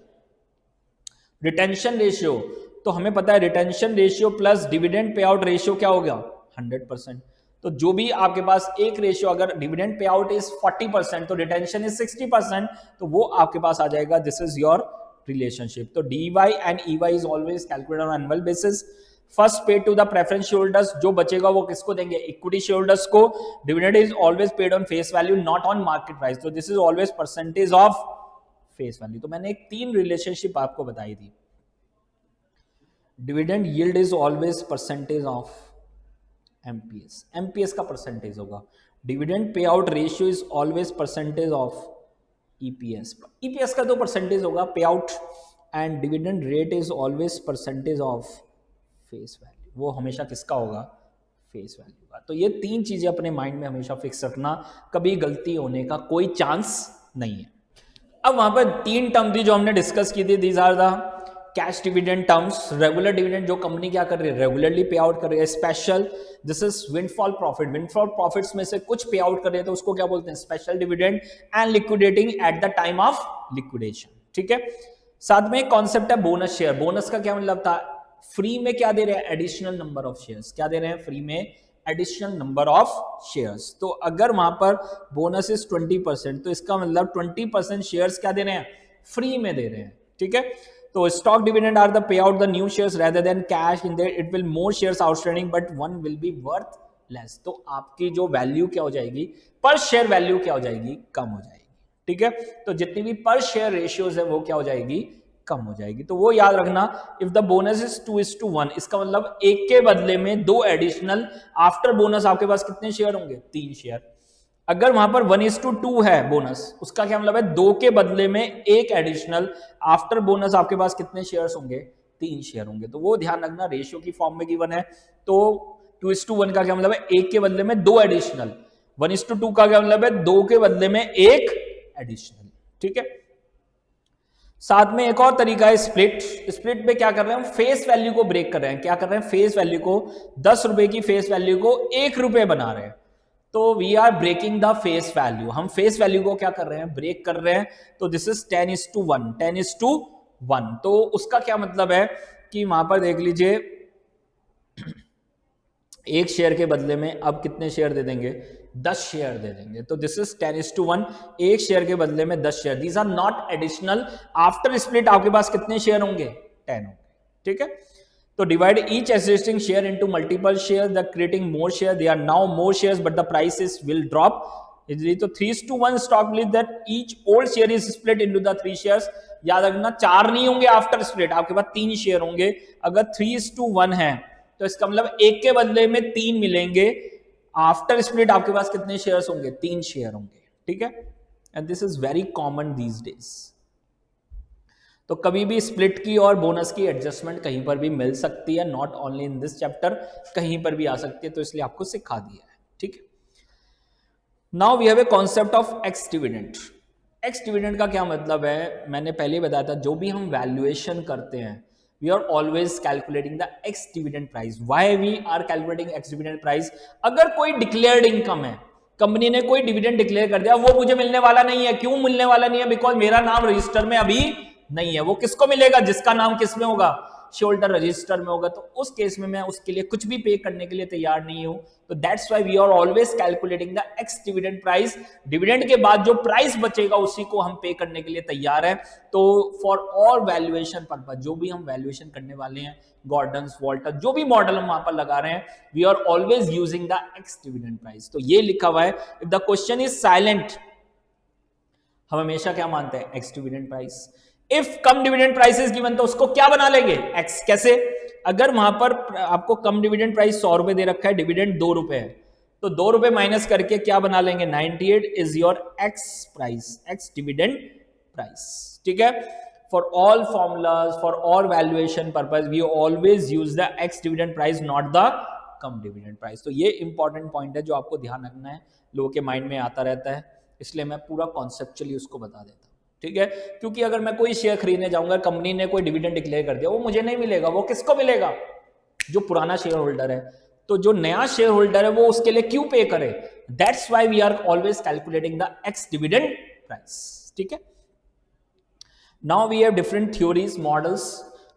Retention ratio, तो हमें पता है retention ratio plus dividend pay out ratio क्या हो गया, 100%। तो जो भी आपके पास एक रेशियो, अगर डिविडेंड पे आउट इज 40% तो रिटेंशन इज 60%, तो वो आपके पास आ जाएगा, दिस इज योर रिलेशनशिप। तो DY and EY is always calculated on annual basis. First paid to the preference share holders, जो बचेगा वो किसको देंगे, इक्विटी शेयर होल्डर्स को। Dividend is always paid on face value not on market price, तो this is always percentage of face value. तो मैंने एक 3 रिलेशनशिप आपको बताई थी। Dividend yield is always percentage of MPS, MPS का परसेंटेज होगा। Dividend pay out ratio is always percentage of EPS, EPS का तो परसेंटेज होगा पे out, and dividend rate is always percentage of face value, वो हमेशा किसका होगा, फेस वैल्यू का। तो ये 3 चीजें अपने माइंड में हमेशा फिक्स रखना, कभी गलती होने का कोई चांस नहीं है। अब वहां पर 3 टर्म थी जो हमने डिस्कस की थी, these are the cash dividend terms. Regular dividend जो कंपनी क्या कर रही है, रेगुलरली पे आउट कर रही है। Special, this is windfall profit, windfall profits में से कुछ पे आउट कर रही है तो उसको क्या बोलते हैं, special dividend, and liquidating at the time of liquidation, ठीक है। साथ में कॉन्सेप्ट है बोनस शेयर, बोनस का क्या मतलब था, फ्री में क्या दे रहे हैं, एडिशनल नंबर ऑफ शेयर्स, क्या दे रहे हैं, फ्री में एडिशनल नंबर ऑफ शेयर्स। तो अगर वहां पर बोनस इज 20%, तो इसका मतलब 20% शेयर्स क्या दे रहे हैं, फ्री में दे रहे हैं, ठीक है। तो stock dividend are the pay out the new shares rather than cash, in there it will more shares outstanding but one will be worth less. तो आपकी जो वैल्यू क्या हो जाएगी, पर शेयर वैल्यू क्या हो जाएगी, कम हो जाएगी, ठीक है। तो जितनी भी पर शेयर रेशियोज है वो क्या हो जाएगी, कम हो जाएगी। तो वो याद रखना, इफ द बोनस इज 2:1, इसका मतलब 1 के बदले में 2 एडिशनल, आफ्टर बोनस आपके पास कितने शेयर होंगे, 3 शेयर। अगर वहां पर 1:2 है बोनस, उसका क्या मतलब है, 2 के बदले में 1 एडिशनल, आफ्टर बोनस आपके पास कितने शेयर्स होंगे, 3 शेयर होंगे। तो वो ध्यान रखना, रेशियो की फॉर्म में गिवन है। तो 2:1 का क्या मतलब है, 1 के बदले में 2 एडिशनल, 1:2 का क्या मतलब है, 2 के बदले में 1 एडिशनल, ठीक है। साथ में एक और तरीका है स्प्लिट, स्प्लिट में क्या कर रहे हैं, हम फेस वैल्यू को ब्रेक कर रहे हैं। क्या कर रहे हैं, फेस वैल्यू को, 10 रुपए की फेस वैल्यू को 1 रुपए बना रहे हैं। तो we are breaking the face value, हम फेस वैल्यू को क्या कर रहे हैं, ब्रेक कर रहे हैं। तो दिस इज 10:1, 10:1। तो उसका क्या मतलब है कि वहां पर देख लीजिए, 1 शेयर के बदले में अब कितने शेयर दे देंगे, 10 शेयर दे देंगे। तो दिस इज 10:1, 1 शेयर के बदले में 10 share, these are not additional. After split आपके पास कितने शेयर होंगे, 10 होंगे, ठीक है। तो divide each existing share into multiple shares, that creating more share, they are now more shares but the prices will drop easily. तो 3:1 stock split, that each old share is split into the 3 shares। याद रखना, 4 नहीं होंगे after split, आपके पास 3 share होंगे। अगर 3:1 है तो इसका मतलब 1 के बदले में 3 मिलेंगे, आफ्टर स्प्लिट आपके पास कितने शेयर्स होंगे, 3 शेयर होंगे, ठीक है। And this is very common these days. तो कभी भी स्प्लिट की और बोनस की एडजस्टमेंट कहीं पर भी मिल सकती है, not only in this chapter, कहीं पर भी आ सकती है, तो इसलिए आपको सिखा दिया है, ठीक है। Now we have a concept of ex dividend. Ex dividend का क्या मतलब है, मैंने पहले बताया था, जो भी हम वैल्यूएशन करते हैं, we are always calculating the ex dividend price. Why we are calculating ex dividend price, अगर कोई डिक्लेयर्ड इनकम है, कंपनी ने कोई डिविडेंड डिक्लेयर कर दिया, वो मुझे मिलने वाला नहीं है। क्यों मिलने वाला नहीं है, बिकॉज मेरा नाम रजिस्टर में अभी नहीं है। वो किसको मिलेगा, जिसका नाम किसमें होगा, शेयर होल्डर रजिस्टर में होगा, तो उस केस में मैं उसके लिए कुछ भी पे करने के लिए तैयार नहीं हूं। तो that's why we are always calculating the ex dividend price. Dividend के बाद जो प्राइस बचेगा उसी को हम पे करने के लिए तैयार है। तो फॉर ऑल वैल्यूएशन पर्पज, जो भी हम वैल्यूएशन करने वाले हैं, गॉर्डन्स, वॉल्टर, जो भी मॉडल हम वहां पर लगा रहे हैं, we are always using the ex dividend price. तो ये लिखा हुआ है, if the question is silent, हम हमेशा क्या मानते हैं, ex dividend price. If cum dividend price is given, तो उसको क्या बना लेंगे, एक्स। कैसे, अगर वहां पर आपको कम डिविडेंड प्राइस 100 रुपए दे रखा है, डिविडेंड 2 रुपए है, तो 2 रुपए माइनस करके क्या बना लेंगे, 98 is your ex price, ex dividend price. ठीक है, for all formulas, for all valuation purpose, we always use the ex dividend price, not the cum dividend price. तो ये इंपॉर्टेंट पॉइंट है जो आपको ध्यान रखना है, लोगों के माइंड में आता रहता है, इसलिए मैं पूरा कॉन्सेप्चुअली उसको बता देता हूं। ठीक है, क्योंकि अगर मैं कोई शेयर खरीदने जाऊंगा, कंपनी ने कोई डिविडेंड डिक्लेयर कर दिया, वो मुझे नहीं मिलेगा, वो किसको मिलेगा, जो पुराना शेयर होल्डर है। तो जो नया शेयर होल्डर है वो उसके लिए क्यों पे करे, that's why we are always calculating the ex dividend price. ठीक है, now we have different theories, models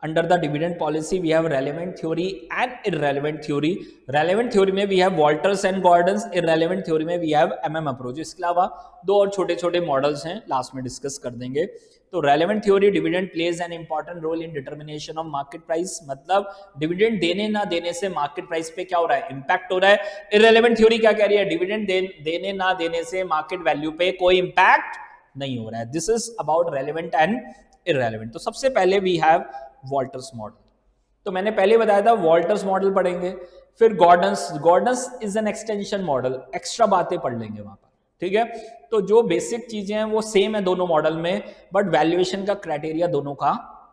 under the dividend policy. We have relevant theory and irrelevant theory. Relevant theory में we have Walters and Gordon's, irrelevant theory में we have MM approach. इसके अलावा दो और छोटे छोटे मॉडल्स हैं, last में डिस्कस कर देंगे। तो relevant theory, dividend plays an important role in determination of market price, मतलब डिविडेंड देने ना देने से मार्केट प्राइस पे क्या हो रहा है, इंपैक्ट हो रहा है। इररेलेवेंट थ्योरी क्या कह रही है, डिविडेंड देने ना देने से मार्केट वैल्यू पे कोई इंपैक्ट नहीं हो रहा है। This is about relevant and irrelevant. तो सबसे पहले वी हैव वॉल्टर्स मॉडल। तो मैंने पहले बताया था वॉल्टर्स मॉडल पढ़ेंगे, फिर Gordon's is an extension model, extra बातें पढ़ लेंगे वहां पर। ठीक है, तो जो बेसिक चीजें हैं वो सेम है दोनों मॉडल में, बट वैल्यूएशन का क्राइटेरिया दोनों का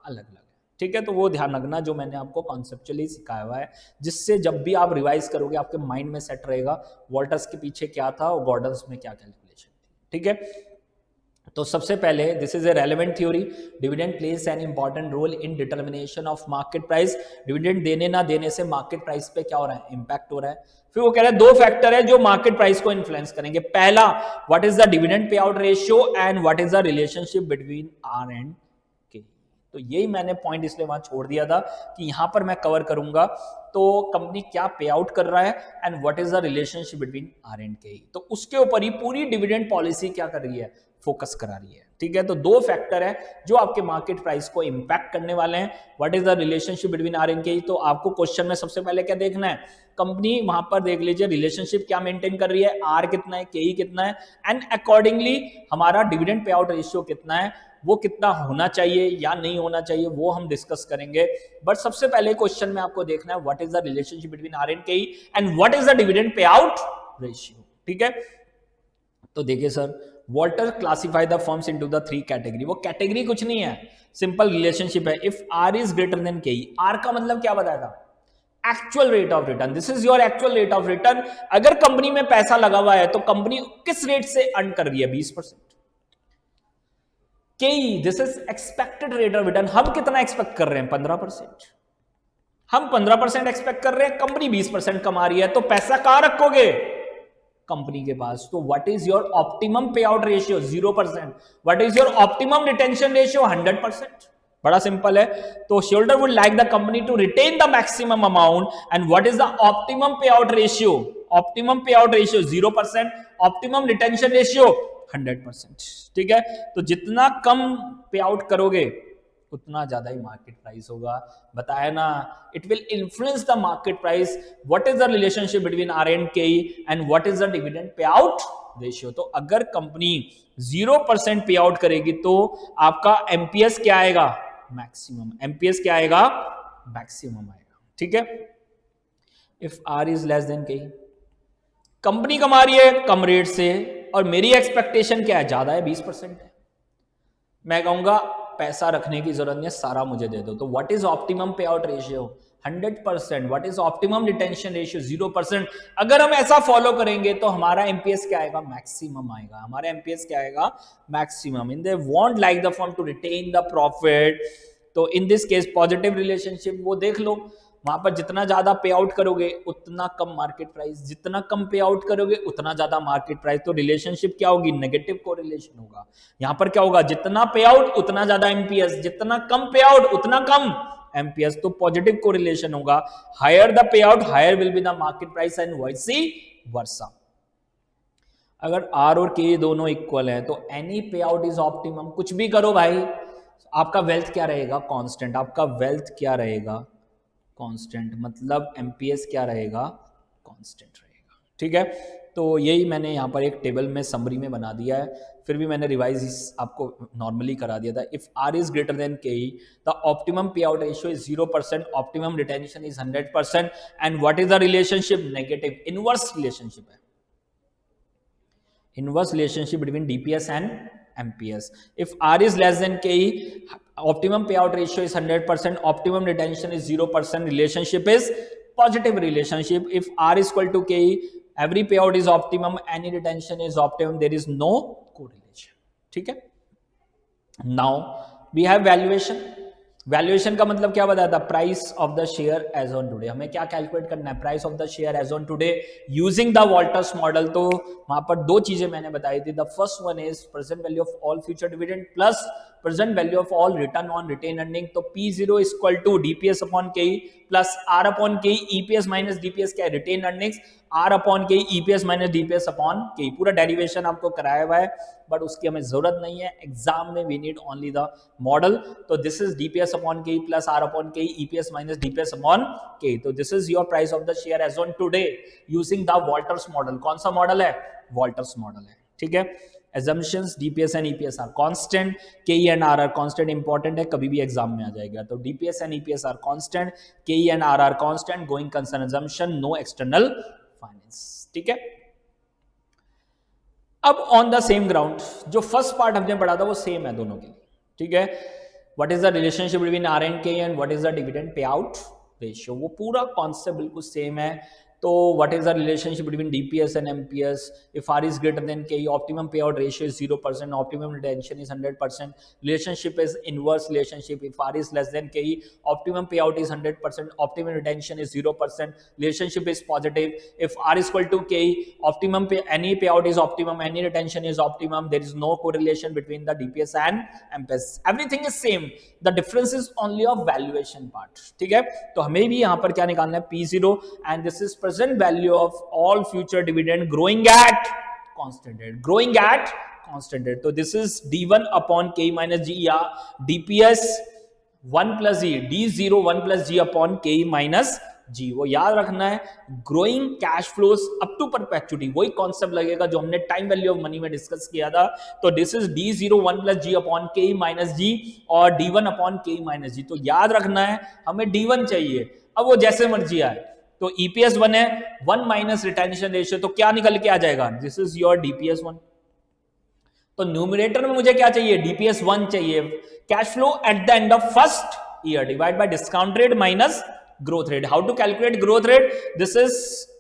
अलग अलग है। ठीक है, तो वो ध्यान रखना जो मैंने आपको कॉन्सेप्चुअली सिखाया हुआ है, जिससे जब भी आप रिवाइज करोगे आपके माइंड में सेट रहेगा वॉल्टर्स के पीछे क्या था और गॉर्डन्स में क्या कैलकुलेशन थी। ठीक है, तो सबसे पहले this is a relevant theory, dividend places an important role in determination of market price. Dividend देने ना देने से मार्केट प्राइस पे क्या हो रहा है, इंपैक्ट हो रहा है। फिर वो कह रहा है दो फैक्टर है जो मार्केट प्राइस को इन्फ्लुएंस करेंगे। पहला, what is the dividend pay out ratio and what is the relationship between R and K. तो यही मैंने पॉइंट इसलिए वहां छोड़ दिया था कि यहां पर मैं कवर करूंगा, तो कंपनी क्या पे आउट कर रहा है and what is the relationship between R and K, तो उसके ऊपर ही पूरी डिविडेंड पॉलिसी क्या कर रही है, फोकस करा रही है। ठीक है, तो दो फैक्टर है जो आपके मार्केट प्राइस को इंपैक्ट करने वाले हैं। What is the relationship between R and K, तो आपको क्वेश्चन में सबसे पहले क्या देखना है, कंपनी वहां पर देख लीजिए रिलेशनशिप क्या मेंटेन कर रही है, आर कितना है, के कितना है, एंड अकॉर्डिंगली हमारा डिविडेंड पे आउट रेशियो कितना है, वो कितना होना चाहिए या नहीं होना चाहिए, वो हम डिस्कस करेंगे। बट सबसे पहले क्वेश्चन में आपको देखना है what is the relationship between R and K and what is the dividend pay out ratio. ठीक है, तो देखिए sir, Walter classify the firms into the 3 category. वो कैटेगरी कुछ नहीं है, सिंपल रिलेशनशिप है। If R is greater than K, R का मतलब क्या बताया था, actual rate of return. This is your actual rate of return. अगर कंपनी में पैसा लगा हुआ है तो कंपनी किस रेट से अर्न कर रही है, 20%। के, this is expected rate of return. हम कितना एक्सपेक्ट कर रहे हैं, 15%। हम 15% एक्सपेक्ट कर रहे हैं, कंपनी 20% कमा रही है, तो पैसा कहां रखोगे, कंपनी के पास। तो what is your optimum pay out ratio, 0%। What is your optimum retention ratio, 100%। बड़ा सिंपल है। तो shareholder would like the company to retain the maximum amount and what is the optimum pay out ratio, optimum pay out ratio 0%, optimum retention ratio 100%। ठीक है, तो जितना कम pay out करोगे उतना ज्यादा ही मार्केट प्राइस होगा। बताया ना, it will influence the market price. What is the relationship between R and K and what is the dividend pay out ratio. तो अगर कंपनी 0% पे आउट करेगी तो आपका एमपीएस क्या आएगा, मैक्सिमम। एमपीएस क्या आएगा, मैक्सिमम आएगा। ठीक है, if R is less than K, company कमा रही है कम रेट से और मेरी एक्सपेक्टेशन क्या है, ज्यादा है, 20% है, मैं कहूंगा पैसा रखने की जरूरत नहीं है, सारा मुझे दे दो। तो what is optimum pay out ratio, 100%। What is optimum retention ratio, 0%। अगर हम ऐसा फॉलो करेंगे तो हमारा एमपीएस क्या आएगा, मैक्सिमम आएगा। हमारा एमपीएस क्या आएगा, maximum. In they want like the firm to retain the profit. तो in this case positive relationship, वो देख लो, वहां पर जितना ज्यादा पे आउट करोगे उतना कम मार्केट प्राइस, जितना कम पे आउट करोगे उतना ज्यादा मार्केट प्राइस। तो रिलेशनशिप क्या होगी, नेगेटिव कोरिलेशन होगा। यहां पर क्या होगा, जितना पे आउट उतना ज्यादा एमपीएस, जितना कम पे आउट उतना कम एमपीएस, तो पॉजिटिव कोरिलेशन होगा, higher the pay out higher will be the market price and vice versa. अगर आर और के दोनों इक्वल है तो एनी पे आउट इज ऑप्टिमम, कुछ भी करो भाई आपका वेल्थ क्या रहेगा, कांस्टेंट, आपका वेल्थ क्या रहेगा, कांस्टेंट, मतलब एमपीएस क्या रहेगा, कांस्टेंट रहेगा, ठीक है। तो यही मैंने यहाँ पर एक टेबल में समरी में बना दिया है, फिर भी मैंने रिवाइज आपको नॉर्मली करा दिया था। If R is greater than K e the optimum pay out ratio is 0%, optimum retention is 100%, and what is the relationship, negative, inverse relationship है, inverse relationship between DPS and MPS. If R is less than KE, optimum payout ratio is 100%, optimum retention is 0%, relationship is positive relationship. If R is equal to KE, every payout is optimum, any retention is optimum, there is no correlation, ठीक है। Now we have valuation. Valuation का मतलब क्या बताया था, price of the share as on today. हमें क्या calculate करना है, price of the share as on today using the Walter's model. तो वहां पर दो चीजें मैंने बताई थी, the first one is present value of all future dividend plus present value of all return on retain earning. तो P0 is equal to DPS upon K plus R upon K, EPS minus DPS क्या है, retain earnings, are upon K EPS minus DPS upon के। पूरा derivation आपको कराया हुआ है but उसकी हमें जरूरत नहीं है, एग्जाम में we need only the model. तो this is DPS upon K plus R upon K, EPS minus DPS upon K. तो this is your price of the share as on today using the Walter's model. कौन सा model है, Walter's model है, ठीक है। assumptions DPS and EPS are constant, KE and R are constant, important है, कभी भी एग्जाम में आ जाएगा। तो DPS and EPS are constant, KE and R are constant, going concern assumption, no external finance, ठीक है। अब ऑन द सेम ग्राउंड जो फर्स्ट पार्ट हमने पढ़ा था वो सेम है दोनों के लिए, ठीक है। What is the relationship between R and K and what is the dividend pay out ratio, वो पूरा कॉन्सेप्ट बिल्कुल सेम है। तो what is the relationship between DPS and MPS? If R is greater than KE, optimum payout ratio is 0%, optimum retention is 100%. Relationship is inverse relationship. If R is less than KE, optimum payout is 100%, optimum retention is 0%. Relationship is positive. If R is equal to KE, optimum any payout is optimum, any retention is optimum. There is no correlation between the DPS and MPS. Everything is same. The difference is only of valuation part. ठीक है, तो हमें भी यहाँ पर क्या निकालना है, P0, and this is present value of all future dividend growing at constant rate, growing at constant rate. So this is D1 upon K minus G या DPS 1 plus G, D0 1 plus G upon K minus G। वो याद रखना है, growing cash flows up to perpetuity, वही concept लगेगा जो हमने time value of money में डिस्कस किया था। तो this is D0 1 plus G upon K minus G और D1 upon K minus G। तो याद रखना है हमें D1 चाहिए, अब वो जैसे मर्जी आए। तो EPS 1 है, 1 माइनस रिटेंशन रेशियो, तो क्या निकल के आ जाएगा, दिस इज योर DPS 1। तो न्यूमरेटर में मुझे क्या चाहिए, DPS 1 चाहिए। Cash flow at the end of first year divide by discount rate minus growth rate. How to calculate growth rate, this is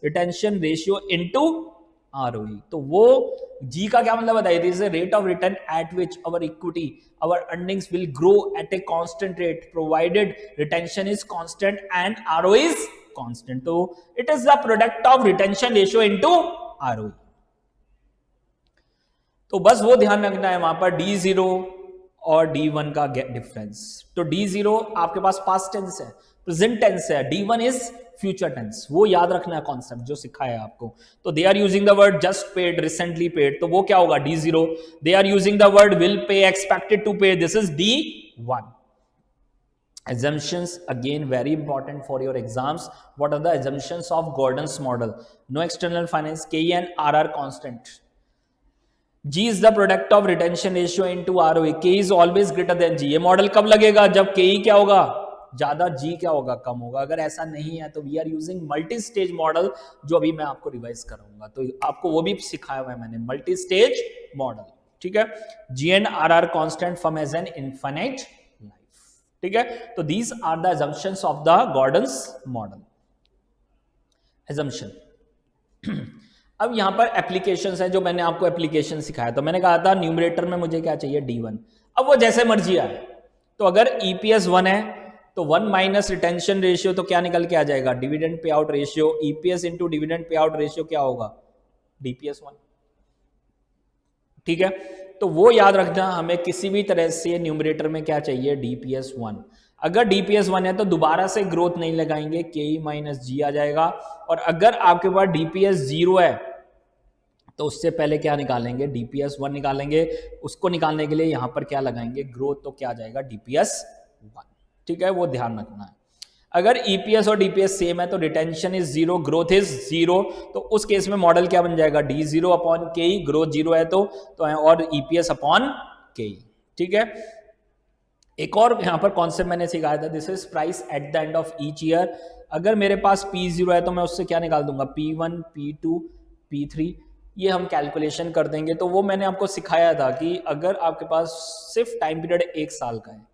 retention ratio into ROE। तो वो G का क्या मतलब बताइए, this is rate of return at which our equity our earnings will grow at a constant rate provided retention is constant and ROE is constant. So it is the product of retention ratio into ROE. तो बस वो ध्यान रखना है वहां पर D0 और D1 का डिफरेंस। तो D0 आपके पास पास्ट टेंस है, प्रेजेंट टेंस है, D1 इज फ्यूचर टेंस, वो याद रखना है कॉन्सेप्ट जो सिखाया है आपको। तो they are using the word just paid, recently paid, तो वो क्या होगा D0। They are using the word will pay, expected to pay, this is D1। Assumptions again very important for your exams. What are the assumptions of Gordon's model? No external finance, KE and R are constant. G is the product of retention ratio into ROE. K is always greater than G. ये model कब लगेगा, जब KE क्या होगा ज्यादा, G क्या होगा कम होगा। अगर ऐसा नहीं है तो we are using multi stage model, जो अभी मैं आपको रिवाइज कराऊंगा। तो आपको वो भी सिखाया हुआ है मैंने, मल्टी स्टेज मॉडल, ठीक है। G and R are constant from as an infinite life, ठीक है। तो these are the assumptions of the Gordon's model. Assumption अब यहां पर एप्लीकेशंस है, जो मैंने आपको एप्लीकेशन सिखाया। तो मैंने कहा था न्यूमरेटर में मुझे क्या चाहिए, D1। अब वो जैसे मर्जी आए, तो अगर EPS 1 है तो 1 माइनस रिटेंशन रेशियो, तो क्या निकल के आ जाएगा, dividend pay out ratio. EPS into dividend pay out ratio क्या होगा, DPS 1, ठीक है। तो वो याद रखना, हमें किसी भी तरह से न्यूमरेटर में क्या चाहिए, DPS 1। अगर डीपीएस 1 है तो दोबारा से ग्रोथ नहीं लगाएंगे, के माइनस जी आ जाएगा। और अगर आपके पास डीपीएस 0 है तो उससे पहले क्या निकालेंगे, डीपीएस 1 निकालेंगे। उसको निकालने के लिए यहां पर क्या लगाएंगे, ग्रोथ, तो क्या आ जाएगा, डीपीएस 1। ठीक है, वो ध्यान रखना है। अगर ईपीएस और डीपीएस सेम है तो रिटेंशन इज 0, ग्रोथ इज 0, तो उस केस में मॉडल क्या बन जाएगा, डी 0 अपॉन के, ग्रोथ 0 है तो और ईपीएस अपॉन के। ठीक है, एक और यहां पर कॉन्सेप्ट मैंने सिखाया था, this is price at the end of each year. अगर मेरे पास P0 है तो मैं उससे क्या निकाल दूंगा, P1, P2, P3, ये हम कैलकुलेशन कर देंगे। तो वो मैंने आपको सिखाया था कि अगर आपके पास सिर्फ टाइम पीरियड 1 साल का है,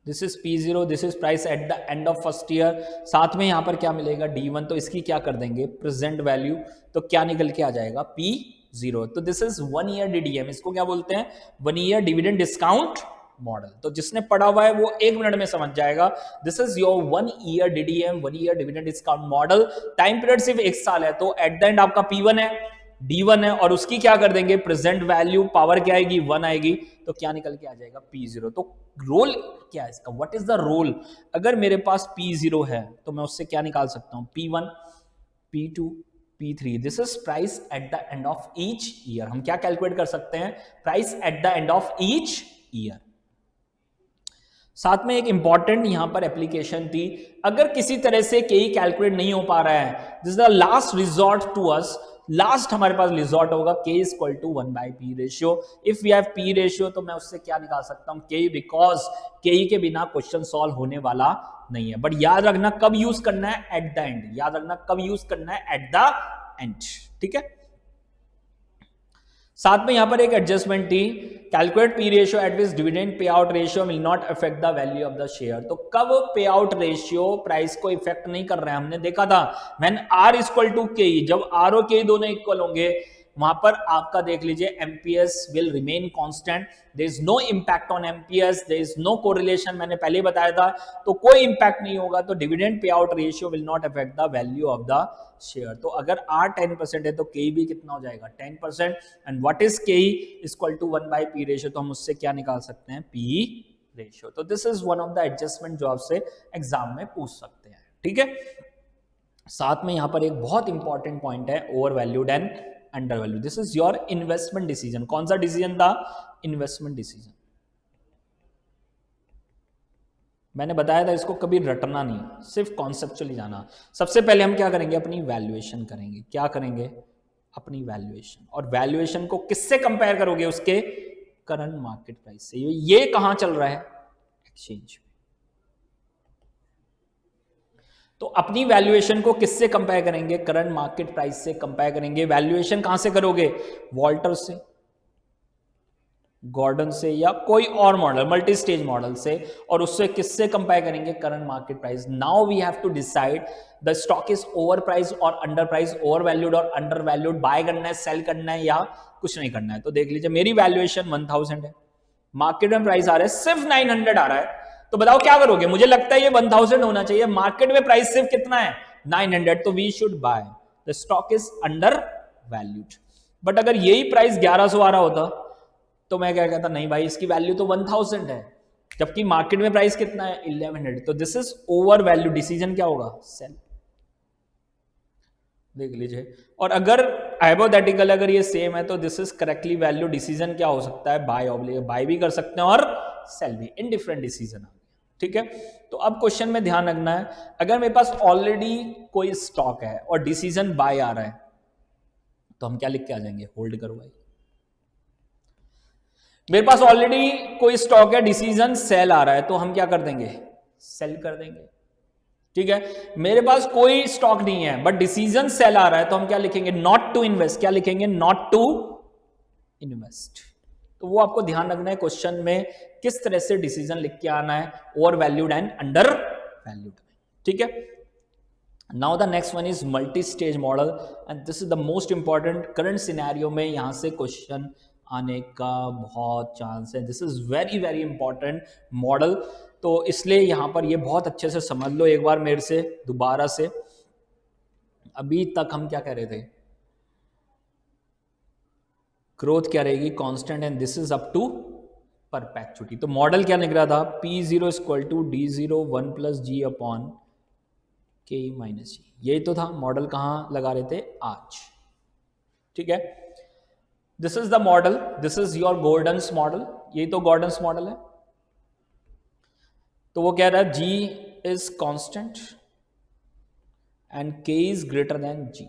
this is P0, this is price at the end of first year, साथ में यहां पर क्या मिलेगा, D1, तो इसकी क्या कर देंगे, प्रेजेंट वैल्यू, तो क्या निकल के आ जाएगा, P0। तो दिस इज 1 ईयर DDM, इसको क्या बोलते हैं, 1 ईयर डिविडेंड डिस्काउंट मॉडल। तो जिसने पढ़ा हुआ है वो 1 मिनट में समझ जाएगा। This is your 1 year DDM, 1 year dividend discount model. Time period सिर्फ 1 साल है, तो एट द एंड आपका P1 है, D1 है, और उसकी क्या कर देंगे, प्रेजेंट वैल्यू, पावर क्या आएगी, 1 आएगी, तो क्या निकल के आ जाएगा, P0। तो रोल क्या है इसका, व्हाट इज द रोल। अगर मेरे पास P0 है तो मैं उससे क्या निकाल सकता हूं, P1, P2, P3, this is price at the end of each year. हम क्या कैलकुलेट कर सकते हैं, price at the end of each year. साथ में एक इंपॉर्टेंट यहां पर एप्लीकेशन थी, अगर किसी तरह से के कैलकुलेट नहीं हो पा रहा है, this is the last resort to us, last हमारे पास रिजॉर्ट होगा K is equal to 1/P ratio. If we have P ratio तो मैं उससे क्या निकाल सकता हूं, K, बिकॉज K के बिना क्वेश्चन सॉल्व होने वाला नहीं है। बट याद रखना कब यूज करना है, एट द एंड, याद रखना कब यूज करना है, एट द एंड। ठीक है, साथ में यहां पर एक एडजस्टमेंट थी, calculate P ratio at which dividend pay out ratio will not affect the value of the share. तो कब पे आउट रेशियो प्राइस को इफेक्ट नहीं कर रहा है, हमने देखा था व्हेन R इक्वल टू के, जब R और K दोनों इक्वल होंगे वहां पर आपका देख लीजिए MPS will remain constant, there is no impact on MPS, there is no correlation, मैंने पहले ही बताया था, तो कोई इंपैक्ट नहीं होगा। तो dividend pay out ratio will not affect the value of the share. तो अगर R 10% है तो के भी कितना हो जाएगा, 10%। एंड व्हाट इज के इक्वल टू 1/P रेशियो, तो हम उससे क्या निकाल सकते हैं, P रेशियो। तो this is one of the adjustment जो आपसे एग्जाम में पूछ सकते हैं। ठीक है, साथ में यहां पर एक बहुत इंपॉर्टेंट पॉइंट है, over valued and under value. This is your investment decision. कौन सा डिसीजन था, इन्वेस्टमेंट डिसीजन। मैंने बताया था इसको कभी रटना नहीं, सिर्फ कॉन्सेप्चुअली जाना। सबसे पहले हम क्या करेंगे, अपनी वैल्यूएशन करेंगे। क्या करेंगे, अपनी वैल्यूएशन। और वैल्यूएशन को किससे कंपेयर करोगे, उसके करंट मार्केट प्राइस से। ये कहां चल रहा है, एक्सचेंज। तो अपनी वैल्यूएशन को किससे कंपेयर करेंगे, करंट मार्केट प्राइस से कंपेयर करेंगे। वैल्यूएशन कहां से करोगे, वॉल्टर से, गॉर्डन से, या कोई और मॉडल, मल्टी स्टेज मॉडल से, और उससे किससे कंपेयर करेंगे, current market price. Now we have to decide the stock is over price और अंडर प्राइस, ओवर वैल्यूड और अंडर वैल्यूड, बाय करना है, सेल करना है, या कुछ नहीं करना है। तो देख लीजिए मेरी वैल्यूएशन 1000 है, मार्केट में प्राइस आ रहा है सिर्फ 900 आ रहा है, तो बताओ क्या करोगे। मुझे लगता है ये 1000 होना चाहिए, मार्केट में प्राइस सिर्फ कितना है, 900, तो we should buy, the stock is under valued. But अगर यही प्राइस 1100 आ रहा होता तो मैं क्या कहता, नहीं भाई इसकी वैल्यू तो 1000 है, जबकि मार्केट में प्राइस कितना है, 1100। तो this is over value, decision क्या होगा, सेल। देख लीजिए, और अगर हाइपोथेटिकल अगर ये सेम है तो this is correctly value, decision क्या हो सकता है, बाय ऑब्लिक, बाय भी कर सकते हैं और सेल भी, इनडिफरेंट डिसीजन। ठीक है, तो अब क्वेश्चन में ध्यान रखना है, अगर मेरे पास ऑलरेडी कोई स्टॉक है और डिसीजन बाय आ रहा है तो हम क्या लिख के आ जाएंगे, होल्ड करो भाई। मेरे पास ऑलरेडी कोई स्टॉक है, डिसीजन सेल आ रहा है, तो हम क्या कर देंगे, सेल कर देंगे। ठीक है, मेरे पास कोई स्टॉक नहीं है बट डिसीजन सेल आ रहा है, तो हम क्या लिखेंगे, नॉट टू इन्वेस्ट। क्या लिखेंगे, नॉट टू इन्वेस्ट। तो वो आपको ध्यान रखना है क्वेश्चन में किस तरह से डिसीजन लिख के आना है, over valued and under valued. ठीक है, now the next one is multi stage model, and this is the most important. Current scenario में यहां से क्वेश्चन आने का बहुत चांस है। This is very very important model, तो इसलिए यहां पर ये बहुत अच्छे से समझ लो एक बार मेरे से दोबारा से। अभी तक हम क्या कह रहे थे, ग्रोथ क्या रहेगी, constant, and this is up to perpetuity. तो मॉडल क्या निकला था, P zero equal to D zero one plus G upon K minus G, यही तो था मॉडल। कहां लगा रहे थे, आज। ठीक है, this is the model, this is your Gordon's model, यही तो गॉर्डन्स मॉडल है। तो वो कह रहा है G is constant and K is greater than G,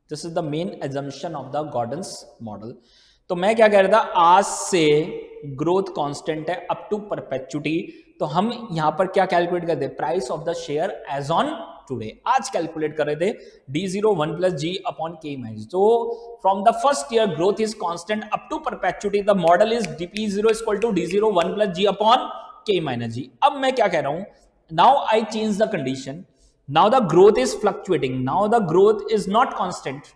this is the main assumption of the Gordon's model. तो मैं क्या कह रहा था, आज से ग्रोथ कांस्टेंट है अप टू परपेचुटी, तो हम यहां पर क्या कैलकुलेट करते हैं, price of the share as on today, आज कैलकुलेट कर रहे थे D zero one plus G upon K minus. तो from the first year growth is constant up to perpetuity, the model is DP zero equal to D zero one plus G upon K minus G. अब मैं क्या कह रहा हूं, now I change the condition, now the growth is fluctuating, now the growth is not constant,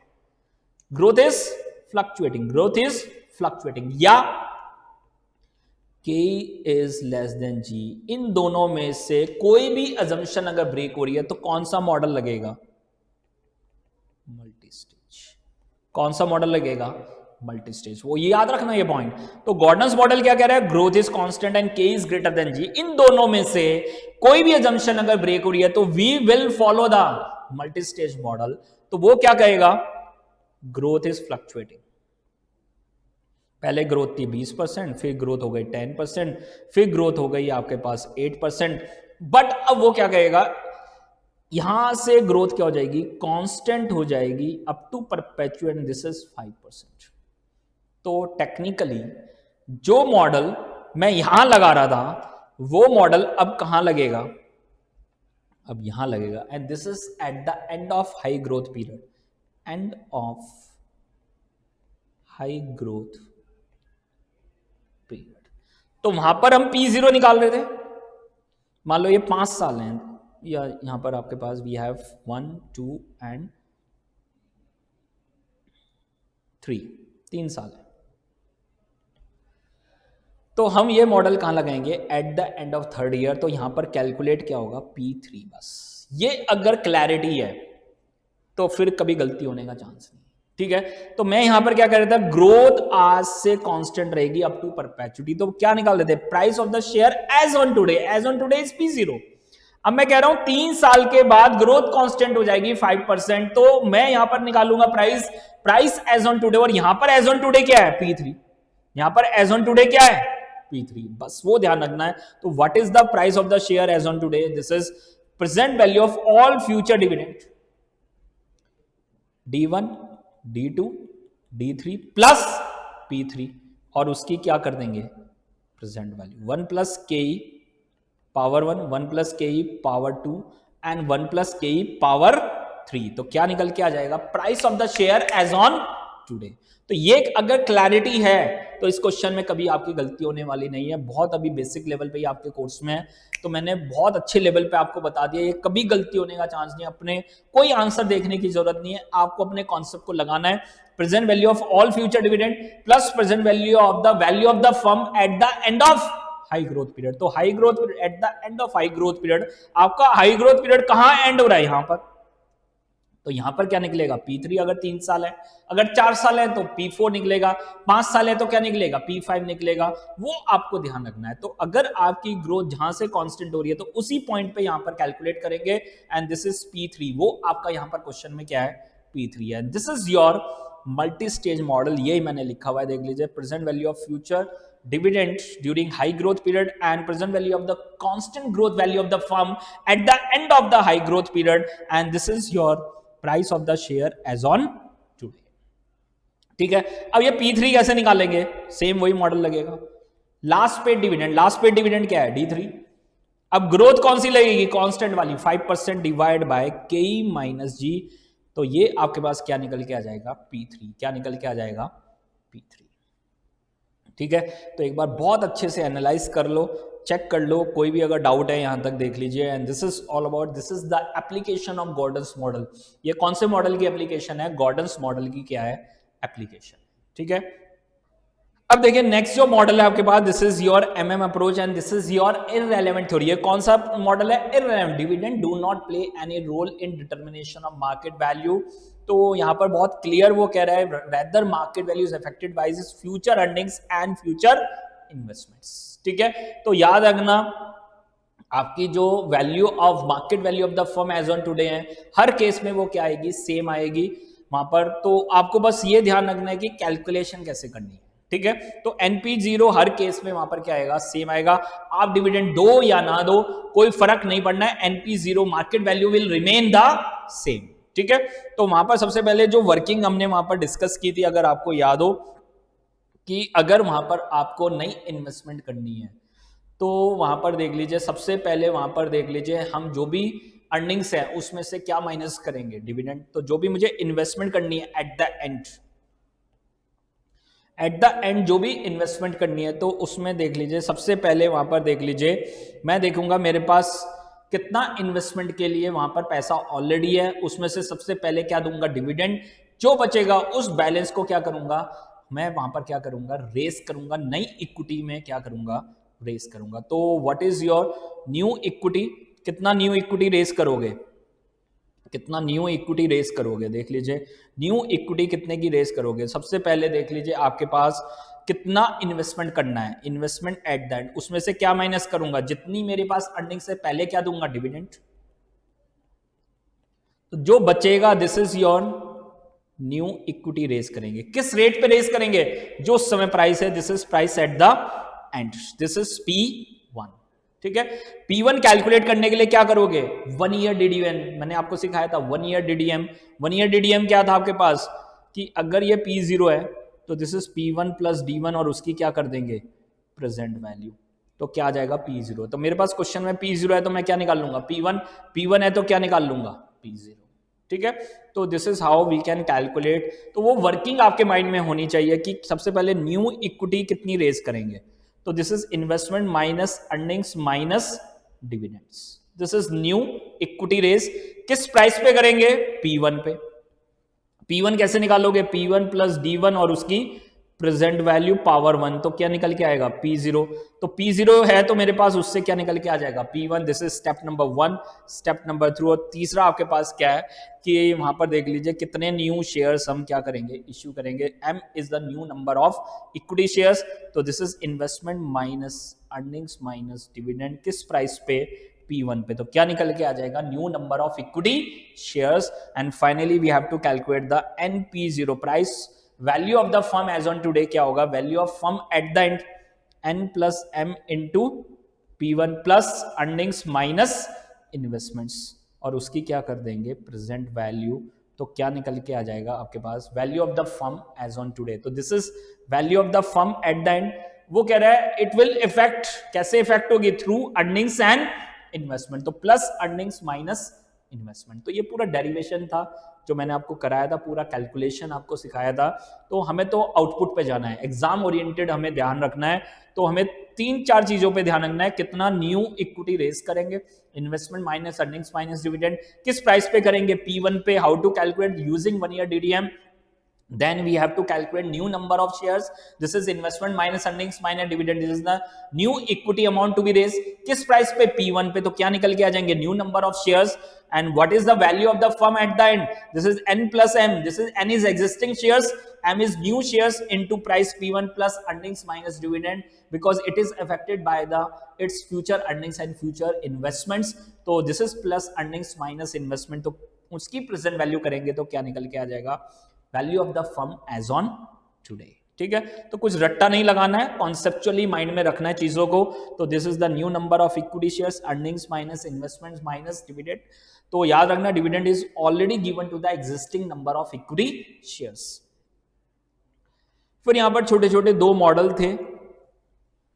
growth is fluctuating या k is less than g, इन दोनों में से कोई भी assumption अगर ब्रेक हो रही है तो कौन सा मॉडल लगेगा, मल्टी स्टेज। कौन सा मॉडल लगेगा, मल्टी स्टेज, वो ये याद रखना ये पॉइंट। तो गॉर्डन्स मॉडल क्या कह रहा है, growth is constant and K is greater than जी, इन दोनों में से कोई भी अजम्पशन अगर ब्रेक हो रही है तो we will follow the multi stage model. तो वो क्या कहेगा, ग्रोथ इज फ्लक्चुएटिंग, पहले ग्रोथ थी 20%, फिर ग्रोथ हो गई 10%, फिर ग्रोथ हो गई आपके पास 8%, बट अब वो क्या कहेगा, यहां से ग्रोथ क्या हो जाएगी, कांस्टेंट हो जाएगी up to perpetuate, this is 5%। तो टेक्निकली जो मॉडल मैं यहां लगा रहा था वो मॉडल अब कहां लगेगा, अब यहां लगेगा, and this is eight the end of high growth period, and of high growth period. तो वहां पर हम P0 निकाल रहे थे, मान लो ये 5 साल हैं, या यहां पर आपके पास वी हैव 1 2 एंड 3 साल है। तो हम ये मॉडल कहां लगाएंगे, eight the end of third year. तो यहां पर कैलकुलेट क्या होगा, P3 बस। ये अगर क्लैरिटी है तो फिर कभी गलती होने का चांस नहीं। ठीक है, तो मैं यहां पर क्या कर रहा था, ग्रोथ आज से कांस्टेंट रहेगी अप टू परपेचुटी। तो क्या निकाल देते, price of the share as on today, as on today is P0। अब मैं कह रहा हूं 3 साल के बाद ग्रोथ कांस्टेंट हो जाएगी 5%, तो मैं यहां पर निकालूंगा प्राइस एज ऑन टुडे, और यहां पर एज ऑन टुडे क्या है, P3। यहां पर एज ऑन टुडे क्या है, P3, बस वो ध्यान रखना है। तो what is the price of the share as on today, this is present value of all future dividend, D1 D2 D3 plus P3, और उसकी क्या कर देंगे, present value 1 plus k power 1 plus k power 2 and 1 plus k power 3। तो क्या निकल के आ जाएगा, price of the share as on today. तो ये अगर क्लैरिटी है तो इस क्वेश्चन में कभी आपकी गलती होने वाली नहीं है। बहुत अभी बेसिक लेवल पे ही आपके कोर्स में है, तो मैंने बहुत अच्छे लेवल पे आपको बता दिया, ये कभी गलती होने का चांस नहीं है। अपने कोई आंसर देखने की जरूरत नहीं है, आपको अपने कॉन्सेप्ट को लगाना है। Present value of all future dividend plus present value of the firm at the end of high growth period. तो high growth period, at the end of high growth period, आपका हाई ग्रोथ पीरियड कहां end हो रहा है, यहां पर। तो यहां पर क्या निकलेगा, P3 अगर 3 साल है, अगर 4 साल है तो P4 निकलेगा, 5 साल है तो क्या निकलेगा, P5 निकलेगा। वो आपको ध्यान रखना है। तो अगर आपकी ग्रोथ जहां से कांस्टेंट हो रही है तो उसी पॉइंट पे यहां पर कैलकुलेट करेंगे, एंड दिस इज P3। वो आपका यहां पर क्वेश्चन में क्या है, P3 है। This is your multi stage model, यही मैंने लिखा हुआ है, देख लीजिए। Present value of future dividend during high growth period and present value of the constant growth value of the firm at the end of the high growth period, and this is your price of the share as on today। ठीक है, अब ये P3 कैसे निकालेंगे, same वही model लगेगा। Last paid dividend क्या है, D3। अब ग्रोथ कौन सी लगेगी, कांस्टेंट वाली 5% डिवाइड बाय के माइनस जी। तो ये आपके पास क्या निकल के आ जाएगा, P3। क्या निकल के आ जाएगा, P3। ठीक है, तो एक बार बहुत अच्छे से एनालाइज कर लो, चेक कर लो, कोई भी अगर डाउट है यहां तक देख लीजिए। And this is all about, this is the application of Gordon's model. ये कौन से मॉडल की एप्लीकेशन है, गॉर्डन्स मॉडल की क्या है एप्लीकेशन। ठीक है, अब देखिए नेक्स्ट जो मॉडल है आपके पास, this is your MM approach and this is your irrelevant theory. ये कौन सा मॉडल है, irrelevant. Dividend do not play any role in determination of market value. तो यहां पर बहुत क्लियर वो कह रहा है, rather market value is affected by his future earnings and future investments. ठीक है, तो याद रखना आपकी जो value of market value of the firm as on today है, हर केस में वो क्या आएगी, सेम आएगी वहां पर। तो आपको बस ये ध्यान रखना है कि कैलकुलेशन कैसे करनी है। ठीक है, तो NP0 हर केस में वहां पर क्या आएगा, सेम आएगा। आप डिविडेंड दो या ना दो कोई फर्क नहीं पड़ना है, NP0 market value will remain the same. ठीक है, तो वहां पर सबसे पहले जो वर्किंग हमने वहां पर डिस्कस की थी, अगर आपको याद हो कि अगर वहां पर आपको नई इन्वेस्टमेंट करनी है तो वहां पर देख लीजिए, सबसे पहले वहां पर देख लीजिए हम जो भी अर्निंग्स है उसमें से क्या माइनस करेंगे, डिविडेंड। तो जो भी मुझे इन्वेस्टमेंट करनी है एट द एंड जो भी इन्वेस्टमेंट करनी है तो उसमें देख लीजिए, सबसे पहले वहां पर देख लीजिए मैं देखूंगा मेरे पास कितना इन्वेस्टमेंट के लिए वहां पर पैसा ऑलरेडी है, उसमें से सबसे पहले क्या दूंगा, डिविडेंड। जो बचेगा उस बैलेंस को क्या करूंगा, मैं वहां पर क्या करूंगा, रेस करूंगा, नई इक्विटी में क्या करूंगा, रेस करूंगा। तो what is your new equity, कितना न्यू इक्विटी रेस करोगे, कितना न्यू इक्विटी रेस करोगे, देख लीजिए न्यू इक्विटी कितने की रेस करोगे। सबसे पहले देख लीजिए आपके पास कितना इन्वेस्टमेंट करना है, इन्वेस्टमेंट एट द एंड, उसमें से क्या माइनस करूंगा, जितनी मेरे पास अर्निंग से पहले क्या दूंगा, डिविडेंड। तो जो बचेगा this is your new equity raise करेंगे। किस रेट पे रेस करेंगे, जो उस समय प्राइस है, this is price at the and, this is P1। ठीक है, P1 कैलकुलेट करने के लिए क्या करोगे, 1 ईयर DDM, मैंने आपको सिखाया था 1 ईयर DDM। 1 ईयर DDM क्या था आपके पास कि अगर ये P0 है तो this is P1 plus D1 और उसकी क्या कर देंगे, प्रेजेंट वैल्यू। तो क्या आ जाएगा, P0। तो मेरे पास क्वेश्चन में P0 है तो मैं क्या निकाल लूंगा, P1 है तो क्या निकाल लूंगा, P0। ठीक है, तो this is how we can calculate. तो वो वर्किंग आपके माइंड में होनी चाहिए कि सबसे पहले न्यू इक्विटी कितनी रेज करेंगे, तो this is investment minus earnings minus dividends, this is new equity raise. किस प्राइस पे करेंगे, P1 पे। P1 कैसे निकालोगे, P1 प्लस D1 और उसकी प्रेजेंट वैल्यू पावर 1, तो क्या निकल के आएगा, P0। तो P0 है तो मेरे पास उससे क्या निकल के आ जाएगा, P1। This is step number 1। Step number 2 और तीसरा आपके पास क्या है कि वहां पर देख लीजिए कितने न्यू शेयर्स हम क्या करेंगे, इश्यू करेंगे। M is the new number of equity shares. तो this is investment minus earnings minus dividend, किस प्राइस पे, P1 पे। तो क्या निकल के आ जाएगा, new number of equity shares. And finally we have to calculate the NP0 price value of the firm as on today. क्या होगा, value of firm at the end, N plus M into P1 plus earnings minus investments, और उसकी क्या कर देंगे, present value. तो क्या निकल के आ जाएगा आपके पास, value of the firm as on today. तो this is value of the firm at the end. वो कह रहा है इट विल इफेक्ट, कैसे इफेक्ट होगी, थ्रू अर्निंग्स एंड इन्वेस्टमेंट। तो प्लस अर्निंग्स माइनस इन्वेस्टमेंट। तो ये पूरा डेरिवेशन था जो मैंने आपको कराया था, पूरा कैलकुलेशन आपको सिखाया था। तो हमें तो आउटपुट पे जाना है, एग्जाम ओरिएंटेड हमें ध्यान रखना है। तो हमें 3-4 चीजों पे ध्यान रखना है, कितना न्यू इक्विटी रेज करेंगे, investment minus earnings minus dividend, किस प्राइस पे करेंगे, P1 पे, how to calculate using 1 year DDM। Then we have to calculate new number of shares. This is investment minus earnings minus dividend. This is the new equity amount to be raised. किस price पे, P1 पे। तो क्या निकल के आ जाएंगे, new number of shares. And what is the value of the firm at the end? This is N plus M. This is N is existing shares, M is new shares into price P1 plus earnings minus dividend, because it is affected by the its future earnings and future investments. तो this is plus earnings minus investment. तो उसकी present value करेंगे तो क्या निकल के आ जाएगा, value of the firm as on today. ठीक है, तो कुछ रट्टा नहीं लगाना है, कॉन्सेप्चुअली माइंड में रखना है चीजों को। तो this is the new number of equity shares, earnings minus investments minus dividend. तो याद रखना, dividend is already given to the existing number of equity shares. फिर यहां पर छोटे छोटे 2 मॉडल थे।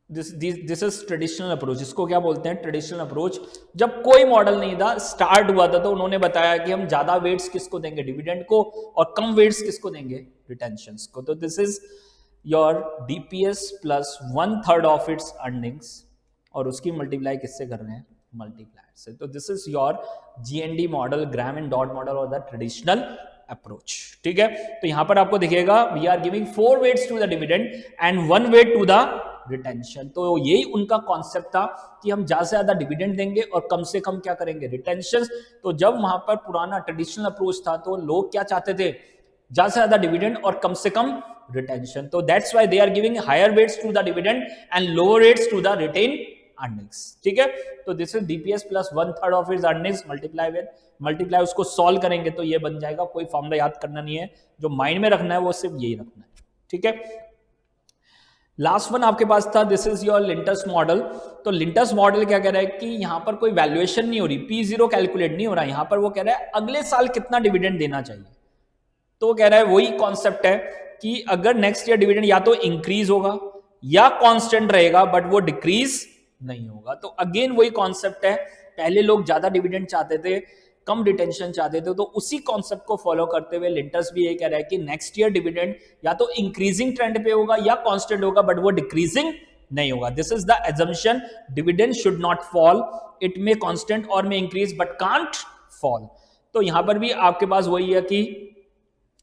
दिस इज ट्रेडिशनल अप्रोच, इसको क्या बोलते हैं, ट्रेडिशनल अप्रोच। जब कोई मॉडल नहीं था, स्टार्ट हुआ था, तो उन्होंने बताया कि हम ज्यादा वेट्स किसको देंगे, डिविडेंड को, और कम वेट्स किसको देंगे, रिटेंशंस को। तो this is your DPS plus 1/3 of its earnings, और उसकी मल्टीप्लाई किससे कर रहे हैं, मल्टीप्लायर से। तो this is your GND model, Graham and Dodd model, और द ट्रेडिशनल अप्रोच। ठीक है, तो यहां पर आपको दिखेगा we are giving 4 weights to the dividend and 1 weight to the retention. तो यही उनका कॉन्सेप्ट था कि हम ज्यादा से ज्यादा डिविडेंड देंगे और कम से कम क्या करेंगे, रिटेंशन। तो जब वहां पर पुराना ट्रेडिशनल अप्रोच था तो लोग क्या चाहते थे, ज्यादा से ज्यादा डिविडेंड और कम से कम रिटेंशन. तो that's why they are giving higher weights to the dividend and lower weights to the retain earnings. ठीक है, तो this is DPS plus 1/3 of his earnings multiply उसको सॉल्व करेंगे तो ये बन जाएगा. कोई फॉर्मूला याद करना नहीं है, जो माइंड में रखना है वो सिर्फ यही रखना है. ठीक है, लास्ट वन आपके पास था, this is your Lintner's model. तो लिंटस मॉडल क्या कह रहा है कि यहां पर कोई वैल्यूएशन नहीं हो रही, P0 कैलकुलेट नहीं हो रहा. यहां पर वो कह रहा है अगले साल कितना डिविडेंड देना चाहिए. तो वो कह रहा है वही कॉन्सेप्ट है कि अगर नेक्स्ट ईयर डिविडेंड या तो इंक्रीज होगा या कांस्टेंट रहेगा, बट वो डिक्रीज नहीं होगा. तो अगेन वही कॉन्सेप्ट है, पहले लोग ज्यादा डिविडेंड चाहते थे, कम रिटेंशन चाहते थे, तो उसी कॉन्सेप्ट को फॉलो करते हुए लिंटस भी ये कह रहा है कि नेक्स्ट ईयर डिविडेंड या तो इंक्रीजिंग ट्रेंड पे होगा या कांस्टेंट होगा, बट वो डिक्रीजिंग नहीं होगा. This is the assumption, dividend should not fall, it may constant और may increase but can't fall. तो यहां पर भी आपके पास वही है कि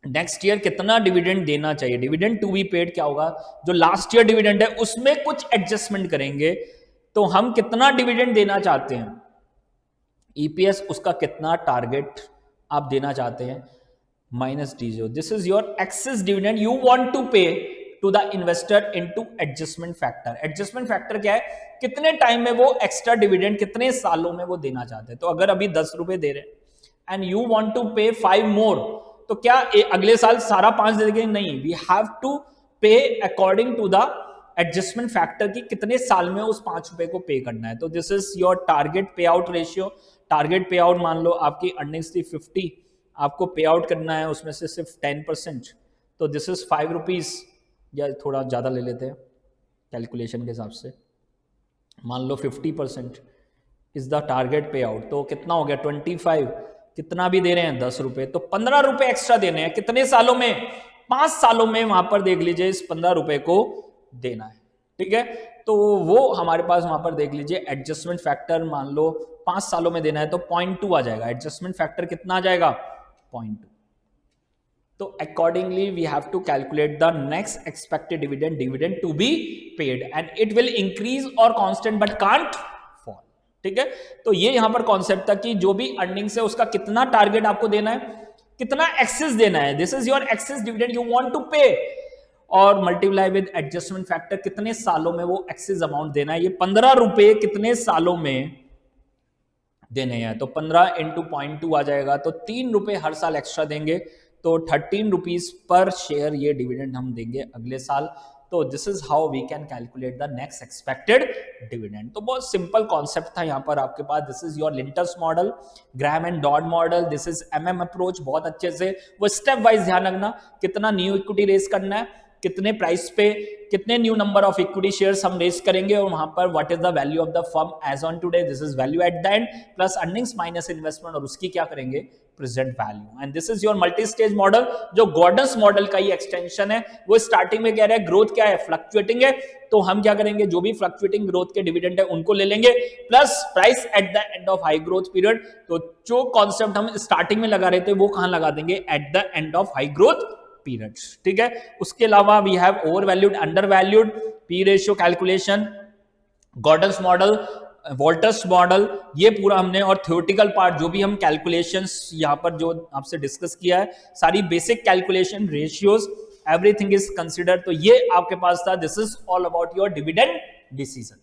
नेक्स्ट ईयर कितना डिविडेंड देना चाहिए. डिविडेंड टू बी पेड क्या होगा, जो लास्ट ईयर डिविडेंड है उसमें कुछ एडजस्टमेंट करेंगे. तो हम कितना डिविडेंड देना चाहते हैं, ईपीएस उसका कितना टारगेट आप देना चाहते हैं, माइनस डीजो. This is your excess dividend you want to pay to the investor into adjustment factor. Adjustment factor क्या है, कितने टाइम में वो एक्स्ट्रा डिविडेंड, कितने सालों में वो देना चाहते हैं. तो अगर अभी 10 रुपए दे रहे हैं एंड यू वांट टू पे 5 मोर, तो क्या अगले साल सारा 5 दे देंगे, नहीं. We have to pay according to the adjustment factor की कितने साल में उस 5 रुपए को पे करना है. तो दिस इज योर टारगेट पे आउट रेशियो. टारगेट पे आउट मान लो आपकी अर्निंग्स थी 50, आपको पे आउट करना है उसमें से सिर्फ 10%. तो दिस इज 5 रुपीज, या थोड़ा ज्यादा ले लेते हैं कैलकुलेशन के हिसाब से, मान लो 50% इज द टारगेट पे आउट. तो कितना हो गया 25, कितना भी दे रहे हैं 10 रुपए, तो 15 रुपए एक्स्ट्रा देने हैं. कितने सालों में, 5 सालों में वहां पर देख लीजिए इस 15 रुपए को देना है. ठीक है, तो वो हमारे पास वहां पर देख लीजिए एडजस्टमेंट फैक्टर मान लो 5 सालों में देना है तो 0.2 आ जाएगा. एडजस्टमेंट फैक्टर कितना आ जाएगा, 0.2. तो accordingly we have to calculate the next expected dividend to be paid and it will increase और कांस्टेंट बट कांट फॉल. ठीक है, तो ये यहां पर कॉन्सेप्ट था कि जो भी अर्निंग्स है उसका कितना टारगेट आपको देना है, कितना एक्सेस देना है. This is your excess dividend you want to pay, और मल्टीप्लाई विद एडजस्टमेंट फैक्टर, कितने सालों में वो एक्सेस अमाउंट देना है. ये 15 रुपए कितने सालों में देने हैं, तो 15 इंटू 0.2 आ जाएगा. तो 3 रुपए हर साल एक्स्ट्रा देंगे, तो 13 रुपीज पर शेयर ये डिविडेंड हम देंगे अगले साल. तो this is how we can calculate the next expected dividend. तो बहुत सिंपल कॉन्सेप्ट था यहां पर आपके पास. This is your Lintner's model, Graham and Dodd model, this is MM approach. बहुत अच्छे से वो स्टेप वाइज ध्यान रखना, कितना न्यू इक्विटी रेज करना है, कितने प्राइस पे, कितने new number of equity shares हम रेज करेंगे, और वहां पर what is the value of the firm as on today, this is value at the end plus earnings minus investment, और उसकी क्या करेंगे, present value. And this is your multi stage model, जो गॉर्डन्स मॉडल का ही extension है. वो starting में कह रहा है ग्रोथ क्या है, फ्लक्चुएटिंग है, तो हम क्या करेंगे, जो भी फ्लक्चुएटिंग ग्रोथ के डिविडेंड है उनको ले लेंगे, plus price at the end of high growth period. तो जो कॉन्सेप्ट हम स्टार्टिंग में लगा रहे थे वो कहां लगा देंगे, at the end of high growth periods. ठीक है, उसके अलावा we have over valued, under valued, P ratio calculation, Gordon's model, Walter's model, ये पूरा हमने, और थ्योरेटिकल पार्ट जो भी हम कैलकुलेशंस यहां पर जो आपसे डिस्कस किया है, सारी basic calculation, ratios, everything is consider. तो ये आपके पास था. This is all about your dividend decision.